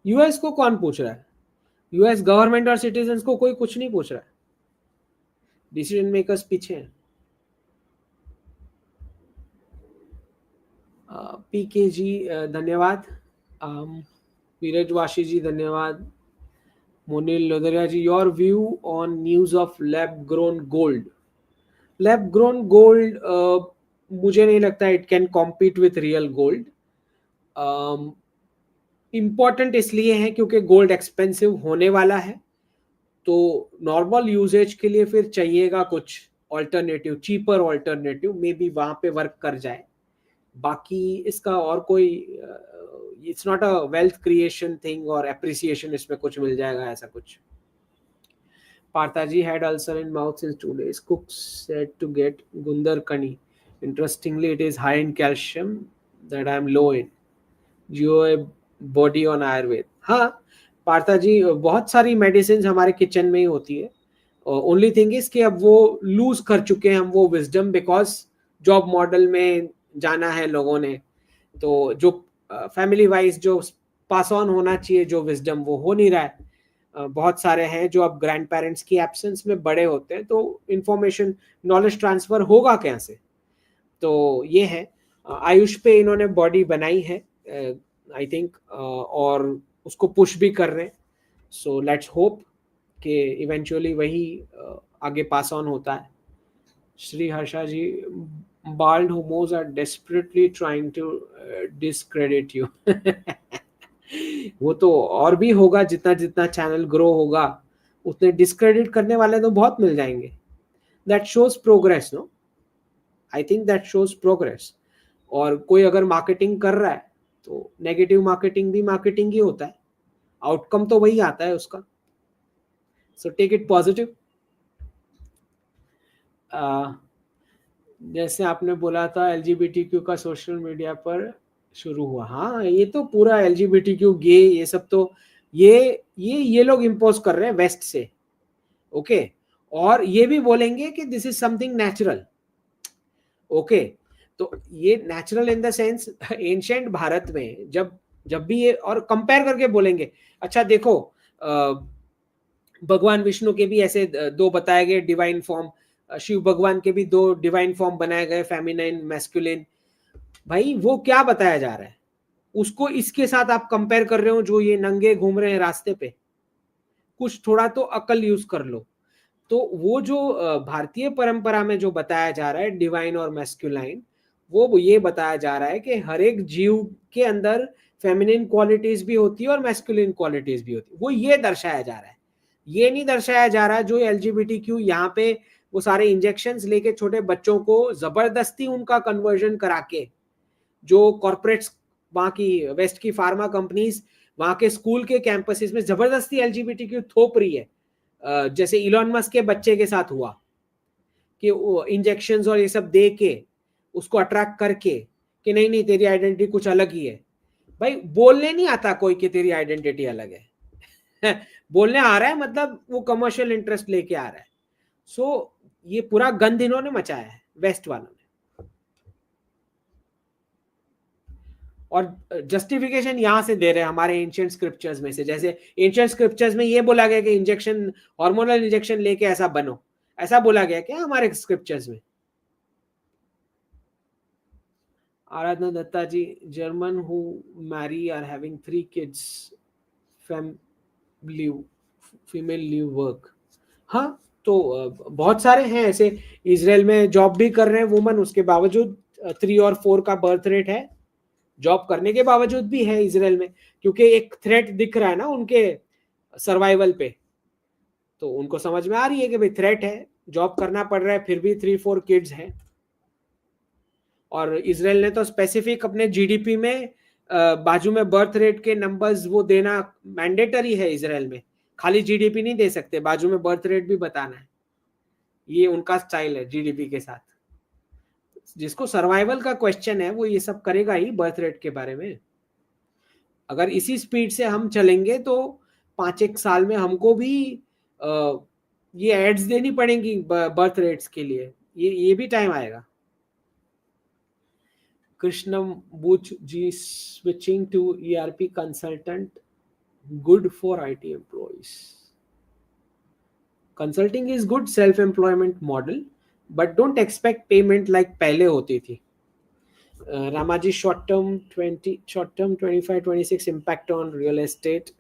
यूएस को कौन पूछ रहा है? यूएस गवर्नमेंट और सिटीजन्स को कोई कुछ नहीं पूछ रहा है, डिसीजन मेकर्स पीछे हैं। पीके जी धन्यवाद, वीरज वाशी जी धन्यवाद, Monil Lodaria ji, your view on news of lab grown gold? Lab grown gold मुझे नहीं लगता it can compete with real gold. Important इसलिए है क्योंकि गोल्ड एक्सपेंसिव होने वाला है तो नॉर्मल यूजेज के लिए फिर चाहिएगा कुछ alternative, cheaper alternative, may be वहां पे वर्क कर जाए। बाकी इसका और कोई, it's not a wealth creation thing और एप्रिसिएशन इसमें कुछ मिल जाएगा ऐसा कुछ। Parthaji had ulcer in mouth since 2 days. Cook said to get Gundar Kani. Interestingly, it is high in calcium that I am low in. Geo body on Ayurved. हाँ पार्था जी, बहुत सारी medicine हमारे किचन में ही होती है। ओनली थिंग इज कि अब वो लूज कर चुके हैं हम वो विजडम, बिकॉज जॉब मॉडल में जाना है लोगों ने, तो जो फैमिली वाइज जो पास ऑन होना चाहिए जो विजडम वो हो नहीं रहा है। बहुत सारे हैं जो अब ग्रैंड पेरेंट्स की एब्सेंस में बड़े होते हैं, तो इंफॉर्मेशन नॉलेज ट्रांसफर होगा कैसे। तो ये है, आयुष पे इन्होंने बॉडी बनाई है आई थिंक, और उसको पुश भी कर रहे हैं। सो लेट्स होप कि इवेंचुअली वही आगे पास ऑन होता है। श्री हर्षा जी, bald homos are desperately trying to discredit you. वो तो और भी होगा, जितना जितना चैनल ग्रो होगा उतने डिस्क्रेडिट करने वाले तो बहुत मिल जाएंगे। That shows progress, no, I think that shows progress. और कोई अगर मार्केटिंग कर रहा है तो नेगेटिव मार्केटिंग भी मार्केटिंग ही होता है, आउटकम तो वही आता है उसका। So take it positive. जैसे आपने बोला था एलजीबीटीक्यू का सोशल मीडिया पर शुरू हुआ, हाँ ये तो पूरा एलजीबीटीक्यू गे ये सब तो ये लोग इम्पोज कर रहे हैं वेस्ट से, ओके। और ये भी बोलेंगे कि this is something natural, okay. तो ये natural in the sense ancient Bharat में जब जब भी ये और कंपेयर करके बोलेंगे, अच्छा देखो भगवान विष्णु के भी ऐसे दो बताए गए डिवाइन फॉर्म, शिव भगवान के भी दो डिवाइन फॉर्म बनाए गए, फेमिनाइन मैस्कुलिन। भाई वो क्या बताया जा रहा है, उसको इसके साथ आप कंपेयर कर रहे हो जो ये नंगे घूम रहे हैं रास्ते पे, कुछ थोड़ा तो अकल यूज कर लो। तो वो जो भारतीय परंपरा में जो बताया जा रहा है डिवाइन और मैस्कुलाइन, वो ये बताया जा रहा है कि हर एक जीव के अंदर फेमिनिन क्वालिटीज भी होती है और मैस्कुलिन क्वालिटीज भी होती है, वो ये दर्शाया जा रहा है। ये नहीं दर्शाया जा रहा जो एलजीबीटीक्यू यहाँ पे वो सारे इंजेक्शंस लेके छोटे बच्चों को जबरदस्ती उनका कन्वर्जन करा के, जो कॉर्पोरेट्स वहाँ की वेस्ट की फार्मा कंपनीज वहाँ के स्कूल के कैंपसेस में जबरदस्ती एलजीबीटीक्यू थोप रही है, जैसे इलॉन मस्क के बच्चे के साथ हुआ कि इंजेक्शंस और ये सब दे के उसको अट्रैक्ट करके कि नहीं नहीं तेरी आइडेंटिटी कुछ अलग ही है। भाई बोलने नहीं आता कोई कि तेरी आइडेंटिटी अलग है बोलने आ रहा है, मतलब वो कमर्शियल इंटरेस्ट लेके आ रहा है। सो ये पूरा गंद इन्होंने मचाया है वेस्ट वालों ने। और जस्टिफिकेशन यहां से दे रहे हैं हमारे एंशिएंट स्क्रिप्चर्स में से, जैसे एंशिएंट स्क्रिप्चर्स में ये बोला गया कि इंजेक्शन, हार्मोनल इंजेक्शन लेके ऐसा बनो, ऐसा बोला गया क्या हमारे स्क्रिप्चर्स में। Aradhana Datta ji, German who marry are having 3 kids, leave, female leave work. हाँ तो बहुत सारे हैं ऐसे, इजराइल में जॉब भी कर रहे हैं वुमन, उसके बावजूद 3 और 4 का बर्थ रेट है, जॉब करने के बावजूद भी है इजराइल में, क्योंकि एक थ्रेट दिख रहा है ना उनके सर्वाइवल पे, तो उनको समझ में आ रही है कि भाई थ्रेट है, जॉब करना पड़ रहा है, फिर भी 3-4 किड्स हैं। और इजराइल ने तो स्पेसिफिक अपने जीडीपी में बाजू में बर्थ रेट के नंबर्स वो देना मैंडेटरी है इजराइल में, खाली जीडीपी नहीं दे सकते, बाजू में बर्थ रेट भी बताना है, ये उनका स्टाइल है जीडीपी के साथ। जिसको सर्वाइवल का क्वेश्चन है वो ये सब करेगा ही बर्थ रेट के बारे में। अगर इसी स्पीड से हम चलेंगे तो 5-1 साल में हमको भी ये एड्स देनी पड़ेंगी बर्थ रेट्स के लिए, ये भी टाइम आएगा। Krishnam Buch ji, switching to ERP consultant good for IT employees. Consulting is good self employment model, but don't expect payment like पहले होती थी। Ramaji, short term 25-26 impact on real estate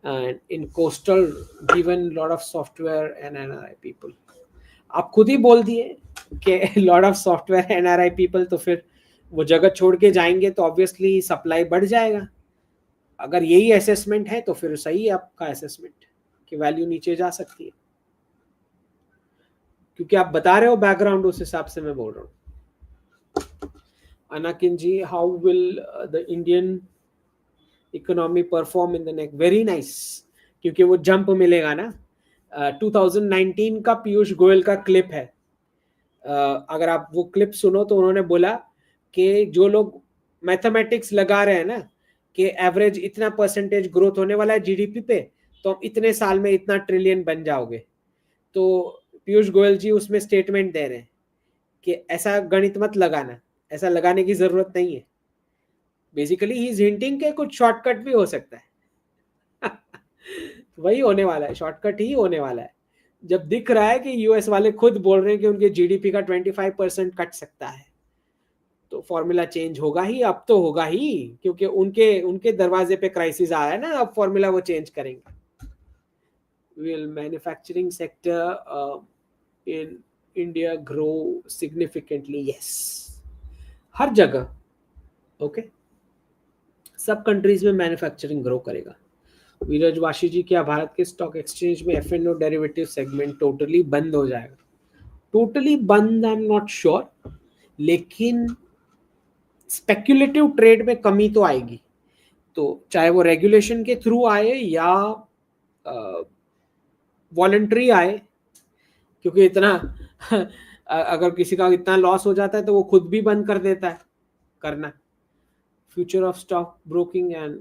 and in coastal, given lot of software and NRI people. आप खुद ही बोल दिए कि lot of software NRI people, तो फिर वो जगह छोड़ के जाएंगे तो ऑब्वियसली सप्लाई बढ़ जाएगा। अगर यही असेसमेंट है तो फिर सही है आपका असेसमेंट कि वैल्यू नीचे जा सकती है, क्योंकि आप बता रहे हो बैकग्राउंड, उस हिसाब से मैं बोल रहा हूँ। Anakin ji, how will the Indian economy perform in the next? Very nice, क्योंकि वो जंप मिलेगा ना। 2019 का पीयूष गोयल का क्लिप है। अगर आप वो क्लिप सुनो तो उन्होंने बोला कि जो लोग मैथमेटिक्स लगा रहे हैं ना कि एवरेज इतना परसेंटेज ग्रोथ होने वाला है जीडीपी पे, तो हम इतने साल में इतना ट्रिलियन बन जाओगे, तो पीयूष गोयल जी उसमें स्टेटमेंट दे रहे हैं कि ऐसा गणित मत लगाना, ऐसा लगाने की जरूरत नहीं है। बेसिकली ही इज हिंटिंग के कुछ शॉर्टकट भी हो सकता है। वही होने वाला है, शॉर्टकट ही होने वाला है। जब दिख रहा है कि यूएस वाले खुद बोल रहे हैं कि उनके जीडीपी का 25% कट सकता है, तो फॉर्मूला चेंज होगा ही, अब तो होगा ही, क्योंकि उनके उनके दरवाजे पे क्राइसिस आया है ना, अब फॉर्मूला वो चेंज करेंगे। Will manufacturing sector in India grow significantly? Yes, हर जगह। ओके, सब कंट्रीज में मैन्युफैक्चरिंग ग्रो करेगा। वीरज वाशी जी, क्या भारत के स्टॉक एक्सचेंज में एफएनओ डेरिवेटिव सेगमेंट टोटली बंद हो जाएगा? टोटली बंद आई एम नॉट श्योर, लेकिन स्पेक्युलेटिव ट्रेड में कमी तो आएगी। तो चाहे वो रेगुलेशन के थ्रू आए या वॉलंटरी आए, क्योंकि इतना अगर किसी का इतना लॉस हो जाता है तो वो खुद भी बंद कर देता है करना। Future of stock broking and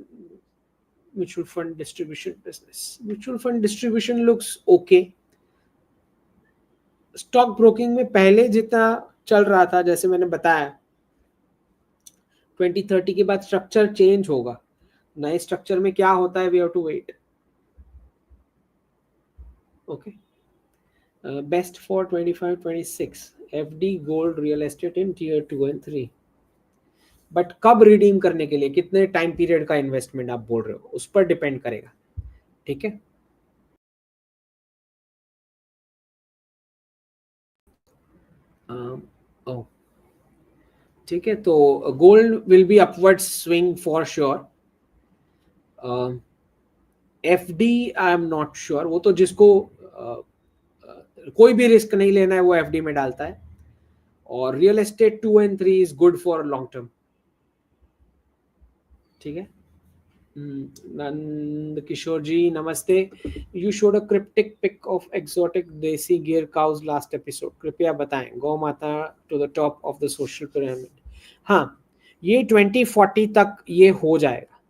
mutual fund distribution business? Mutual fund distribution looks okay. Stock broking में पहले जितना चल रहा था, जैसे मैंने बताया 2030 के बाद स्ट्रक्चर चेंज होगा। नए स्ट्रक्चर में क्या होता है, we have to wait. Okay, best for 25-26 FD gold real estate in tier 2 and 3। But कब रिडीम करने के लिए, कितने टाइम पीरियड का इन्वेस्टमेंट आप बोल रहे हो, उस पर डिपेंड करेगा। ठीक है, ओ ठीक है, तो gold will be upward swing for sure. FD I am not sure, वो तो जिसको कोई भी रिस्क नहीं लेना है वो एफडी में डालता है। और real estate 2 and 3 is good for long term. ठीक है, नंद किशोर जी नमस्ते। You showed a cryptic pic of exotic desi gear cause last episode, कृपया बताएं। Gau Mata to the top of the social pyramid. हाँ, ये 2040 तक ये हो जाएगा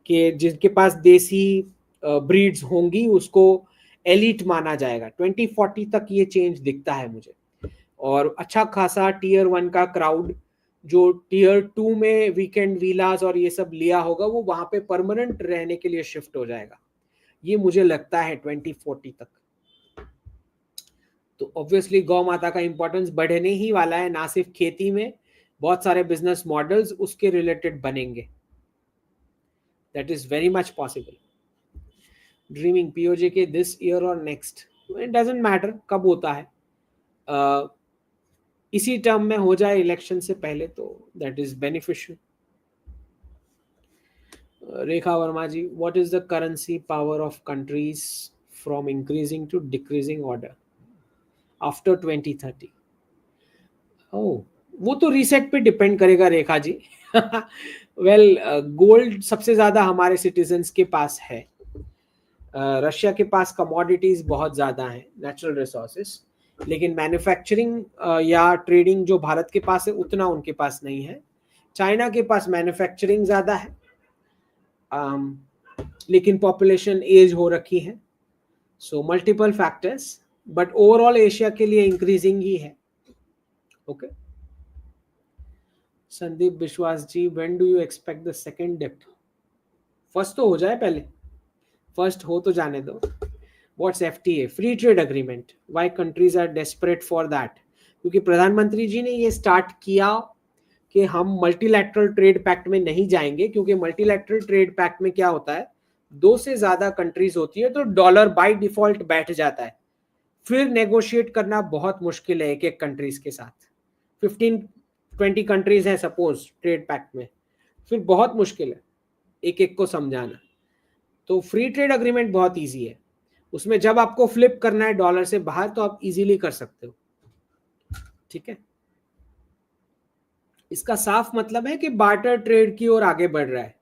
कि जिनके पास देसी ब्रीड्स होंगी उसको एलिट माना जाएगा। 2040 तक ये चेंज दिखता है मुझे। और अच्छा खासा टीयर 1 का क्राउड जो टीयर 2 में वीकेंड विलास और ये सब लिया होगा, वो वहां पे परमानेंट रहने के लिए शिफ्ट हो जाएगा, ये मुझे लगता है 2040 तक। तो ऑब्वियसली गौ माता का इंपॉर्टेंस बढ़ने ही वाला है, ना सिर्फ खेती में, बहुत सारे बिजनेस मॉडल्स उसके रिलेटेड बनेंगे। That is very much possible. Dreaming PoJ के दिस ईयर और नेक्स्ट, इट डजंट मैटर कब होता है, इसी टर्म में हो जाए इलेक्शन से पहले तो that is beneficial. Rekha Verma ji, what is the currency power of countries from increasing to decreasing order after 2030? Oh, वो तो रीसेट पे डिपेंड करेगा रेखा जी। वेल, गोल्ड सबसे ज्यादा हमारे सिटीजन्स के पास है। रशिया के पास कमोडिटीज बहुत ज़्यादा हैं, नेचुरल रिसोर्सेस, लेकिन मैन्युफैक्चरिंग या ट्रेडिंग जो भारत के पास है उतना उनके पास नहीं है। चाइना के पास मैन्युफैक्चरिंग ज़्यादा है, लेकिन पॉपुलेशन एज हो रखी है। So multiple factors, but overall Asia के लिए इंक्रीजिंग ही है। Okay, Sandeep Vishwas ji, when do you expect the second dip? First तो हो जाए पहले, फर्स्ट हो तो जाने दो। What's FTA? Free Trade Agreement. Why countries are desperate for that? क्योंकि प्रधानमंत्री जी ने ये स्टार्ट किया कि हम मल्टीलैटरल ट्रेड पैक्ट में नहीं जाएंगे, क्योंकि मल्टीलैटरल ट्रेड पैक्ट में क्या होता है, 2 से ज्यादा कंट्रीज होती है तो डॉलर बाय डिफॉल्ट बैठ जाता है, फिर नेगोशिएट करना बहुत मुश्किल है एक एक कंट्रीज के साथ। 15-20 कंट्रीज है सपोज ट्रेड पैक्ट में, फिर बहुत मुश्किल है एक एक को समझाना। तो फ्री ट्रेड अग्रीमेंट बहुत ईजी है, उसमें जब आपको फ्लिप करना है डॉलर से बाहर तो आप इजीली कर सकते हो, ठीक है। इसका साफ मतलब है कि बार्टर ट्रेड की ओर आगे बढ़ रहा है,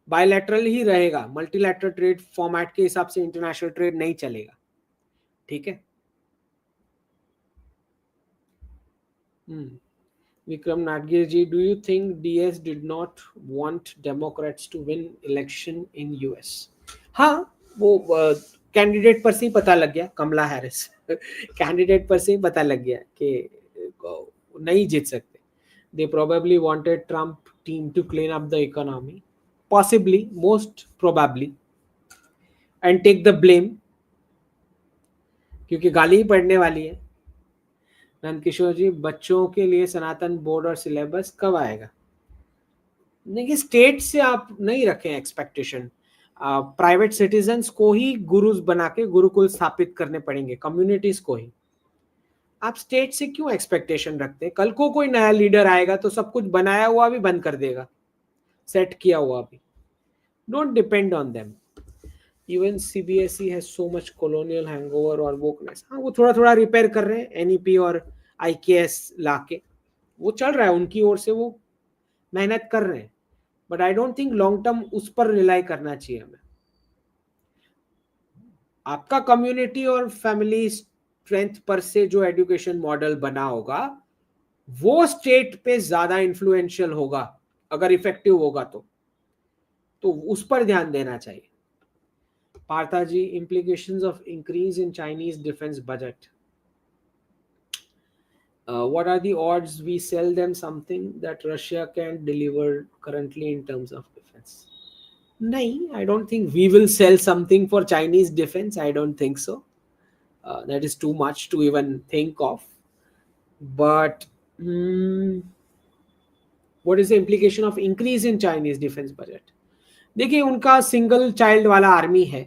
बायलैटरल ही रहेगा, मल्टीलैटरल ट्रेड फॉर्मेट के हिसाब से इंटरनेशनल ट्रेड नहीं चलेगा, ठीक है। Vikram Natgir ji, do you think DS did not want Democrats to win election in US? हाँ, वो कैंडिडेट पर से ही पता लग गया, कमला हैरिस कैंडिडेट पर से ही पता लग गया कि नहीं जीत सकते। They probably wanted Trump team to clean up the economy, possibly, most probably, and take the blame, क्योंकि गाली ही पड़ने वाली है। नंदकिशोर जी, बच्चों के लिए सनातन बोर्ड और सिलेबस कब आएगा? देखिए, स्टेट से आप नहीं रखें एक्सपेक्टेशन, प्राइवेट सिटीजन्स को ही गुरुज बना के गुरुकुल स्थापित करने पड़ेंगे, कम्युनिटीज को ही। आप स्टेट से क्यों एक्सपेक्टेशन रखते हैं? कल को कोई नया लीडर आएगा तो सब कुछ बनाया हुआ भी बंद कर देगा, सेट किया हुआ भी। Don't depend on them. Even CBSE has so much colonial hangover और वोकनेस। हाँ, वो थोड़ा थोड़ा रिपेयर कर रहे हैं, एनईपी और आईकेएस लाके, वो चल रहा है उनकी ओर से, वो मेहनत कर रहे हैं, but I don't think long term उस पर रिलाई करना चाहिए हमें। आपका कम्युनिटी और फैमिली स्ट्रेंथ पर से जो एजुकेशन मॉडल बना होगा वो स्टेट पे ज्यादा इन्फ्लुएंशियल होगा, अगर इफेक्टिव होगा तो उस पर ध्यान देना चाहिए। पार्था जी, implications of increase in Chinese defense budget. What are the odds we sell them something that Russia can deliver currently in terms of defense? Nahi, I don't think we will sell something for Chinese defense. I don't think so. That is too much to even think of. But what is the implication of increase in Chinese defense budget? देखिए, उनका single child वाला army है,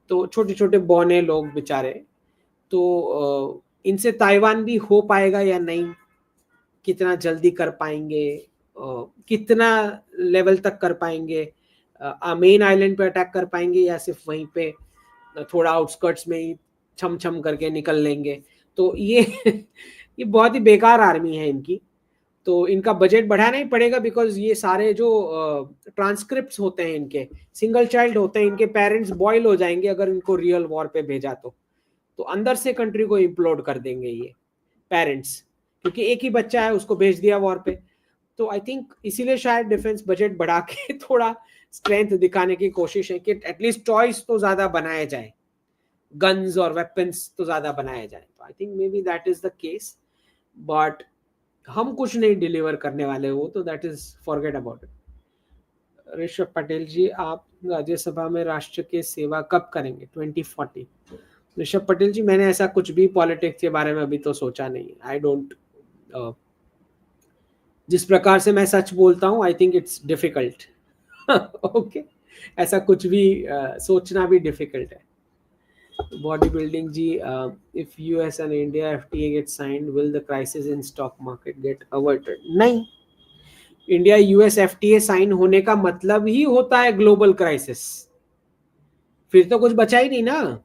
तो छोटे छोटे बौने लोग बेचारे, तो इनसे ताइवान भी हो पाएगा या नहीं, कितना जल्दी कर पाएंगे, कितना लेवल तक कर पाएंगे, मेन आइलैंड पे अटैक कर पाएंगे या सिर्फ वहीं पे थोड़ा आउटस्कर्ट्स में ही छम छम करके निकल लेंगे, तो ये ये बहुत ही बेकार आर्मी है इनकी। तो इनका बजट बढ़ाना ही पड़ेगा, बिकॉज ये सारे जो ट्रांसक्रिप्ट्स होते हैं इनके, सिंगल चाइल्ड होते हैं, इनके पेरेंट्स बॉयल हो जाएंगे अगर इनको रियल वॉर पे भेजा तो अंदर से कंट्री को इम्प्लोड कर देंगे ये पेरेंट्स, क्योंकि एक ही बच्चा है, उसको भेज दिया वॉर पे। तो आई थिंक इसीलिए शायद डिफेंस बजट बढ़ा के थोड़ा स्ट्रेंथ दिखाने की कोशिश है कि एटलीस्ट टॉयज तो ज्यादा बनाए जाए, गन्स और वेपन्स तो ज्यादा बनाए जाए। तो I think maybe that is the case, but हम कुछ नहीं डिलीवर करने वाले हो, तो that is forget about it. Rishabh Patel ji, आप राज्यसभा में राष्ट्र की सेवा कब करेंगे? 2040। ऋषभ पटेल जी, मैंने ऐसा कुछ भी पॉलिटिक्स के बारे में अभी तो सोचा नहीं। आई डोंट, जिस प्रकार से मैं सच बोलता हूँ, I think it's difficult. Okay, ऐसा कुछ भी सोचना भी डिफिकल्ट है। Body building ji, if US and India FTA get signed, will the crisis in stock market get averted? नहीं, इंडिया यूएस एफटीए साइन होने का मतलब ही होता है ग्लोबल क्राइसिस, फिर तो कुछ बचा ही नहीं ना।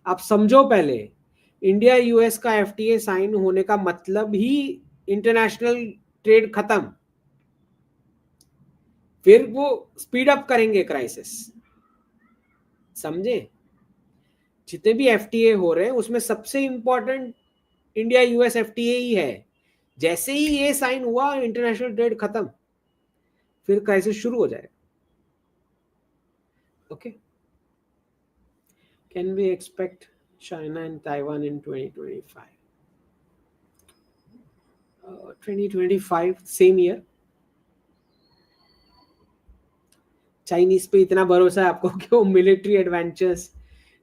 आप समझो, पहले इंडिया यूएस का एफटीए साइन होने का मतलब ही इंटरनेशनल ट्रेड खत्म, फिर वो स्पीड अप करेंगे क्राइसिस, समझे? जितने भी एफटीए हो रहे हैं उसमें सबसे इंपॉर्टेंट इंडिया यूएस एफटीए ही है। जैसे ही ये साइन हुआ, इंटरनेशनल ट्रेड खत्म, फिर क्राइसिस शुरू हो जाएगा। Okay, can we expect China and Taiwan in 2025? 2025 same year. Chinese पे इतना भरोसा है आपको कि वो मिलिट्री एडवेंचर्स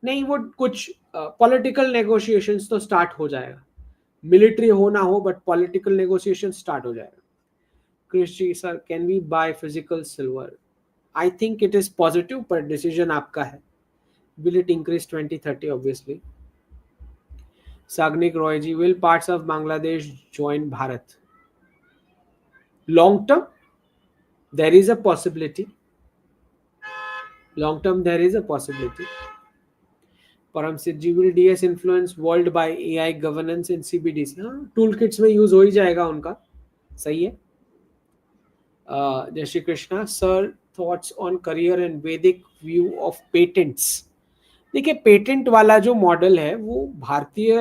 नहीं, वो कुछ पॉलिटिकल नेगोशिएशंस तो स्टार्ट हो जाएगा, मिलिट्री हो ना हो, बट पॉलिटिकल नेगोशिएशन स्टार्ट हो जाएगा। Krish sir, can we buy physical silver? I think it is positive, पर डिसीजन आपका है। Will it increase 2030? Obviously. Sagnik Roy ji, will parts of Bangladesh join Bharat? Long term there is a possibility, long term there is a possibility, Param Siddh ji, will DS influence world by AI governance in CBDC? हाँ, tool kits में use हो ही जाएगा उनका, सही है। जय Shri Krishna sir, thoughts on career and वैदिक व्यू ऑफ पेटेंट्स। देखिए, पेटेंट वाला जो मॉडल है वो भारतीय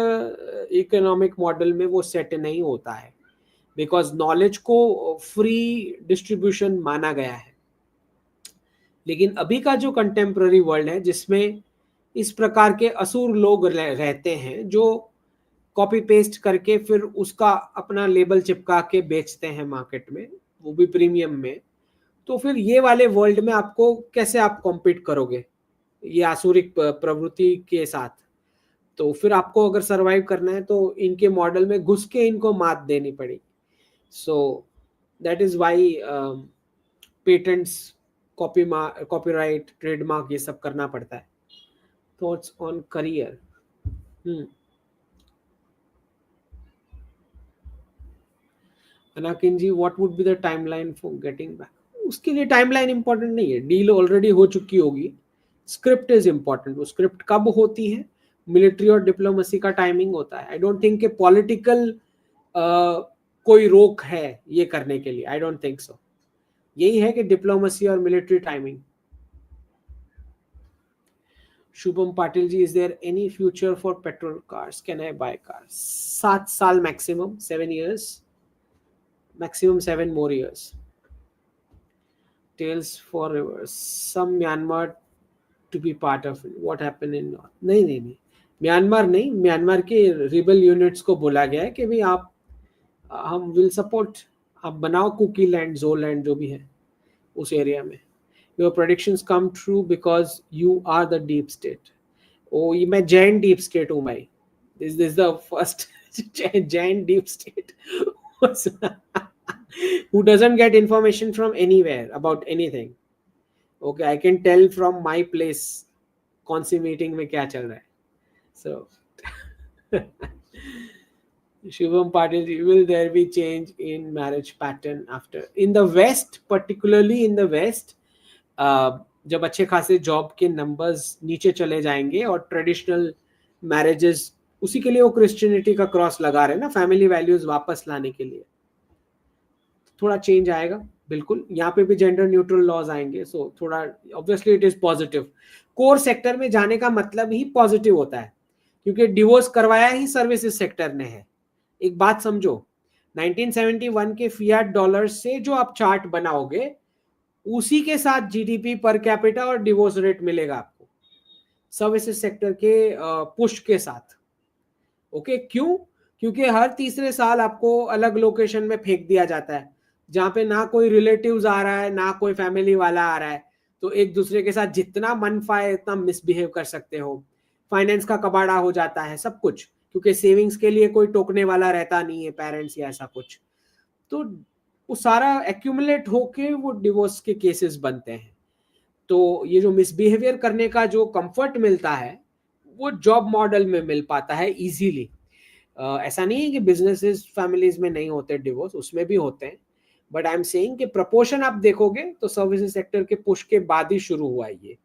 इकोनॉमिक मॉडल में वो सेट नहीं होता है, बिकॉज नॉलेज को फ्री डिस्ट्रीब्यूशन माना गया है। लेकिन अभी का जो कंटेम्प्ररी वर्ल्ड है, जिसमें इस प्रकार के असुर लोग रहते हैं जो कॉपी पेस्ट करके फिर उसका अपना लेबल चिपका के बेचते हैं मार्केट में, वो भी प्रीमियम में, तो फिर ये वाले वर्ल्ड में आपको कैसे आप कॉम्पीट करोगे ये आसुरिक प्रवृत्ति के साथ? तो फिर आपको अगर सरवाइव करना है तो इनके मॉडल में घुस के इनको मात देनी पड़ेगी। So that is why patents, copyright, trademark, ये सब करना पड़ता है। Thoughts on career. Anakin ji, what would be the timeline for getting back? उसके लिए टाइमलाइन इंपॉर्टेंट नहीं है, डील ऑलरेडी हो चुकी होगी। Script is important. वो स्क्रिप्ट कब होती है? मिलिट्री और डिप्लोमेसी का टाइमिंग होता है। आई डोंट थिंक कि पॉलिटिकल कोई रोक है ये करने के लिए, आई डोंट थिंक सो। यही है कि डिप्लोमेसी और military timing. Shubham Patil ji, is there any future for petrol cars? Can I buy cars? 7 साल maximum, 7 years, maximum 7 more years. Tales for rivers, some Myanmar to be part of it. What happened in North? नहीं, Myanmar नहीं, Myanmar के rebel units को बोला गया है कि भाई आप, हम विल सपोर्ट, आप बनाओ कुकी लैंड, जो लैंड जो भी है उस एरिया में। Your predictions come true because you are the deep state. Oh, ये मैं जैन डीप स्टेट हूँ भाई। This the first Jain deep state who doesn't get information from anywhere about anything. Okay, I can tell from my place कौन सी meeting में क्या चल रहा है। So Shivam Patil, will there be change in marriage pattern after in the West, particularly in the West? जब अच्छे खासे job के नंबर्स नीचे चले जाएंगे और ट्रेडिशनल मैरिजेस, उसी के लिए वो क्रिश्चियनिटी का क्रॉस लगा रहे हैं ना, फैमिली वैल्यूज वापस लाने के लिए, थोड़ा चेंज आएगा। बिल्कुल, यहाँ पे भी जेंडर न्यूट्रल लॉज आएंगे, सो थोड़ा obviously it is positive. Core sector में जाने का मतलब ही पॉजिटिव होता है, क्योंकि डिवोर्स करवाया ही सर्विसेज सेक्टर ने है। एक बात समझो, 1971 के फियाट डॉलर से जो आप चार्ट बनाओगे, उसी के साथ जीडीपी पर कैपिटा और डिवोर्स रेट मिलेगा आपको सर्विसेज सेक्टर के पुश के साथ। ओके, क्यों? क्योंकि हर तीसरे साल आपको अलग लोकेशन में फेंक दिया जाता है, जहां पे ना कोई रिलेटिव्स आ रहा है, ना कोई फैमिली वाला आ रहा है, तो एक दूसरे के साथ जितना मन पाए इतना मिसबिहेव कर सकते हो। फाइनेंस का कबाड़ा हो जाता है सब कुछ, क्योंकि सेविंग्स के लिए कोई टोकने वाला रहता नहीं है, पेरेंट्स या ऐसा कुछ। तो वो सारा एक्यूमुलेट होके वो डिवोर्स के केसेस बनते हैं। तो ये जो मिसबिहेवियर करने का जो कंफर्ट मिलता है, वो जॉब मॉडल में मिल पाता है इजीली। ऐसा नहीं है कि बिजनेसेस फैमिलीज में नहीं होते डिवोर्स, उसमें भी होते हैं, बट आई एम सेइंग कि प्रपोर्शन आप देखोगे तो सर्विसेज सेक्टर के पुश के बाद ही शुरू हुआ ये।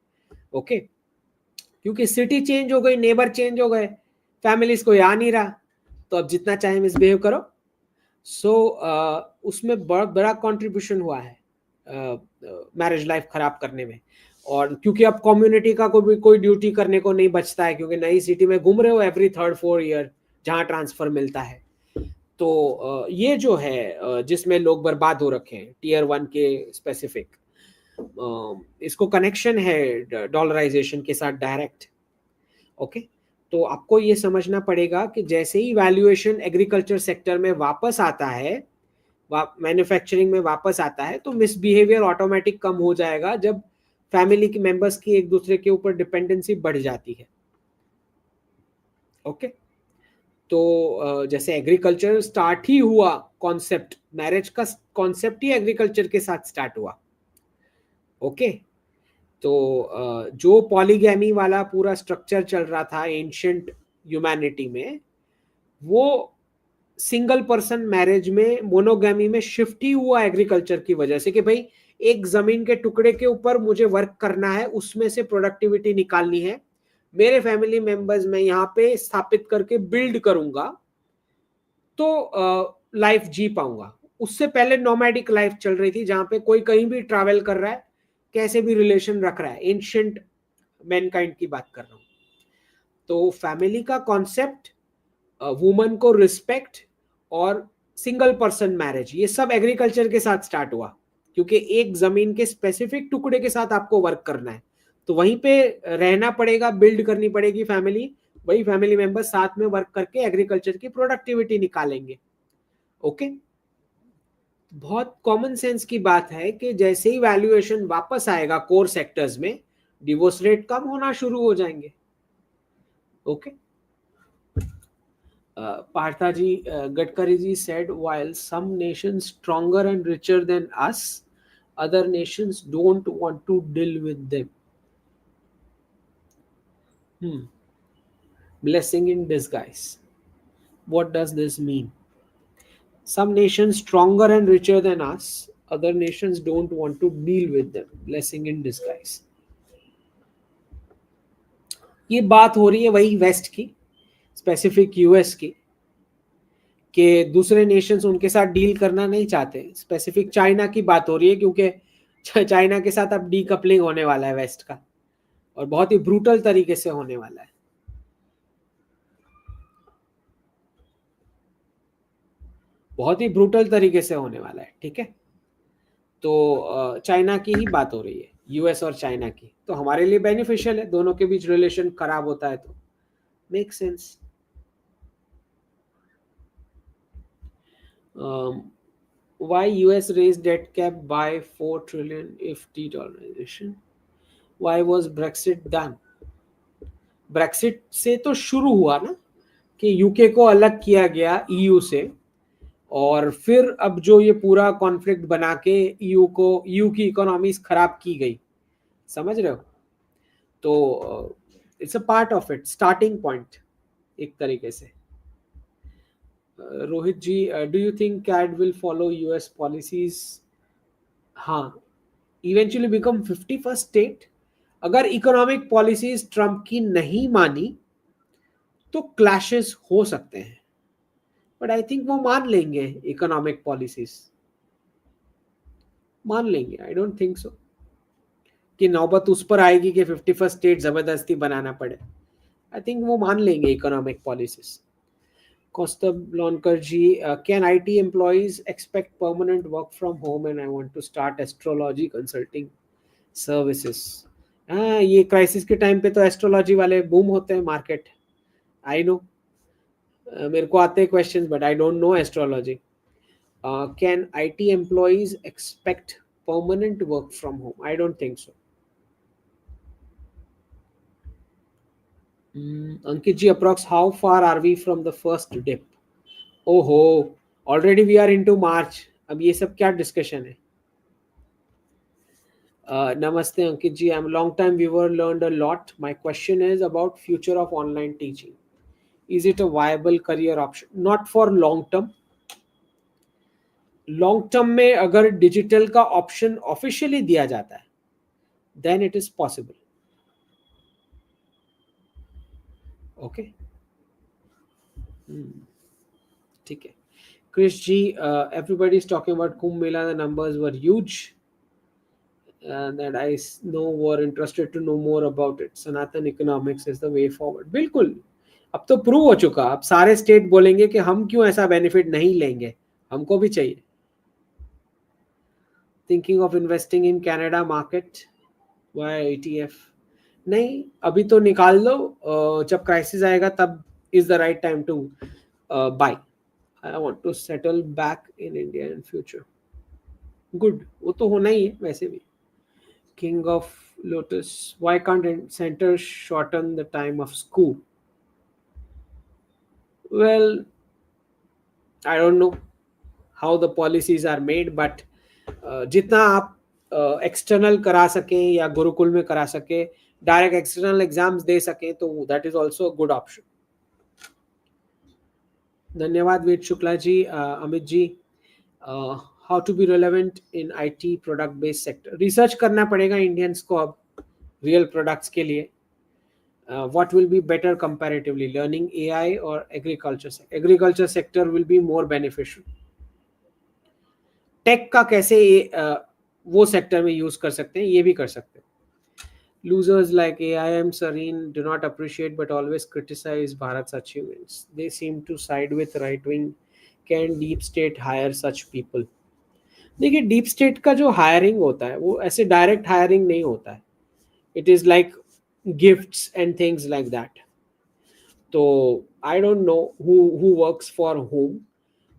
ओके, क्योंकि सिटी चेंज हो गई, नेबर चेंज हो गए, फैमिलीज को आ नहीं रहा, तो अब जितना चाहे मिसबिहेव करो। सो उसमें बहुत बड़ा कंट्रीब्यूशन हुआ है मैरिज लाइफ खराब करने में। और क्योंकि अब कम्युनिटी का कोई ड्यूटी करने को नहीं बचता है, क्योंकि नई सिटी में घूम रहे हो एवरी 3-4 ईयर जहाँ ट्रांसफर मिलता है। तो ये जो है जिसमें लोग बर्बाद हो रखे हैं टीयर 1 के स्पेसिफिक, इसको कनेक्शन है डॉलराइजेशन के साथ डायरेक्ट। ओके, तो आपको ये समझना पड़ेगा कि जैसे ही वैल्यूएशन एग्रीकल्चर सेक्टर में वापस आता है, मैन्युफैक्चरिंग में वापस आता है, तो मिसबिहेवियर ऑटोमेटिक कम हो जाएगा जब फैमिली के मेंबर्स की एक दूसरे के ऊपर डिपेंडेंसी बढ़ जाती है। ओके, तो जैसे एग्रीकल्चर स्टार्ट ही हुआ, कॉन्सेप्ट मैरिज का कॉन्सेप्ट ही एग्रीकल्चर के साथ स्टार्ट हुआ। ओके, तो जो पॉलीगैमी वाला पूरा स्ट्रक्चर चल रहा था एंशिएंट ह्यूमैनिटी में, वो सिंगल पर्सन मैरिज में, मोनोगैमी में शिफ्ट ही हुआ एग्रीकल्चर की वजह से, कि भाई एक जमीन के टुकड़े के ऊपर मुझे वर्क करना है, उसमें से प्रोडक्टिविटी निकालनी है, मेरे फैमिली मेंबर्स मैं यहाँ पे स्थापित करके बिल्ड करूंगा तो लाइफ जी पाऊंगा। उससे पहले नोमैडिक लाइफ चल रही थी जहां पे कोई कहीं भी ट्रैवल कर रहा है, कैसे भी रिलेशन रख रहा है। एंशियंट मैनकाइंड की बात कर रहा हूँ। तो फैमिली का कॉन्सेप्ट, वुमन को रिस्पेक्ट और सिंगल पर्सन मैरिज, ये सब एग्रीकल्चर के साथ स्टार्ट हुआ, क्योंकि एक जमीन के स्पेसिफिक टुकड़े के साथ आपको वर्क करना है, तो वहीं पे रहना पड़ेगा, बिल्ड करनी पड़ेगी फैमिली। वही फैमिली मेंबर साथ में वर्क करके एग्रीकल्चर की प्रोडक्टिविटी निकालेंगे। ओके, बहुत कॉमन सेंस की बात है कि जैसे ही वैल्यूएशन वापस आएगा कोर सेक्टर्स में, डिवोर्स रेट कम होना शुरू हो जाएंगे। Okay, Partha ji, Gadkari ji said, while some nations stronger and richer than us, other nations don't want to deal with them. Hmm. Blessing in disguise. What does this mean? Some nations stronger and richer than us, other nations don't want to deal with them. Blessing in disguise. ये बात हो रही है वही waste की, specific US की, कि दूसरे नेशंस उनके साथ डील करना नहीं चाहते। स्पेसिफिक चाइना की बात हो रही है, क्योंकि चाइना के साथ अब डीकपलिंग होने वाला है वेस्ट का, और बहुत ही ब्रूटल तरीके से होने वाला है। बहुत ही ब्रूटल तरीके से होने वाला है। ठीक है, तो चाइना की ही बात हो रही है, यूएस और चाइना की। तो हमारे लिए बेनिफिशियल है, दोनों के बीच रिलेशन खराब होता है तो make sense. Why US raised debt cap by 4 trillion if de-dollarization? Why was Brexit done? Brexit से तो शुरू हुआ ना, कि यूके को अलग किया गया ईयू से, और फिर अब जो ये पूरा कॉन्फ्लिक्ट बना के ईयू की इकोनॉमीज खराब की गई, समझ रहे हो? तो it's a part of it, starting point एक तरीके से। Rohit ji, do you think CAD will follow US policies? हाँ, इवेंचुअली बिकम 51st स्टेट। अगर इकोनॉमिक पॉलिसीज ट्रम्प की नहीं मानी तो क्लैशेस हो सकते हैं, बट आई थिंक वो मान लेंगे, इकोनॉमिक पॉलिसीज मान लेंगे। आई डोंट थिंक सो कि नौबत उस पर आएगी कि 51st स्टेट जबरदस्ती बनाना पड़े। आई थिंक वो मान लेंगे economic policies. Kostab Lonkarji, can IT employees expect permanent work from home? And I want to start astrology consulting services. हाँ, ये क्राइसिस के टाइम पे तो एस्ट्रोलॉजी वाले बूम होते हैं मार्केट। आई नो, मेरे को आते हैं questions, but I don't no astrology. Can IT employees expect permanent work from home? I don't think so. Ankit ji, approx how far are we from the first dip? ओहो, already we are into March. अब ये सब क्या discussion है? नमस्ते Ankit ji, I am long time viewer, learned a lot. My question is about future of online teaching. Is it a viable career option? Not for long term. Long term में अगर digital का option officially दिया जाता है then it is possible. Okay, ठीक है। Chris G, everybody is talking about Kumbh Mela. The numbers were huge, that I know were interested to know more about it. Sanatan economics is the way forward. बिल्कुल, अब तो prove हो चुका। अब सारे state बोलेंगे कि हम क्यों ऐसा बेनिफिट नहीं लेंगे, हमको भी चाहिए। Thinking of investing in Canada market, why ETF? नहीं, अभी तो निकाल लो, जब क्राइसिस आएगा तब is the right time to buy. I want to settle back in India in future. Good, वो तो होना ही है वैसे भी। King of Lotus, why can't centers shorten the time of school? Well, I don't know how the policies are made, but जितना आप external करा सके या गुरुकुल में करा सके, डायरेक्ट एक्सटर्नल एग्जाम्स दे सके, तो that is also a good option. धन्यवाद Ved Shukla ji. Amit ji, how to be relevant in IT product based sector? Research करना पड़ेगा इंडियंस को अब रियल प्रोडक्ट्स के लिए। What will be better comparatively, learning AI or agriculture? Agriculture sector will be more beneficial. Tech का कैसे वो सेक्टर में यूज कर सकते हैं, ये भी कर सकते हैं. Losers like AIM Serene do not appreciate but always criticize Bharat's achievements. They seem to side with right wing. Can deep state hire such people? देखिए, डीप स्टेट का जो हायरिंग होता है वो ऐसे डायरेक्ट हायरिंग नहीं होता है. It is like gifts and things like that. तो I don't know who works for home,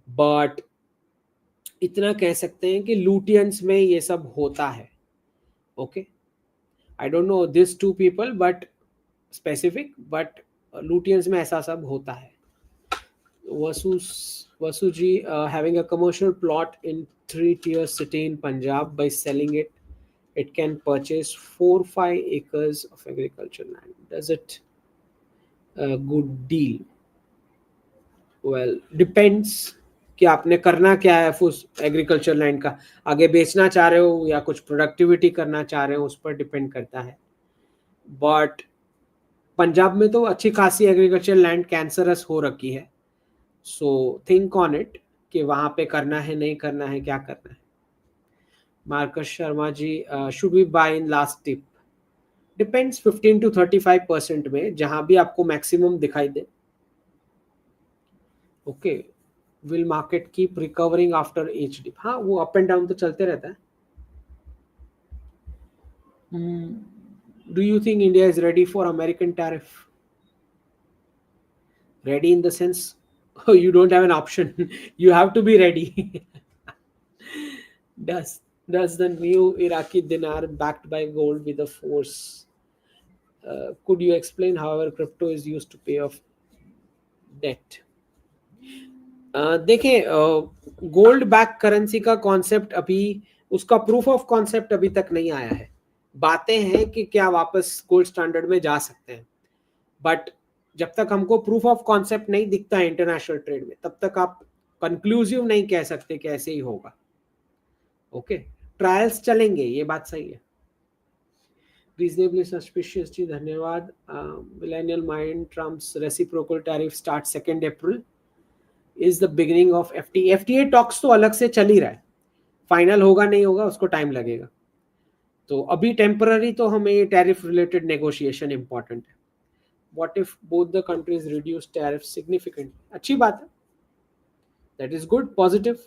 but इतना कह सकते हैं कि लूटियंस में ये सब होता है. Okay, I don't know this to people but specific, but Lutyens में ऐसा सब होता है. Vasuji having a commercial plot in 3-tier city in Punjab. By selling it, it can purchase 4-5 acres of agriculture land. Does it a good deal? Well, depends कि आपने करना क्या है उस एग्रीकल्चर लैंड का. आगे बेचना चाह रहे हो या कुछ प्रोडक्टिविटी करना चाह रहे हो, उस पर डिपेंड करता है. बट पंजाब में तो अच्छी खासी एग्रीकल्चर लैंड कैंसरस हो रखी है. सो थिंक ऑन इट कि वहां पे करना है नहीं करना है, क्या करना है. Marcus Sharma ji, should we buy in last tip? Depends, 15 to 35% में, जहां भी आपको मैक्सिमम दिखाई दे. Okay, will market keep recovering after each dip? हाँ, वो अप एंड डाउन तो चलते रहता है. Do you think India is ready for American tariff? Ready in the sense, oh, you don't have an option. You have to be ready. Does the new Iraqi dinar backed by gold with a force? Could you explain how our crypto is used to pay off debt? देखें, gold back currency का concept अभी, उसका proof of concept अभी तक नहीं आया है. बातें हैं कि क्या वापस गोल्ड स्टैंडर्ड में जा सकते हैं, बट जब तक हमको प्रूफ ऑफ कॉन्सेप्ट नहीं दिखता है इंटरनेशनल ट्रेड में, तब तक आप कंक्लूसिव नहीं कह सकते कि ऐसे ही होगा. ओके, ट्रायल्स चलेंगे, ये बात सही है. रीजनेबली सस्पिशियस जी, धन्यवाद. Millennial mind Trump's reciprocal tariff start 2 April is the beginning of FTA. FTA talks तो अलग से चल ही रहा है, फाइनल होगा नहीं होगा उसको टाइम लगेगा. तो अभी टेम्पररी तो हमें ये टैरिफ रिलेटेड नेगोशिएशन इंपॉर्टेंट है. What if both the countries reduce tariffs significantly? अच्छी बात है. That is good, positive.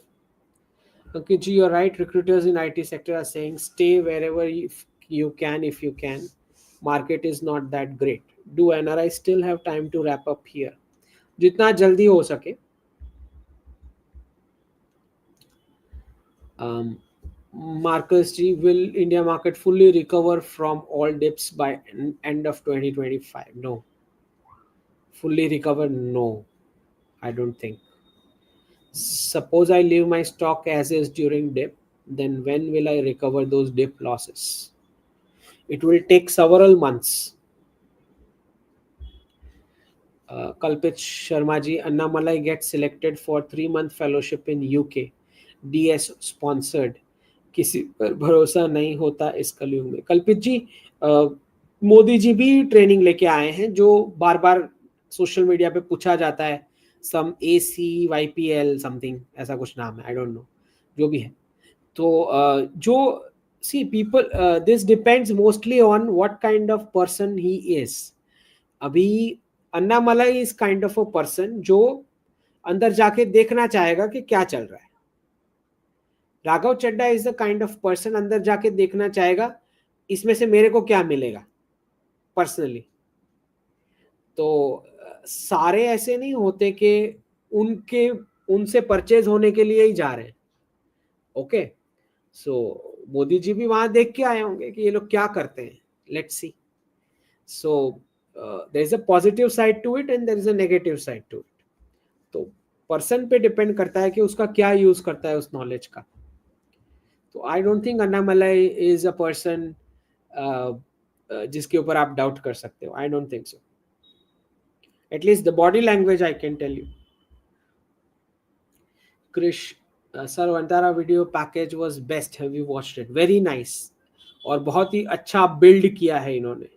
Ankit ji, you're right. Recruiters in IT sector are saying stay wherever you can if you can. Market is not that great. Do NRI still have time to wrap up here? जितना जल्दी हो सके. Marcus ji, will India market fully recover from all dips by end of 2025? No. Fully recover? No, I don't think. Suppose I leave my stock as is during dip, then when will I recover those dip losses? It will take several months. Kalpit Sharma ji, Annamalai gets selected for 3-month fellowship in UK. DS sponsored. किसी पर भरोसा नहीं होता इस कलयुग में. कल्पित जी, मोदी जी भी ट्रेनिंग लेके आए हैं, जो बार बार सोशल मीडिया पे पूछा जाता है. सम ACYPL समथिंग, ऐसा कुछ नाम है, आई डोंट नो, जो भी है. तो जो see people, this depends mostly on what kind of person he is. अभी Annamalai is kind of a person जो अंदर जाके देखना चाहेगा कि क्या चल रहा है. Raghav Chadha is the kind of person अंदर जाके देखना चाहेगा इसमें से मेरे को क्या मिलेगा पर्सनली. तो सारे ऐसे नहीं होते कि उनसे परचेज होने के लिए ही जा रहे हैं. ओके, सो मोदी जी भी वहां देख के आए होंगे कि ये लोग क्या करते हैं. Let's see. So there is a positive side to it and there is a negative side to it. तो पर्सन पे डिपेंड करता है कि उसका क्या यूज करता है उस नॉलेज का. तो I don't think Annamalai is a person जिसके ऊपर आप डाउट कर सकते हो. आई don't think so. At least the body language I can tell you. Krish, sir, Vantara video package was best. Have you watched it? Very nice. और बहुत ही अच्छा build किया है इन्होंने.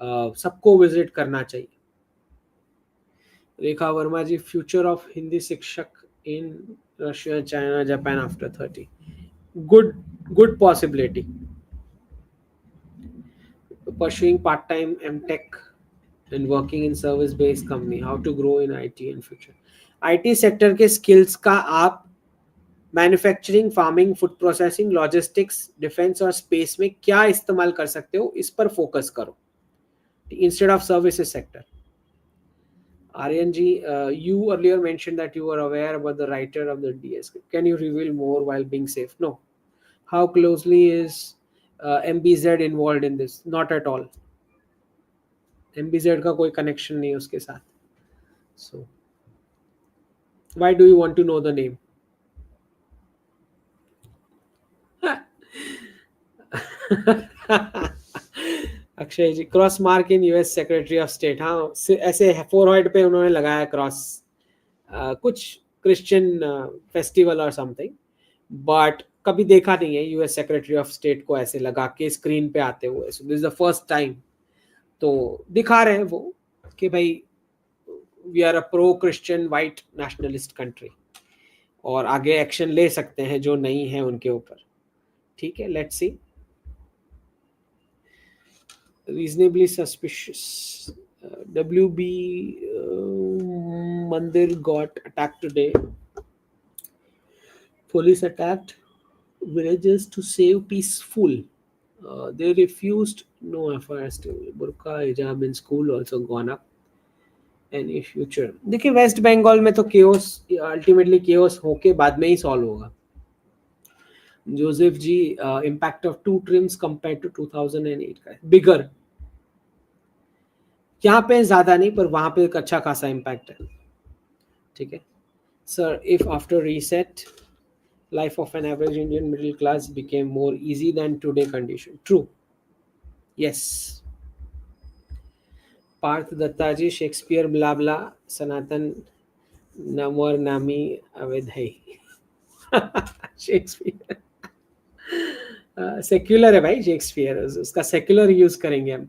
सबको विजिट करना चाहिए। रेखा वर्मा जी, फ्यूचर ऑफ हिंदी शिक्षक in Russia, China, Japan after 30, good good possibility. Pursuing part-time MTech and working in service-based company, how to grow in IT in future। IT sector के स्किल्स का आप manufacturing, farming, food processing, logistics, defence और space में क्या इस्तेमाल कर सकते हो, इस पर फोकस करो instead of services sector. Aryan ji, you earlier mentioned that you were aware about the writer of the DS. Can you reveal more while being safe? No. How closely is MBZ involved in this? Not at all. MBZ का कोई connection नहीं है उसके साथ। So, why do you want to know the name? Akshay ji, cross mark in US secretary of state. हाँ, ऐसे forehead पे उन्होंने लगाया क्रॉस, कुछ क्रिश्चियन फेस्टिवल और समथिंग, बट कभी देखा नहीं है यूएस सेक्रेटरी ऑफ स्टेट को ऐसे लगा के स्क्रीन पे आते हुए। So this is the first time. तो दिखा रहे हैं वो कि भाई we are a pro Christian white nationalist country, और आगे एक्शन ले सकते हैं जो नहीं है उनके ऊपर। ठीक है, let's see. Reasonably suspicious. WB Mandir got attacked today. Police attacked villagers to save peaceful. They refused. No FIR still. Burqa hijab in school also gone up. Any future? देखिए, वेस्ट बंगाल में तो केओस अल्टीमेटली केओस होके बाद में ही solve होगा। Joseph ji, impact of 2 trims compare to 2008 का बिगर, यहाँ पे ज्यादा नहीं पर वहां पे एक अच्छा खासा इम्पैक्ट है। ठीक है sir, if after reset life of an average Indian middle class became more easy than today condition. True, yes. Parth Datta ji, Shakespeare blah blah Sanatan नमोर नामी अवैध है। शेक्सपियर सेक्युलर है भाई, शेक्सपियर उसका सेक्युलर यूज करेंगे हम।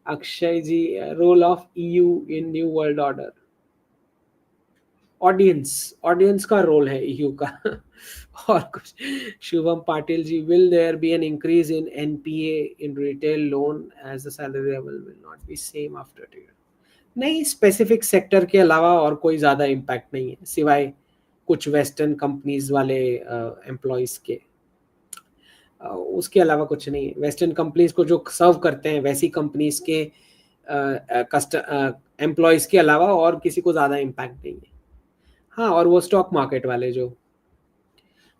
Akshay ji, role of EU in new world order. Audience का रोल है ईयू का। और कुछ। Shubham Patil ji, will there be an increase in NPA in retail loan as the salary level will not be same after year. नहीं, specific sector के अलावा और कोई ज्यादा इम्पैक्ट नहीं है सिवाय कुछ वेस्टर्न कंपनीज वाले एम्प्लॉयज के। उसके अलावा कुछ नहीं है। वेस्टर्न कंपनीज को जो सर्व करते हैं वैसी कंपनीज के एम्प्लॉयज के अलावा और किसी को ज्यादा इम्पैक्ट नहीं है। हाँ, और वो स्टॉक मार्केट वाले जो।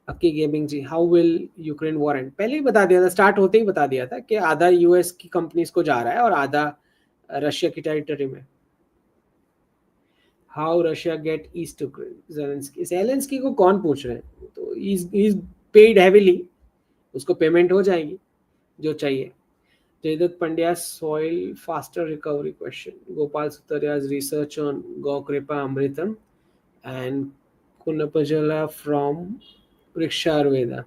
Akki gaming ji, how will Ukraine war end? पहले ही बता दिया था, स्टार्ट होते ही बता दिया था कि आधा यूएस की कंपनीज को जा रहा है और आधा रशिया की टेरिटरी में। How Russia get east Ukraine? Zelensky को कौन पूछ रहे हैं? तो इज पेड हेविली, उसको पेमेंट हो जाएगी जो चाहिए। Jaydatt Pandya, soil faster recovery question. Gopal सुतरिया's research on Gaukripa Amritam and Kunapajala from Riksha Ayurveda,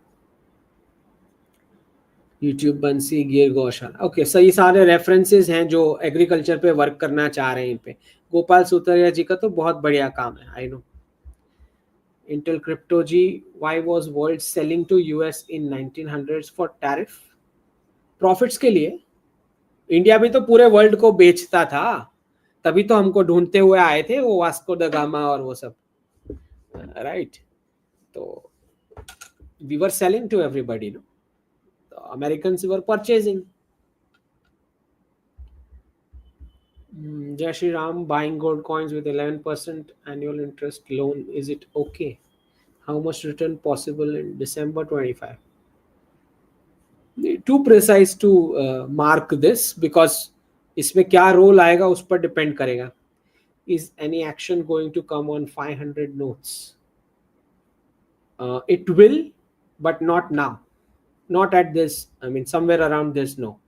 YouTube बंसी गिर गौशाला। ओके, सही सारे रेफरेंसेस हैं जो एग्रीकल्चर पे वर्क करना चाह रहे हैं इन पे। गोपाल सुतरिया जी का तो बहुत बढ़िया काम है, I know. Intel crypto ji, why was world selling to US in 1900s for tariff? Profits के लिए। इंडिया भी तो पूरे वर्ल्ड को बेचता था, तभी तो हमको ढूंढते हुए आए थे वो वास्को द गामा और वो सब, राइट? तो we were selling to everybody, no? The Americans were purchasing. Jai Shri Ram, buying gold coins with 11% annual interest loan, is it okay? How much return possible in December 25? Too precise to mark this because इसमें क्या role आएगा उस पर depend करेगा। Is any action going to come on 500 notes? It will, but not now. Not at this, I mean somewhere around this, no.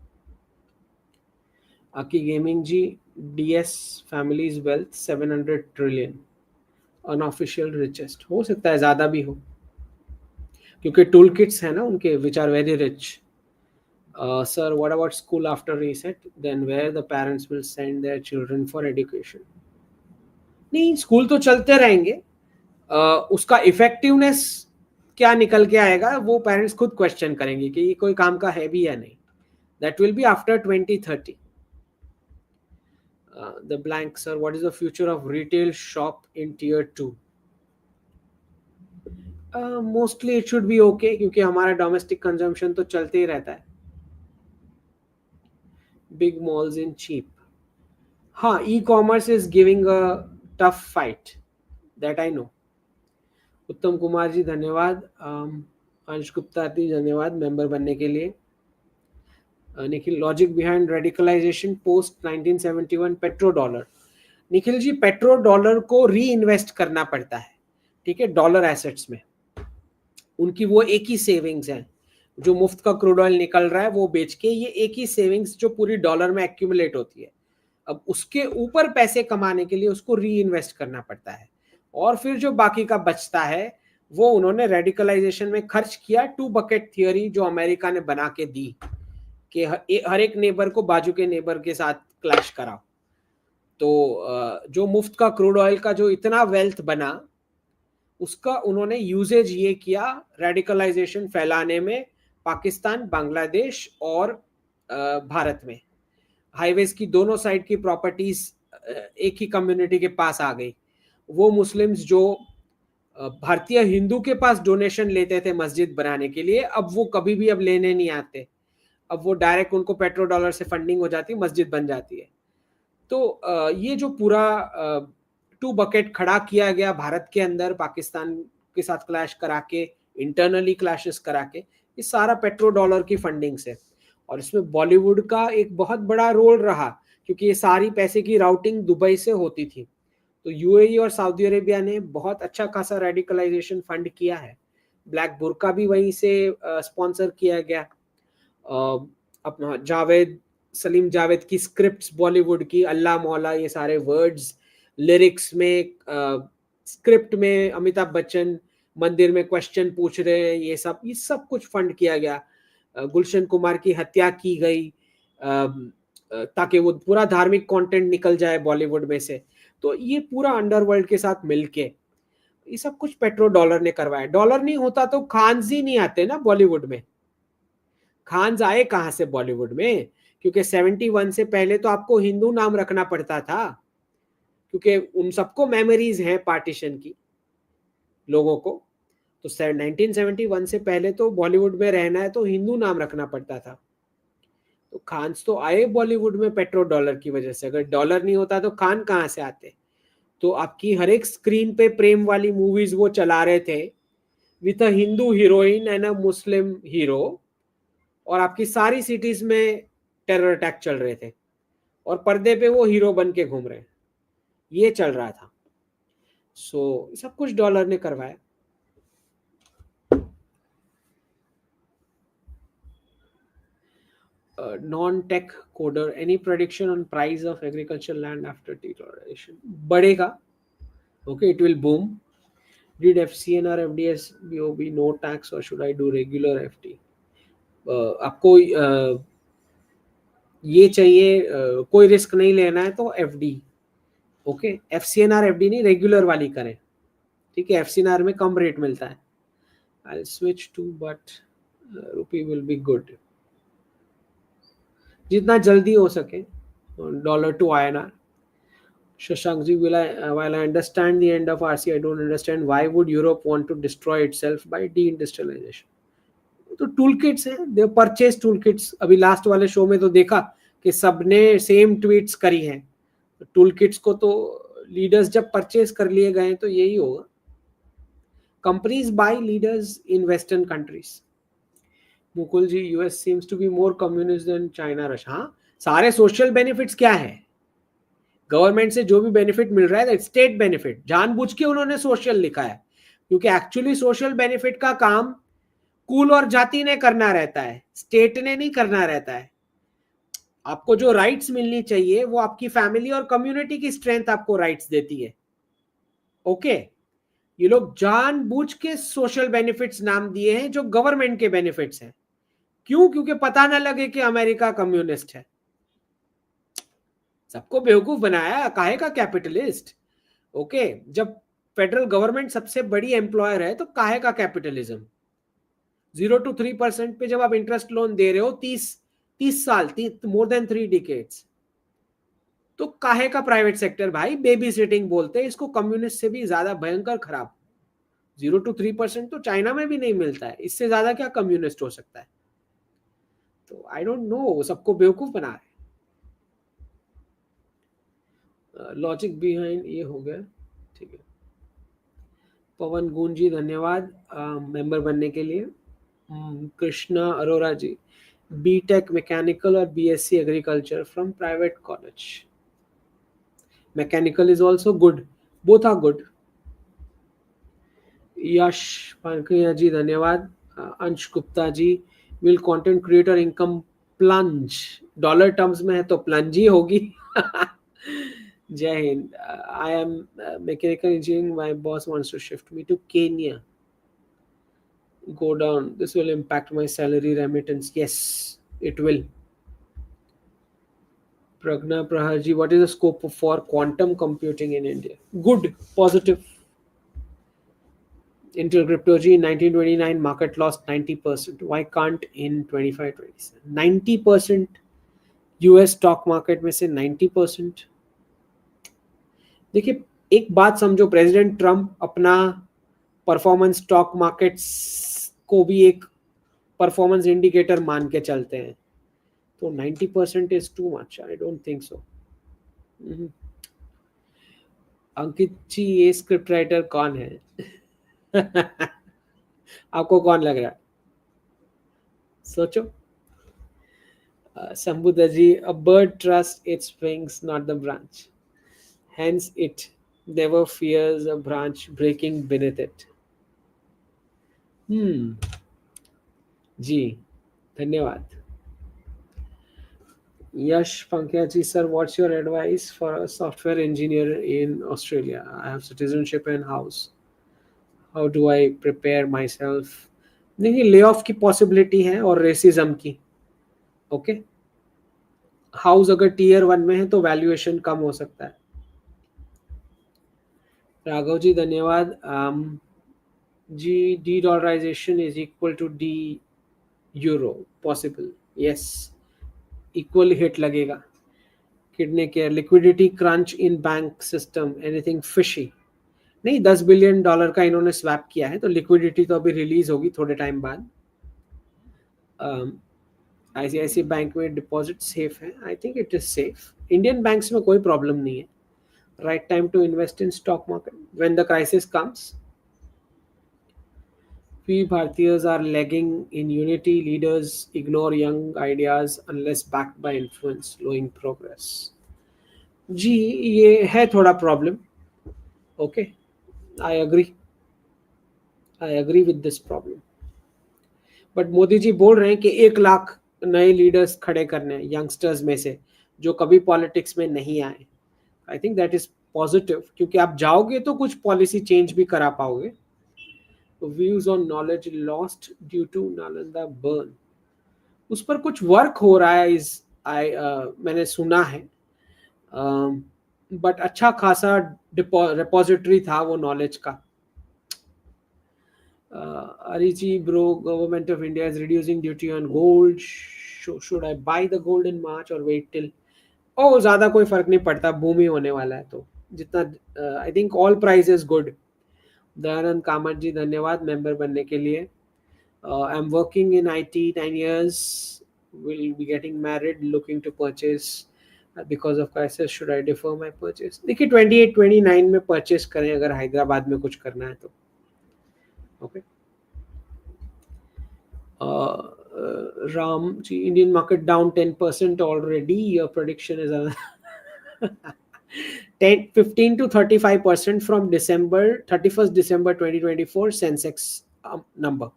Aki Gaming ji, DS Family's wealth 700 trillion, unofficial richest। हो सकता है ज़्यादा भी हो क्योंकि tool kits है ना उनके, which are very rich. Sir, what about school after reset? Then where the parents will send their children for education? नहीं, स्कूल तो चलते रहेंगे. उसका इफेक्टिवनेस क्या निकल के आएगा वो पेरेंट्स खुद क्वेश्चन करेंगे कि ये कोई काम का है भी या नहीं. That will be after 2030. The blank, sir, what is the future of retail shop in tier 2? Mostly it should be okay क्योंकि हमारा डोमेस्टिक कंजम्पशन तो चलते ही रहता है. Big malls in cheap. हाँ, e commerce is giving a tough fight, that I know. Uttam Kumar जी धन्यवाद. अंश गुप्ता जी धन्यवाद मेंबर बनने के लिए. Nikhil, logic behind radicalization post 1971 petro dollar. Nikhil ji, petro dollar को री इन्वेस्ट करना पड़ता है, ठीक है, डॉलर एसेट्स में. उनकी वो एक ही सेविंग्स है, जो मुफ्त का क्रूड ऑयल निकल रहा है वो बेच के ये एक ही सेविंग्स जो पूरी डॉलर में एक्यूमुलेट होती है. अब उसके ऊपर पैसे कमाने के लिए उसको री इन्वेस्ट करना पड़ता है, और फिर जो बाकी का बचता है वो उन्होंने रेडिकलाइजेशन में खर्च किया. 2 बकेट थियोरी जो अमेरिका ने बना के दी कि हर एक नेबर को बाजू के नेबर के साथ क्लैश कराओ. तो जो मुफ्त का क्रूड ऑयल का जो इतना वेल्थ बना उसका उन्होंने यूजेज ये किया रेडिकलाइजेशन फैलाने में, पाकिस्तान, बांग्लादेश और भारत में. हाईवेज की दोनों साइड की प्रॉपर्टीज एक ही कम्युनिटी के पास आ गई. वो मुस्लिम्स जो भारतीय हिंदू के पास डोनेशन लेते थे मस्जिद बनाने के लिए, अब वो कभी भी अब लेने नहीं आते. अब वो डायरेक्ट उनको पेट्रो डॉलर से फंडिंग हो जाती है, मस्जिद बन जाती है. तो ये जो पूरा 2 बकेट खड़ा किया गया भारत के अंदर, पाकिस्तान के साथ क्लैश करा के, इंटरनली क्लैशेस करा के, ये सारा पेट्रो डॉलर की फंडिंग से. और इसमें बॉलीवुड का एक बहुत बड़ा रोल रहा क्योंकि ये सारी पैसे की राउटिंग दुबई से होती थी. तो यूएई और सऊदी अरेबिया ने बहुत अच्छा खासा रेडिकलाइजेशन फंड किया है. ब्लैक बुर्का भी वहीं से स्पॉन्सर किया गया. अपना जावेद, सलीम जावेद की स्क्रिप्ट्स बॉलीवुड की, अल्लाह मौला, ये सारे वर्ड्स लिरिक्स में, स्क्रिप्ट में अमिताभ बच्चन मंदिर में क्वेश्चन पूछ रहे हैं, ये सब कुछ फंड किया गया. गुलशन कुमार की हत्या की गई ताकि वो पूरा धार्मिक कंटेंट निकल जाए बॉलीवुड में से. तो ये पूरा अंडरवर्ल्ड के साथ मिलके ये सब कुछ पेट्रो डॉलर ने करवाया. डॉलर नहीं होता तो खान्स ही नहीं आते ना बॉलीवुड में. खान्स आए कहां से बॉलीवुड में? क्योंकि 71 से पहले तो आपको हिंदू नाम रखना पड़ता था, क्योंकि उन सबको मेमोरीज हैं पार्टीशन की लोगों को. तो 1971 से पहले तो बॉलीवुड में रहना है तो हिंदू नाम रखना पड़ता था. तो खान्स तो आए बॉलीवुड में पेट्रो डॉलर की वजह से. अगर डॉलर नहीं होता तो खान कहां से आते? तो आपकी हर एक स्क्रीन पे प्रेम वाली मूवीज वो चला रहे थे with a Hindu heroine and a Muslim hero, और आपकी सारी सिटीज में टेरर अटैक चल रहे थे और पर्दे पे वो हीरो बन के घूम रहे हैं. ये चल रहा था. सो सब कुछ डॉलर ने करवाया. Non-tech coder, any prediction on price of agricultural land after dedollarization? बढ़ेगा. Okay, it will boom. Did FCNR FDS BOB no tax or should I do regular FD? आपको ये चाहिए, कोई रिस्क नहीं लेना है तो FD. ओके, FCNR FD नहीं, रेगुलर वाली करें, ठीक है. FCNR में कम रेट मिलता है. I'll switch to, but rupee will be good. जितना जल्दी हो सके dollar to INR. Shashank ji, while I understand the end of RC, I don't understand why would Europe want to destroy itself by deindustrialization. तो tool kits हैं, दे purchase tool kits. अभी last वाले show में तो देखा कि सबने same tweets करी हैं. टूल किट्स को तो लीडर्स जब परचेज कर लिए गए तो यही होगा. Companies by leaders in western countries. Mukul ji, US seems to be more communist than China, Russia. हाँ, सारे सोशल बेनिफिट्स क्या है? गवर्नमेंट से जो भी बेनिफिट मिल रहा है स्टेट बेनिफिट. जानबूझ के उन्होंने सोशल लिखा है क्योंकि एक्चुअली सोशल बेनिफिट का काम कुल और जाति ने करना रहता है, स्टेट ने नहीं करना रहता है. आपको जो राइट्स मिलनी चाहिए वो आपकी फैमिली और कम्युनिटी की स्ट्रेंथ आपको राइट्स देती है. ओके, ये लोग जानबूझ के सोशल बेनिफिट्स नाम दिए हैं जो गवर्नमेंट के बेनिफिट्स हैं क्यों? क्योंकि पता ना लगे कि अमेरिका कम्युनिस्ट है। सबको बेवकूफ बनाया, काहे का कैपिटलिस्ट? ओके, जब फेडरल गवर्नमेंट सबसे बड़ी एम्प्लॉयर है तो काहे का कैपिटलिज्म? 0 to 3% पे जब आप इंटरेस्ट लोन दे रहे हो 30 साल, मोर देन 3 decades, तो काहे का प्राइवेट सेक्टर भाई? बेबी सिटिंग बोलते हैं इसको, कम्युनिस्ट से भी ज्यादा भयंकर खराब। 0 to 3% तो चाइना में भी नहीं मिलता है, इससे ज्यादा क्या कम्युनिस्ट हो सकता है? तो आई डोंट नो, सबको बेवकूफ बना रहे। लॉजिक बिहाइंड ये हो गया, ठीक है। पवन गुंजी धन्यवाद मेंबर बनने के लिए। कृष्णा अरोरा जी, बीटेक मैकेनिकल और BSc agriculture from private college. Mechanical is also good, both are good. Yash Pankia ji धन्यवाद। Ansh Gupta ji, will content creator income plunge? Dollar terms में है तो प्लंज ही होगी। Jai Hind. I am mechanical engineering, my boss wants to shift me to Kenya, go down, this will impact my salary remittance. Yes, it will. Pragna Praharji, what is the scope for quantum computing in India? Good, positive. Intel Crypto G, in 1929 market lost 90%. Why can't in 25-27? 90%? US stock market में से 90%? देखिए, एक बात समझो, president Trump अपना performance stock markets को भी एक परफॉर्मेंस इंडिकेटर मान के चलते हैं, तो 90% is too much, I don't think so. Ankit ji, ये स्क्रिप्ट राइटर कौन है? आपको कौन लग रहा है? सोचो। Sambudha ji, a bird trusts its wings, not the branch. Hence, it never fears a branch breaking beneath it. जी, धन्यवाद। Yash Pankya sir, what's your advice for a software engineer in Australia? I have citizenship and house. How do I prepare myself? देखिए, lay off की possibility है और racism की। Okay, house अगर tier 1 में है तो वैल्यूएशन कम हो सकता है। राघव जी धन्यवाद। जी, de dollarization is equal to de euro, possible? Yes, equal hit लगेगा। Kidney care, liquidity crunch in bank system, anything fishy? नहीं, $10 बिलियन का इन्होंने स्वैप किया है, तो लिक्विडिटी तो अभी रिलीज होगी थोड़े टाइम बाद। आईसीआईसी बैंक में डिपॉजिट सेफ है? I think it is safe. Indian banks में कोई प्रॉब्लम नहीं है। Right time to invest in stock market when the crisis comes. We Bharatiyas are lagging in unity. Leaders ignore young ideas unless backed by influence, slowing progress. जी, ये है थोड़ा problem. Okay, I agree with this problem. But Modi ji बोल रहे हैं कि 1 लाख नए leaders खड़े करने यंगस्टर्स में से जो कभी पॉलिटिक्स में नहीं आए। आई थिंक दैट इज पॉजिटिव, क्योंकि आप जाओगे तो कुछ पॉलिसी चेंज भी करा पाओगे। Views on knowledge lost due to Nalanda burn, उस पर कुछ वर्क हो रहा है, मैंने सुना है। बट अच्छा खासा रिपोजिटरी था वो नॉलेज का। Arichi bro, government of India is reducing duty on gold. Should I buy the gold in March or wait till? Oh, ज़्यादा कोई फर्क नहीं पड़ता, बूम ही होने वाला है, तो जितना I think all price is good. Dayanand Kamath ji धन्यवाद मेंबर बनने के लिए। I am working in IT 9 years, will be getting married, looking to purchase because of crisis, should I defer my purchase? देखिए 28-29 में परचेस करें अगर हैदराबाद में कुछ करना है तो। Okay, Ram ji, Indian market down 10% already. Your prediction is 15 to 35% from 31st December 2024 Sensex number.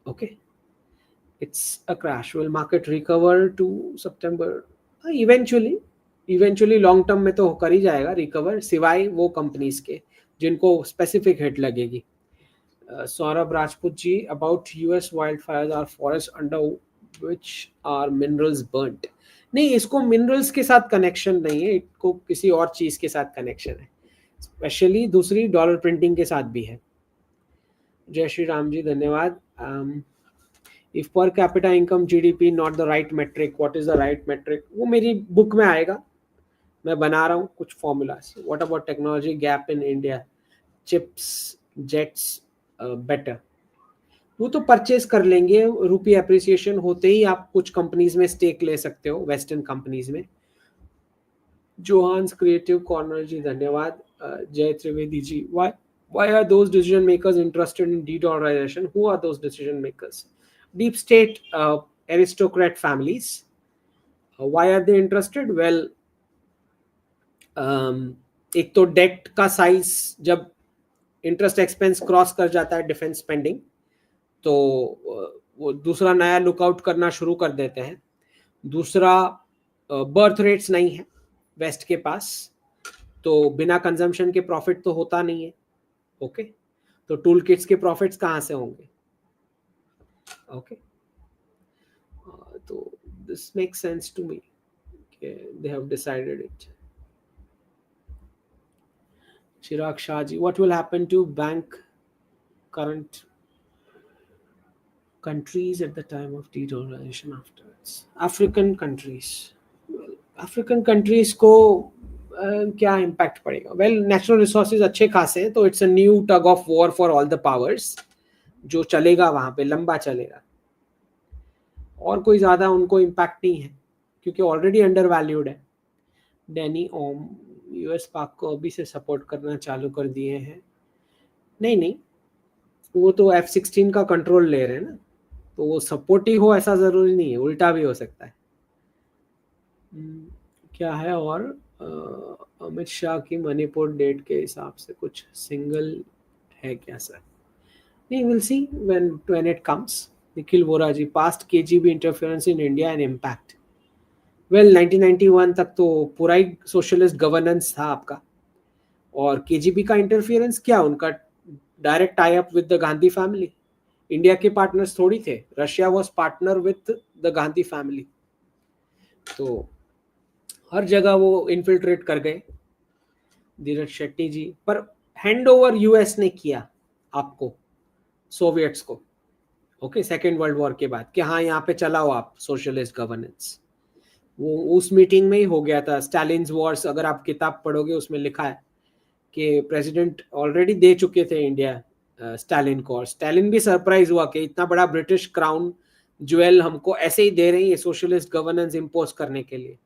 Okay, it's a crash. Will market recover to September? Eventually long term में तो कर ही जाएगा रिकवर, सिवाय वो कंपनीज के जिनको स्पेसिफिक हिट लगेगी। Saurabh Rajput ji, about US wildfires, are forests under which are minerals burnt. नहीं, इसको मिनरल्स के साथ कनेक्शन नहीं है, इसको किसी और चीज के साथ कनेक्शन है, स्पेशली दूसरी डॉलर प्रिंटिंग के साथ भी है। जय श्री राम जी, धन्यवाद। If per capita income GDP not the right metric, what is the right metric, वो मेरी बुक में आएगा, मैं बना रहा हूँ कुछ formulas. What about technology gap in India, chips, jets better, वो तो परचेज कर लेंगे, रुपी अप्रिसिएशन होते ही आप कुछ कंपनीज में स्टेक ले सकते हो, वेस्टर्न कंपनीज में। जोहान्स क्रिएटिव कॉर्नर जी, धन्यवाद। जय त्रिवेदी जी, why are those decision makers interested in de-dollarization? Who are those decision makers? Deep state aristocrat families. Why are they interested? Well, एक तो डेट का साइज जब इंटरेस्ट एक्सपेंस क्रॉस कर जाता है डिफेंस स्पेंडिंग, तो वो दूसरा नया लुकआउट करना शुरू कर देते हैं। दूसरा, बर्थ रेट्स नहीं है वेस्ट के पास, तो बिना कंजम्पशन के प्रॉफिट तो होता नहीं है। ओके, तो टूल किट्स के प्रॉफिट्स कहाँ से होंगे? ओके, तो this makes sense to me, they have decided it. Chirag Shah ji, what will happen to bank current countries at the time of de-dollarization afterwards? African countries, well, African countries को क्या impact पड़ेगा? Well, natural resources अच्छे खासे हैं, तो it's a new tug of war for all the powers, जो चलेगा वहां पे, लंबा चलेगा, और कोई ज्यादा उनको इम्पैक्ट नहीं है, क्योंकि ऑलरेडी अंडर वैल्यूड है। डैनी ओम, यूएस पाक को अभी से सपोर्ट करना चालू कर दिए हैं। नहीं नहीं, वो तो F-16 का कंट्रोल ले रहे हैं ना, तो वो सपोर्ट ही हो ऐसा जरूरी नहीं है, उल्टा भी हो सकता है। क्या है? और अमित शाह की मणिपुर डेट के हिसाब से कुछ सिंगल है क्या सर? नहीं, will see when it comes. Nikhil Vora ji, past KGB interference in India and impact. Well, 1991 तक तो पूरा ही सोशलिस्ट गवर्नेंस था आपका, और केजीबी का इंटरफेरेंस क्या, उनका direct tie up with the Gandhi family. India के पार्टनर्स थोड़ी थे, Russia was partner with the Gandhi family, तो हर जगह वो इन्फिल्ट्रेट कर गए। धीरज शेट्टी जी, पर हैंड ओवर यूएस ने किया आपको, सोवियट्स को, ओके, सेकेंड वर्ल्ड वॉर के बाद, कि हाँ यहाँ पे चलाओ आप सोशलिस्ट गवर्नेंस। वो उस मीटिंग में ही हो गया था। स्टालिन्स वॉर्स, अगर आप किताब पढ़ोगे उसमें लिखा है कि प्रेसिडेंट ऑलरेडी दे चुके थे इंडिया स्टालिन को, और स्टालिन भी सरप्राइज हुआ कि इतना बड़ा ब्रिटिश क्राउन ज्वेल हमको ऐसे ही दे रही है सोशलिस्ट गवर्नेंस इम्पोज करने के लिए,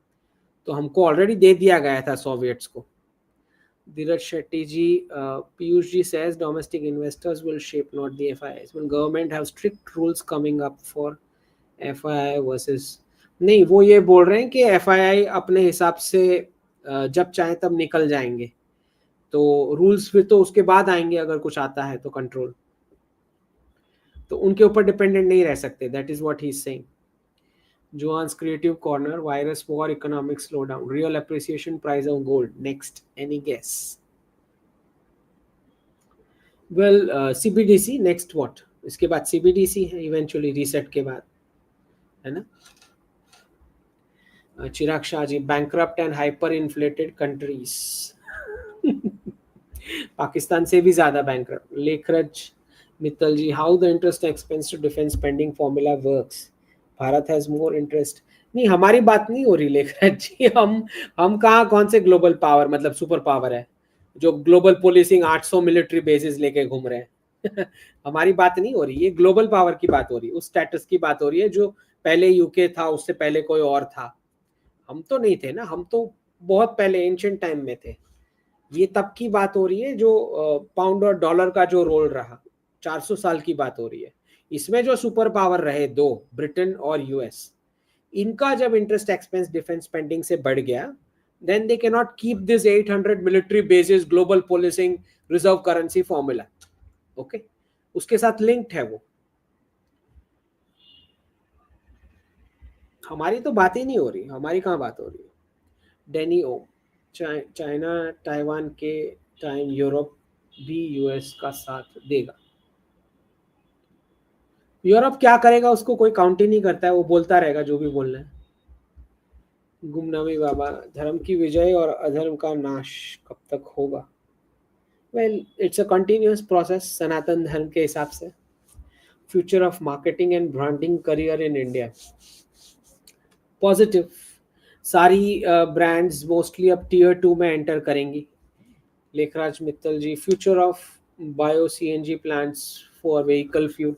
तो हमको ऑलरेडी दे दिया गया था सोवियट्स को। धीरज शेट्टी जी, Piyush ji says domestic investors will shape, not the FIIs. Will government have strict rules coming up for FII versus? नहीं, वो ये बोल रहे हैं कि FII अपने हिसाब से जब चाहे तब निकल जाएंगे, तो रूल्स फिर तो उसके बाद आएंगे, अगर कुछ आता है तो कंट्रोल, तो उनके ऊपर डिपेंडेंट नहीं रह सकते। That is what he is saying. Johan's creative corner, virus war, economic slowdown, real appreciation, price of gold. Next, any guess? Well, CBDC next what? इसके बाद CBDC है इवेंचुअली, रीसेट के बाद, है ना? Chirag Shah ji, bankrupt and hyper inflated countries. Pakistan से भी ज्यादा bankrupt. Lekhraj Mittal ji, how the interest expense to defence spending formula works, Bharat has more interest. नहीं, हमारी बात नहीं हो रही लेखराज जी, हम कहाँ कौन से ग्लोबल पावर, मतलब सुपर पावर है जो ग्लोबल पुलिसिंग 800 मिलिट्री बेसिस लेके घूम रहे हैं। हमारी बात नहीं हो रही, ये ग्लोबल पावर की बात हो रही है, उस स्टेटस की बात हो रही है जो पहले यूके था, उससे पहले कोई और था। हम तो नहीं थे ना, हम तो बहुत पहले एंशिएंट टाइम में थे। ये तब की बात हो रही है जो पाउंड और डॉलर का जो रोल रहा, 400 साल की बात हो रही है। इसमें जो सुपर पावर रहे दो, ब्रिटेन और यूएस, इनका जब इंटरेस्ट एक्सपेंस डिफेंस स्पेंडिंग से बढ़ गया, then they can not keep this 800 military basis global policing reserve currency formula. Okay, उसके साथ लिंक्ड है वो। हमारी तो बात ही नहीं हो रही, हमारी कहाँ बात हो रही है। डेनी ओ, चाइना ताइवान के टाइम यूरोप भी यूएस का साथ देगा। यूरोप क्या करेगा उसको कोई काउंट ही नहीं करता है, वो बोलता रहेगा जो भी बोलना है। गुमनामी बाबा, धर्म की विजय और अधर्म का नाश कब तक होगा? Well, it's a continuous process Sanatan Dharma के हिसाब से। Future of marketing and branding career in India, positive. सारी ब्रांड्स मोस्टली अब टीयर 2 में एंटर करेंगी। Lekhraj Mittal ji, future of bio CNG plants for vehicle fuel,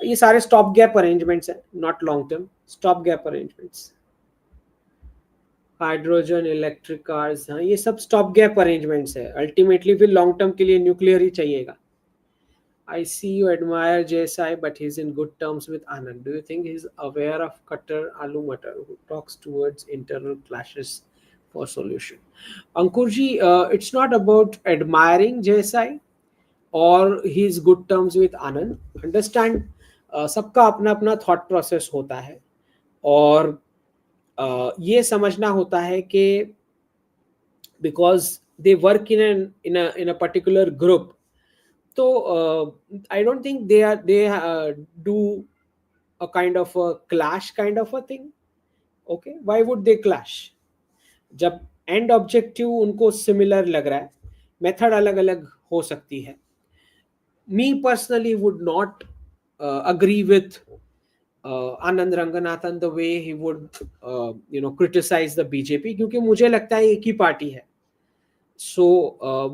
ये सारे स्टॉप गैप अरेंजमेंट्स हैं, not long term, stop gap arrangements. Hydrogen electric cars, हाँ ये सब स्टॉप गैप अरेंजमेंट्स है, अल्टीमेटली फिर लॉन्ग टर्म के लिए न्यूक्लियर ही चाहिएगा। I see you admire JSI, but he's in good terms with Anand. Do you think he's aware of Qatar Alu Matar, who talks towards internal clashes for solution? Ankur ji, it's not about admiring JSI or he's good terms with Anand. Understand, सबका अपना अपना thought process होता है, और ये समझना होता है कि because they work in a particular group, तो I don't think they do a kind of a clash kind of a thing. Okay, why would they clash? जब एंड ऑब्जेक्टिव उनको सिमिलर लग रहा है, मेथड अलग अलग हो सकती है। Me personally would not agree with Anand Ranganathan the way he would criticize the BJP, क्योंकि मुझे लगता है एक ही पार्टी है, so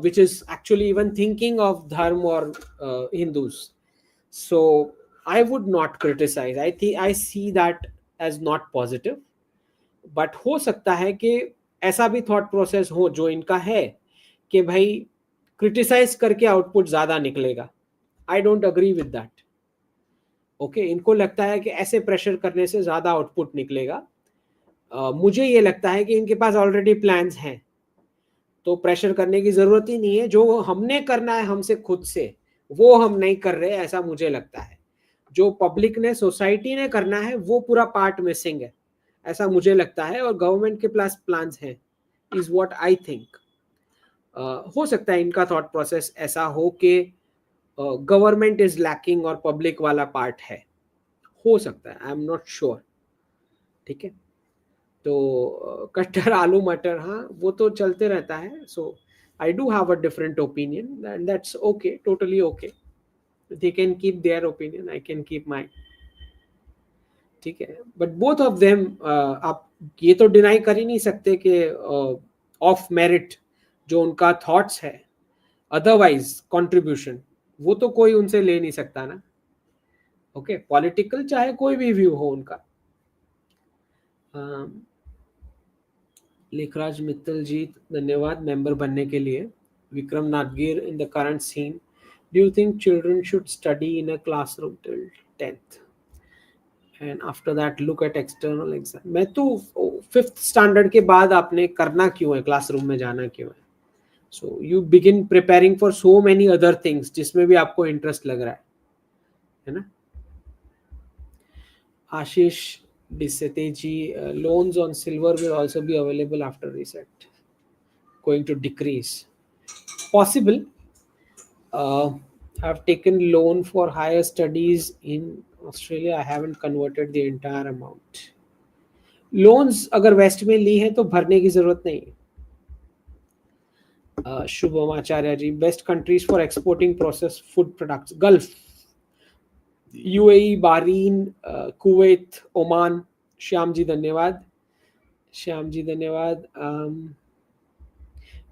which is actually even thinking of dharma or Hindus. So I would not criticize. I think I see that as not positive. But हो सकता है कि ऐसा भी थॉट प्रोसेस हो जो इनका है कि भाई क्रिटिसाइज करके आउटपुट ज्यादा निकलेगा। I don't agree with that. Okay, इनको लगता है कि ऐसे प्रेशर करने से ज्यादा आउटपुट निकलेगा। मुझे ये लगता है कि इनके पास ऑलरेडी प्लान्स हैं, तो प्रेशर करने की जरूरत ही नहीं है। जो हमने करना है हमसे खुद से, वो हम नहीं कर रहे, ऐसा मुझे लगता है। जो पब्लिक ने, सोसाइटी ने करना है, वो पूरा पार्ट मिसिंग है, ऐसा मुझे लगता है। और गवर्नमेंट के पास प्लान्स हैं, इज व्हाट आई थिंक। हो सकता है इनका थॉट प्रोसेस ऐसा हो कि गवर्नमेंट इज लैकिंग और पब्लिक वाला पार्ट है, हो सकता है, आई एम नॉट श्योर। ठीक है, तो कट्टर आलू मटर, हाँ वो तो चलते रहता है। So I do have a different opinion and that's okay, totally okay. They can keep their opinion, I can keep my. ठीक है, बट बोथ ऑफ देम, आप ये तो डिनाई कर ही नहीं सकते कि ऑफ मेरिट जो उनका थॉट्स है, अदरवाइज कंट्रीब्यूशन, वो तो कोई उनसे ले नहीं सकता ना। ओके, पॉलिटिकल चाहे कोई भी व्यू हो उनका। लेखराज मित्तल जी, धन्यवाद मेंबर बनने के लिए। Vikram Nadgir, in the current scene, do you think children should study in a classroom till 10th and after that look at external exam? मैं तो 5th स्टैंडर्ड के बाद आपने करना क्यों है, क्लासरूम में जाना क्यों है? So you begin preparing for so many other things जिसमें भी आपको इंटरेस्ट लग रहा है ना। आशीष डिसेते जी, loans on silver will also be available after reset, going to decrease, possible. I've taken loan for higher studies in Australia, I haven't converted the entire amount. Loans अगर West में ली है तो भरने की जरूरत नहीं है। Shubham Acharya ji, best countries for exporting process food products, Gulf, UAE, Bahrain, Kuwait, Oman. Shyam ji धन्यवाद, श्याम जी धन्यवाद।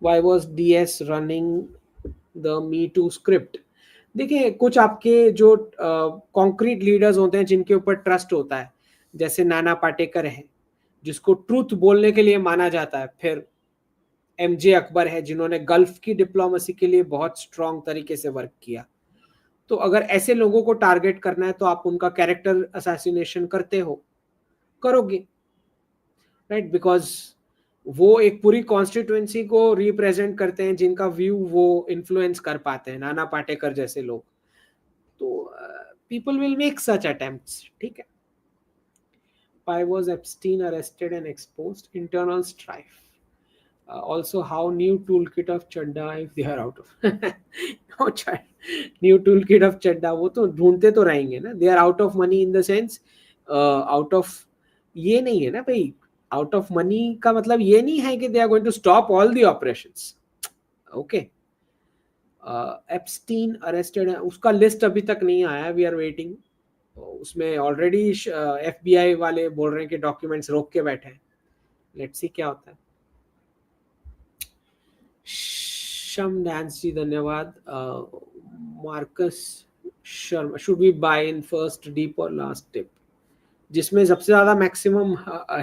Why was DS running the me too script? देखिए, कुछ आपके जो कॉन्क्रीट लीडर्स होते हैं जिनके ऊपर ट्रस्ट होता है, जैसे नाना पाटेकर है जिसको ट्रूथ बोलने के लिए माना जाता है, फिर MJ अकबर है जिन्होंने गल्फ की डिप्लोमेसी के लिए बहुत स्ट्रॉन्ग तरीके से वर्क किया। तो अगर ऐसे लोगों को टारगेट करना है तो आप उनका कैरेक्टर असैसिनेशन करते हो, करोगे, राइट? बिकॉज वो एक पूरी कॉन्स्टिट्यूएंसी को रिप्रेजेंट करते हैं जिनका व्यू वो इन्फ्लुएंस कर पाते हैं, नाना पाटेकर जैसे लोग। तो people will make such attempts. ठीक है। Pai was Epstein arrested and exposed, internal strife. Also, how new toolkit of Chadda if they are out of अच्छा, new toolkit of Chadda, वो तो ढूंढते तो रहेंगे ना. They are out of money in the sense, out of, ये नहीं है ना भाई. आउट ऑफ मनी का मतलब ये नहीं है कि they are going to stop all the operations. Okay. Epstein arrested है, उसका लिस्ट अभी तक नहीं आया, वी आर वेटिंग. उसमें ऑलरेडी एफबीआई वाले बोल रहे हैं कि डॉक्यूमेंट्स रोक के बैठे हैं. लेट्स सी क्या होता है. शम डांस जी धन्यवाद. Marcus Sharma, should we buy in first dip और लास्ट टिप? जिसमें सबसे ज्यादा मैक्सिमम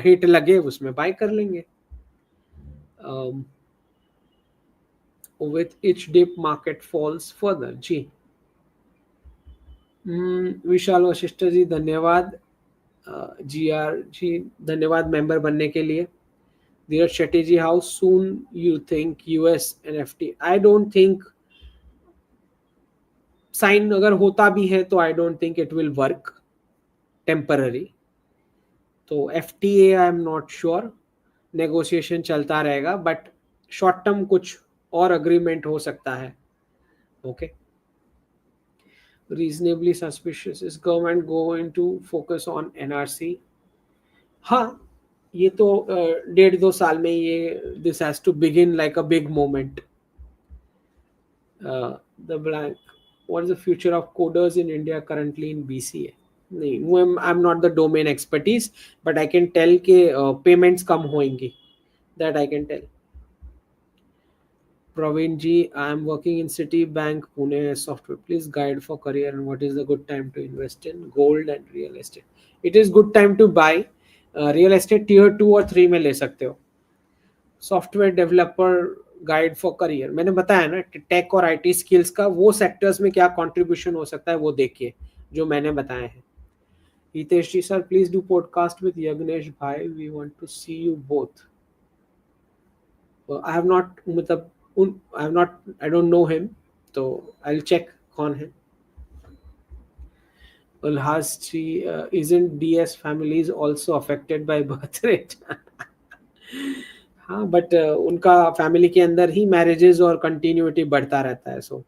हिट लगे उसमें बाय कर लेंगे. With each dip market falls further. जी. विशाल वशिष्ठ जी धन्यवाद. जी आर जी धन्यवाद मेंबर बनने के लिए. Dheeraj Shetty ji, how soon you think US NFT? I don't think sign अगर होता भी है तो I don't think it will work. Temporary. तो FTA I am not sure. Negotiation चलता रहेगा, बट शॉर्ट टर्म कुछ और अग्रीमेंट हो सकता है. Okay. Reasonably suspicious. Is government going to focus on NRC? हाँ, ये तो 1.5-2 साल में ये this has to begin like a big moment. The blank. What is the future of coders in India currently in BCA? नहीं, I'm not the domain expertise, but I can tell कि payments कम होंगी. That I can tell. Praveen ji, I am working in Citibank Pune as software. Please guide for career and what is the good time to invest in gold and real estate. It is good time to buy. Real estate tier 2 और 3 में ले सकते हो. Software developer guide for career, मैंने बताया ना, take और IT skills का वो सेक्टर्स में क्या कंट्रीब्यूशन हो सकता है वो देखिए जो मैंने बताए हैं. Hitesh ji sir, please do podcast with Yagnesh भाई, we want to see you both. I have not, मतलब I have not, I don't know him, so I'll check कौन है. Ulhas ji, isn't DS families also affected by birth rate? हाँ, but उनका family के अंदर ही marriages और continuity बढ़ता रहता है. So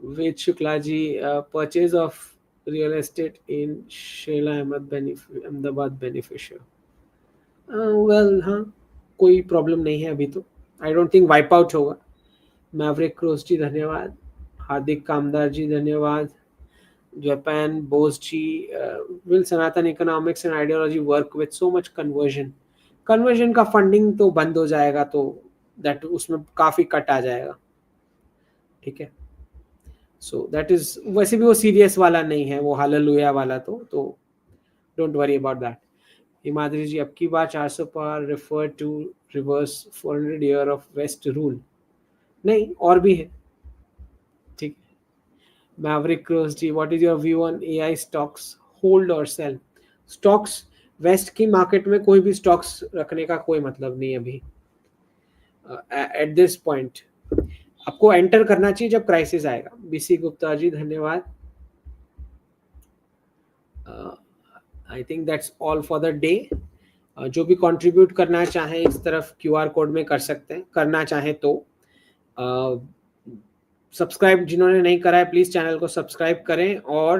Ved Shukla ji, purchase of real estate in Shela Ahmedabad beneficial. Well हाँ, कोई प्रॉब्लम नहीं है अभी तो. I don't think wipe out होगा. मैवरिक क्रोस जी धन्यवाद. हार्दिक कामदार जी धन्यवाद. Japan Bose ji, will Sanatan economics and ideology work with so much conversion का फंडिंग तो बंद हो जाएगा, तो दैट उसमें काफी कट आ जाएगा. ठीक है. सो दैट इज, वैसे भी वो सीरियस वाला नहीं है, वो हालेलुया वाला, तो don't worry about that. Himadri ji, अब की बार 400 पार refer to reverse 400 year of west rule. नहीं, और भी है. ठीक. Maverick Cross ji, what is your view on AI stocks, hold और सेल? स्टॉक्स, वेस्ट की मार्केट में कोई भी स्टॉक्स रखने का कोई मतलब नहीं अभी एट दिस पॉइंट. आपको एंटर करना चाहिए जब क्राइसिस आएगा. बीसी गुप्ता जी धन्यवाद. I think that's all for the day. जो भी कंट्रीब्यूट करना चाहे इस तरफ क्यूआर कोड में कर सकते हैं, करना चाहे तो. सब्सक्राइब जिन्होंने नहीं करा है प्लीज चैनल को सब्सक्राइब करें, और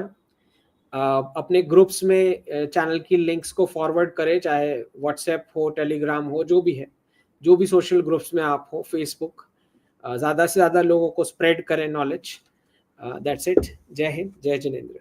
अपने ग्रुप्स में चैनल की लिंक्स को फॉरवर्ड करें, चाहे व्हाट्सएप हो, टेलीग्राम हो, जो भी है, जो भी सोशल ग्रुप्स में आप हो, फेसबुक. ज़्यादा से ज़्यादा लोगों को स्प्रेड करें नॉलेज. That's it. जय हिंद, जय जिनेंद्र.